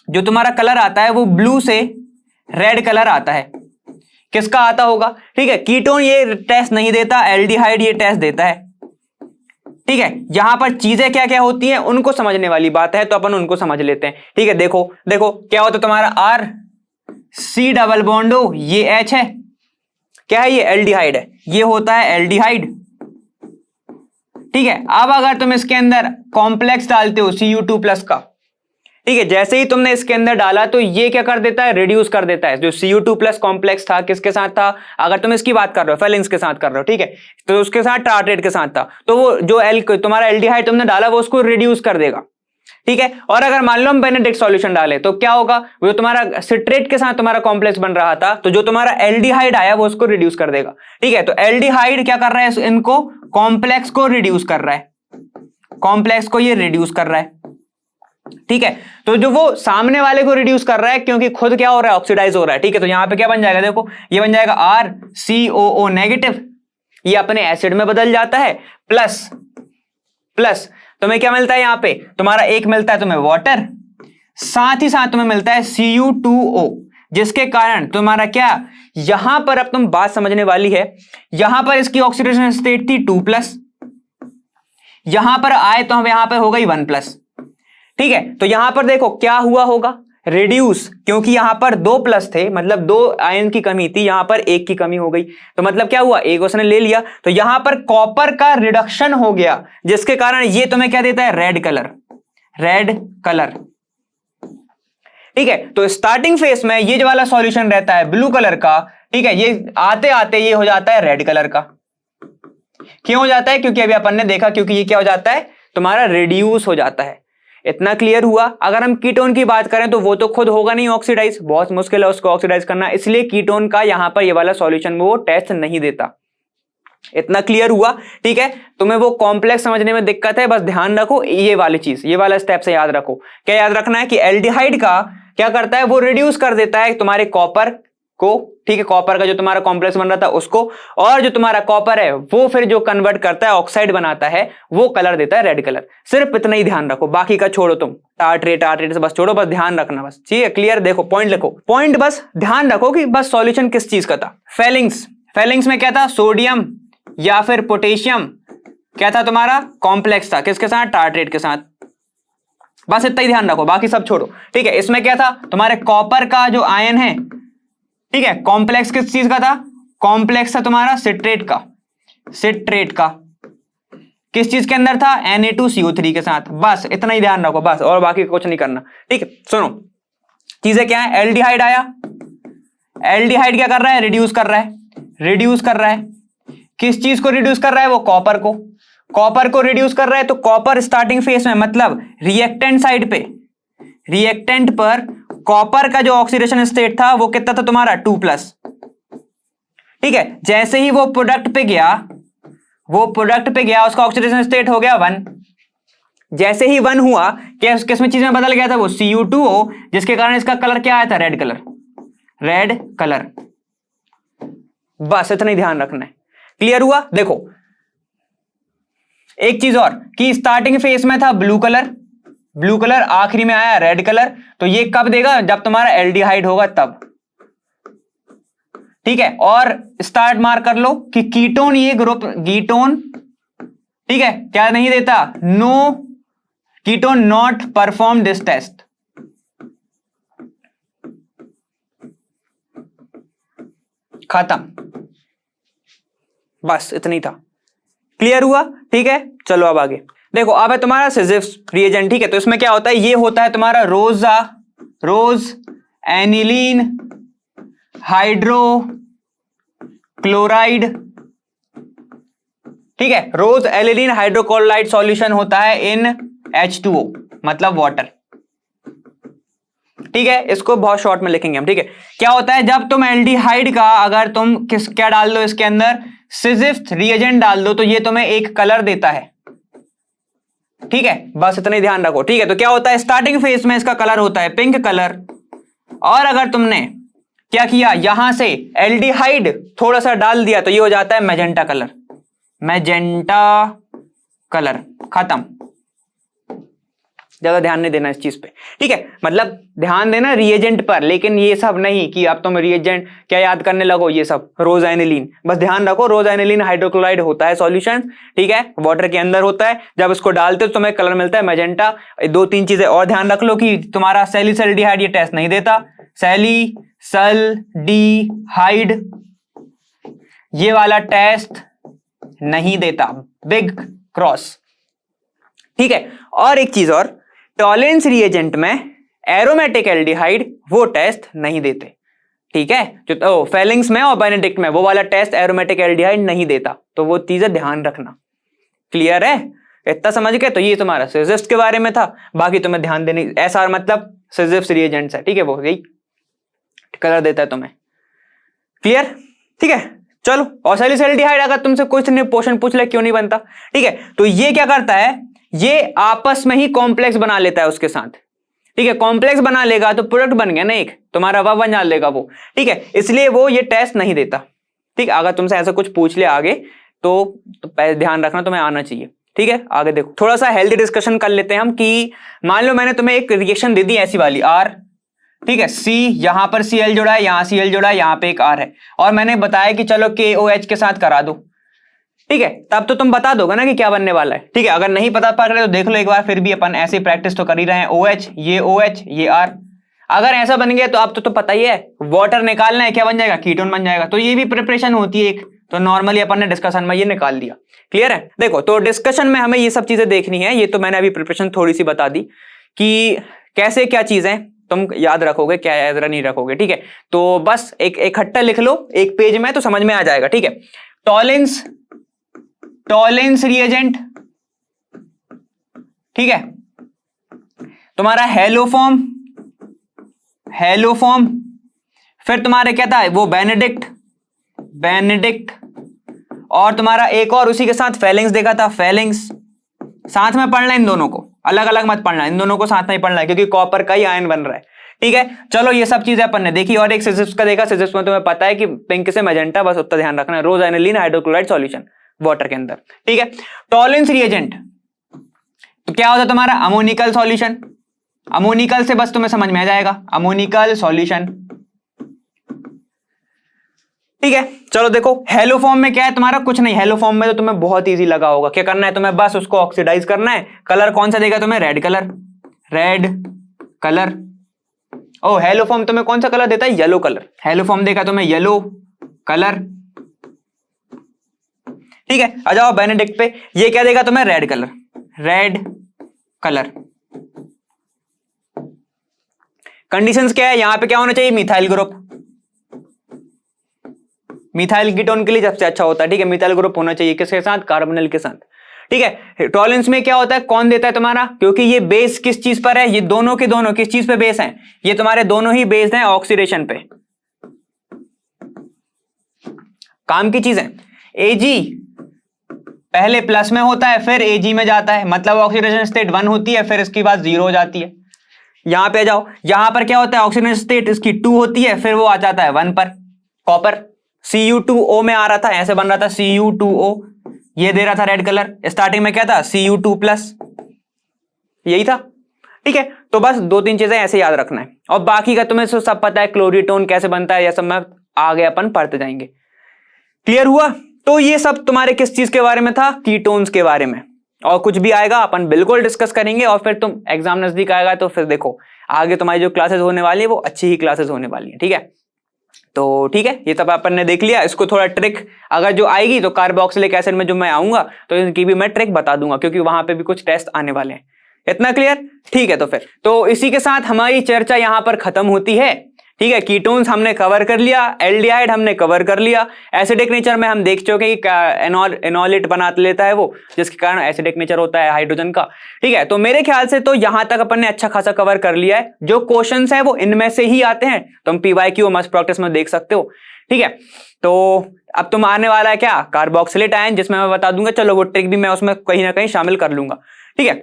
जो तुम्हारा कलर आता है वो ब्लू से रेड कलर आता है, किसका आता होगा, ठीक है, कीटोन ये टेस्ट नहीं देता, एल्डिहाइड ये टेस्ट देता है। ठीक है, यहां पर चीजें क्या क्या होती हैं उनको समझने वाली बात है, तो अपन उनको समझ लेते हैं। ठीक है, देखो देखो क्या होता है तुम्हारा, R C double bond O, ये H है, क्या है ये, एल्डिहाइड है, ये होता है एल्डिहाइड। ठीक है, अब अगर तुम इसके अंदर कॉम्प्लेक्स डालते हो Cu2+ का, ठीक है, जैसे ही तुमने इसके अंदर डाला तो ये क्या कर देता है, रिड्यूस कर देता है। जो Cu2+ कॉम्प्लेक्स था किसके साथ था, अगर तुम इसकी बात कर रहे हो फेलिंग्स के साथ कर रहे हो, ठीक है, तो उसके साथ टार्ट्रेट के साथ था, तो वो जो तुम्हारा एल्डिहाइड तुमने डाला वो उसको रिड्यूस कर देगा। ठीक है, और अगर मान लो हम बेनेडिक्ट सॉल्यूशन डाले तो क्या होगा, वो तुम्हारा सिट्रेट के साथ तुम्हारा कॉम्प्लेक्स बन रहा था, तो जो तुम्हारा एल्डिहाइड आया वो उसको रिड्यूस कर देगा। ठीक है, तो एल्डिहाइड क्या कर रहा है, इनको कॉम्प्लेक्स को रिड्यूस कर रहा है, कॉम्प्लेक्स को ये रिड्यूस कर रहा है। ठीक है, तो जो वो सामने वाले को रिड्यूस कर रहा है क्योंकि खुद क्या हो रहा है, ऑक्सीडाइज हो रहा है। ठीक है, तो यहां पे क्या बन जाएगा, देखो ये बन जाएगा RCOO नेगेटिव, ये अपने एसिड में बदल जाता है, प्लस प्लस तुम्हें क्या मिलता है यहां पे, तुम्हारा एक मिलता है तुम्हें वाटर, साथ ही साथ तुम्हें मिलता है Cu2O, जिसके कारण तुम्हारा क्या, यहां पर अब तुम बात समझने वाली है, यहां पर इसकी ऑक्सीडेशन स्टेट थी 2+, यहां पर आए तो हम यहां पर हो गई 1+। ठीक है, तो यहां पर देखो क्या हुआ होगा, रिड्यूस, क्योंकि यहां पर 2+ थे, मतलब 2 आयन की कमी थी, यहां पर 1 की कमी हो गई, तो मतलब क्या हुआ, एक उसने ले लिया, तो यहां पर कॉपर का रिडक्शन हो गया, जिसके कारण ये तुम्हें क्या देता है, रेड कलर, रेड कलर। ठीक है, तो स्टार्टिंग फेज में ये जो वाला सॉल्यूशन रहता है ब्लू कलर का, ठीक है, ये आते आते ये हो जाता है रेड कलर का। क्यों हो जाता है, क्योंकि अभी अपन ने देखा, क्योंकि ये क्या हो जाता है, तुम्हारा रिड्यूस हो जाता है। इतना क्लियर हुआ। अगर हम कीटोन की बात करें तो वो तो खुद होगा नहीं ऑक्सीडाइज, बहुत मुश्किल है उसको ऑक्सीडाइज करना, इसलिए कीटोन का यहां पर ये वाला सॉल्यूशन वो टेस्ट नहीं देता। इतना क्लियर हुआ। ठीक है, तुम्हें वो कॉम्प्लेक्स समझने में दिक्कत है, बस ध्यान रखो ये वाली चीज, ये वाला स्टेप से याद रखो। क्या याद रखना है कि एल्डिहाइड का क्या करता है, वो रिड्यूस कर देता है तुम्हारे कॉपर को। ठीक है, कॉपर का जो तुम्हारा कॉम्प्लेक्स बन रहा था उसको, और जो तुम्हारा कॉपर है वो फिर जो कन्वर्ट करता है ऑक्साइड बनाता है, वो कलर देता है रेड कलर। सिर्फ इतना ही ध्यान रखो, बाकी का छोड़ो, तुम टार्ट्रेट से बस छोड़ो, बस ध्यान रखना बस। ठीक है, क्लियर, देखो पॉइंट लिखो, पॉइंट बस ध्यान रखो कि बस सॉल्यूशन किस चीज का था। फेलिंग्स, फेलिंग्स में क्या था, सोडियम या फिर पोटेशियम क्या था तुम्हारा, कॉम्प्लेक्स था, किसके साथ, टार्ट्रेट के साथ। बस इतना ही ध्यान रखो, बाकी सब छोड़ो। ठीक है, इसमें क्या था, तुम्हारे कॉपर का जो आयन है, ठीक है, कॉम्प्लेक्स किस चीज का था, कॉम्प्लेक्स था तुम्हारा सिट्रेट का, सिट्रेट का किस चीज के अंदर था, Na2CO3 के साथ। बस इतना ही ध्यान रखो बस, और बाकी कुछ नहीं करना। ठीक है, सुनो चीजें क्या है, एल्डिहाइड आया, एल्डिहाइड क्या कर रहा है, रिड्यूस कर रहा है, रिड्यूस कर रहा है, किस चीज को रिड्यूस कर रहा है, वो कॉपर को, कॉपर को रिड्यूस कर रहा है। तो कॉपर स्टार्टिंग फेज में, मतलब रिएक्टेंट साइड पे, रिएक्टेंट पर कॉपर का जो ऑक्सीडेशन स्टेट था वो कितना था तुम्हारा, 2+। ठीक है, जैसे ही वो प्रोडक्ट पे गया, वो प्रोडक्ट पे गया, उसका ऑक्सीडेशन स्टेट हो गया 1। जैसे ही 1 हुआ, किस में चीज में बदल गया था, वो Cu2O, जिसके कारण इसका कलर क्या आया था, रेड कलर, रेड कलर। बस इतना ही ध्यान रखना है। क्लियर हुआ। देखो एक चीज और कि स्टार्टिंग फेज में था ब्लू कलर, ब्लू कलर, आखिरी में आया रेड कलर। तो ये कब देगा, जब तुम्हारा एल्डिहाइड होगा तब। ठीक है, और स्टार्ट मार्क कर लो कि कीटोन, ये ग्रुप कीटोन, ठीक है, क्या नहीं देता, no ketone not perform this test. खत्म, बस इतना ही था। क्लियर हुआ। ठीक है, चलो अब आगे देखो। अब है तुम्हारा सिजिफ्स रिएजेंट। ठीक है, तो इसमें क्या होता है, ये होता है तुम्हारा रोज एनिलीन हाइड्रो क्लोराइड। ठीक है, रोज एनिलीन हाइड्रोक्लोराइड सॉल्यूशन होता है इन H2O, मतलब वाटर। ठीक है, इसको बहुत शॉर्ट में लिखेंगे हम। ठीक है, क्या होता है, जब तुम एल्डिहाइड का अगर तुम क्या डाल दो इसके अंदर, सिजिफ्स रिएजेंट डाल दो, तो ये तुम्हें एक कलर देता है। ठीक है, बस इतना ही ध्यान रखो। ठीक है, तो क्या होता है, स्टार्टिंग फेज में इसका कलर होता है पिंक कलर, और अगर तुमने क्या किया, यहां से एल्डिहाइड थोड़ा सा डाल दिया तो ये हो जाता है मैजेंटा कलर, मैजेंटा कलर। खत्म, ज्यादा ध्यान नहीं देना इस चीज पे। ठीक है, मतलब ध्यान देना रिएजेंट पर, लेकिन ये सब नहीं कि अब तुम रिएजेंट क्या याद करने लगो, ये सब रोज एनिलीन। बस ध्यान रखो, रोज एनिलीन हाइड्रोक्लोराइड होता है सॉल्यूशन। ठीक है, वाटर के अंदर होता है, जब इसको डालते हो तो तुम्हें कलर मिलता है मैजेंटा। 2-3 चीजें और ध्यान रख लो कि तुम्हारा सैलिसल्डिहाइड ये टेस्ट नहीं देता, सैलिसल्डिहाइड ये वाला टेस्ट नहीं देता, बिग क्रॉस। ठीक है, और एक चीज और, टॉलेंस रिएजेंट में एरोमेटिक एल्डिहाइड वो टेस्ट नहीं देते। ठीक है, जो फेलिंग्स में और बेनेडिक्ट में वो वाला टेस्ट एरोमेटिक एल्डिहाइड नहीं देता, तो वो चीजें ध्यान रखना। क्लियर है, इतना समझ गए। तो ये तुम्हारा सिजिफ्स के बारे में था, बाकी तुम्हें ध्यान देने, ऐसा मतलब सिजिफ्स रिएजेंट्स है। ठीक है, वो यही कलर देता है तुम्हें। क्लियर। ठीक है, चलो। और सैलिसल्डिहाइड अगर तुमसे कुछ नहीं पोर्शन पूछ ले क्यों नहीं बनता, ठीक है, तो ये क्या करता है, ये आपस में ही कॉम्प्लेक्स बना लेता है उसके साथ, ठीक है। कॉम्प्लेक्स बना लेगा तो प्रोडक्ट बन गया ना, एक तुम्हारा वह बन लेगा वो, ठीक है। इसलिए वो ये टेस्ट नहीं देता, ठीक। अगर तुमसे ऐसा कुछ पूछ ले आगे तो ध्यान रखना, तुम्हें आना चाहिए, ठीक है। आगे देखो, थोड़ा सा हेल्दी डिस्कशन कर लेते हैं हम कि मान लो मैंने तुम्हें एक रिएक्शन दे दी ऐसी वाली आर, ठीक है। सी, यहां पर Cl जुड़ा है, यहां Cl जुड़ा है, यहां पे एक R है, और मैंने बताया कि चलो KOH के साथ करा दो, ठीक है। तब तो तुम बता दोगे ना कि क्या बनने वाला है, ठीक है। अगर नहीं पता पा रहे तो देख लो एक बार, फिर भी अपन ऐसे प्रैक्टिस तो कर ही रहे हैं। OH, ये R, अगर ऐसा बन गया तो अब तो पता ही है, वाटर निकालना है, क्या बन जाएगा, कीटोन बन जाएगा। तो ये भी प्रिपरेशन होती है एक, तो नॉर्मली अपन ने डिस्कशन में ये निकाल दिया। क्लियर है? देखो, तो डिस्कशन में हमें ये सब चीजें देखनी है। ये तो मैंने अभी प्रिपरेशन थोड़ी सी बता दी कि कैसे क्या चीजें तुम याद रखोगे, क्या याद नहीं रखोगे, ठीक है। तो बस एक इकट्ठा लिख लो एक पेज में तो समझ में आ जाएगा, ठीक है। टॉलेंस रिएजेंट, ठीक है। तुम्हारा हेलोफॉर्म, फिर तुम्हारे क्या था वो बेनेडिक्ट, और तुम्हारा एक और उसी के साथ फेलिंग्स देखा था, फेलिंग्स। साथ में पढ़ना इन दोनों को, अलग अलग मत पढ़ना, इन दोनों को साथ में ही पढ़ना है क्योंकि कॉपर का ही आयन बन रहा है, ठीक है। चलो ये सब चीजें अपन ने देखी, और एक सिजिप्स का देखा। सिजिप्स में तुम्हें पता है कि पिंक से मैजेंटा, बस उतना ध्यान रखना है। रोज एनिलीन हाइड्रोक्लोराइड सॉल्यूशन वाटर के अंदर, ठीक है। टॉलेंस रिएजेंट तो क्या होता है तुम्हारा अमोनिकल सॉल्यूशन। अमोनिकल से बस तुम्हें समझ में आ जाएगा, अमोनिकल सॉल्यूशन, ठीक है। चलो देखो, हेलो फॉर्म में क्या है तुम्हारा, कुछ नहीं। हेलो फॉर्म में तो तुम्हें बहुत इजी लगा होगा। क्या करना है तुम्हें, बस उसको ऑक्सीडाइज करना है। कलर कौन सा देगा तुम्हें, रेड कलर। ओ, हेलो फॉर्म तुम्हें कौन सा कलर देता है, येलो कलर। हेलो फॉर्म देगा तुम्हें येलो कलर, ठीक है। आ जाओ बेनेडिक्ट पे, ये क्या देगा तुम्हें, रेड कलर। कंडीशंस क्या है, यहां पे क्या होना चाहिए, मिथाइल ग्रुप। मिथाइल कीटोन के लिए सबसे अच्छा होता है, ठीक है। मिथाइल ग्रुप होना चाहिए किसके साथ, कार्बोनिल के साथ, ठीक है। टॉलेंस में क्या होता है, कौन देता है तुम्हारा, क्योंकि ये बेस किस चीज पर है, ये दोनों के दोनों किस चीज पे बेस हैं, ये तुम्हारे दोनों ही बेस्ड हैं ऑक्सीडेशन पे। काम की चीज है। Ag पहले प्लस में होता है, फिर Ag में जाता है, मतलब ऑक्सीडेशन स्टेट 1 होती है, फिर इसके बाद 0 हो जाती है। यहां पे जाओ, यहां पर क्या होता है, ऑक्सीडेशन स्टेट इसकी 2 होती है, फिर वो आ जाता है 1 पर। कॉपर Cu2O में आ रहा था, ऐसे बन रहा था Cu2O, ये दे रहा था रेड कलर। स्टार्टिंग में क्या था, Cu2+, यही था, ठीक है। तो बस 2-3 चीजें ऐसे याद रखना है, और बाकी का तुम्हें सब पता है, क्लोरीटोन कैसे बनता है, यह सब मैं आगे अपन पढ़ते जाएंगे। क्लियर हुआ? तो ये सब तुम्हारे किस चीज के बारे में था, कीटोन्स के बारे में। और कुछ भी आएगा अपन बिल्कुल डिस्कस करेंगे, और फिर तुम एग्जाम नजदीक आएगा तो फिर देखो आगे तुम्हारी जो क्लासेस होने वाली है वो अच्छी ही क्लासेस होने वाली है, ठीक है। तो ठीक है, ये सब अपन ने देख लिया। इसको थोड़ा ट्रिक अगर जो आएगी तो कार्बोक्सिलिक एसिड में जो मैं आऊंगा तो इनकी भी मैं ट्रिक बता दूंगा, क्योंकि वहां पे भी कुछ टेस्ट आने वाले हैं। इतना क्लियर? ठीक है, तो फिर तो इसी के साथ हमारी चर्चा यहां पर खत्म होती है, ठीक है। कीटोन्स हमने कवर कर लिया, एल्डिहाइड हमने कवर कर लिया, एसिडिक नेचर में हम देख चुके कि एनोलेट बना लेता है वो, जिसके कारण एसिडिक नेचर होता है हाइड्रोजन का, ठीक है। तो मेरे ख्याल से तो यहां तक अपन ने अच्छा खासा कवर कर लिया है। जो क्वेश्चंस है वो इनमें से ही आते हैं, तुम PYQ मस्ट प्रैक्टिस में देख सकते हो, ठीक है। तो अब तुम आने वाला है क्या, कार्बोक्सिलेट आयन, जिसमें मैं बता दूंगा, चलो वो ट्रिक भी मैं उसमें कहीं ना कहीं शामिल कर लूंगा, ठीक है।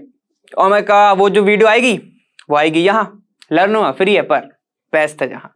ओमेगा वो जो वीडियो आएगी वो आएगी यहाँ, लर्न हुआ फ्री है पर बेस्ट है जहां।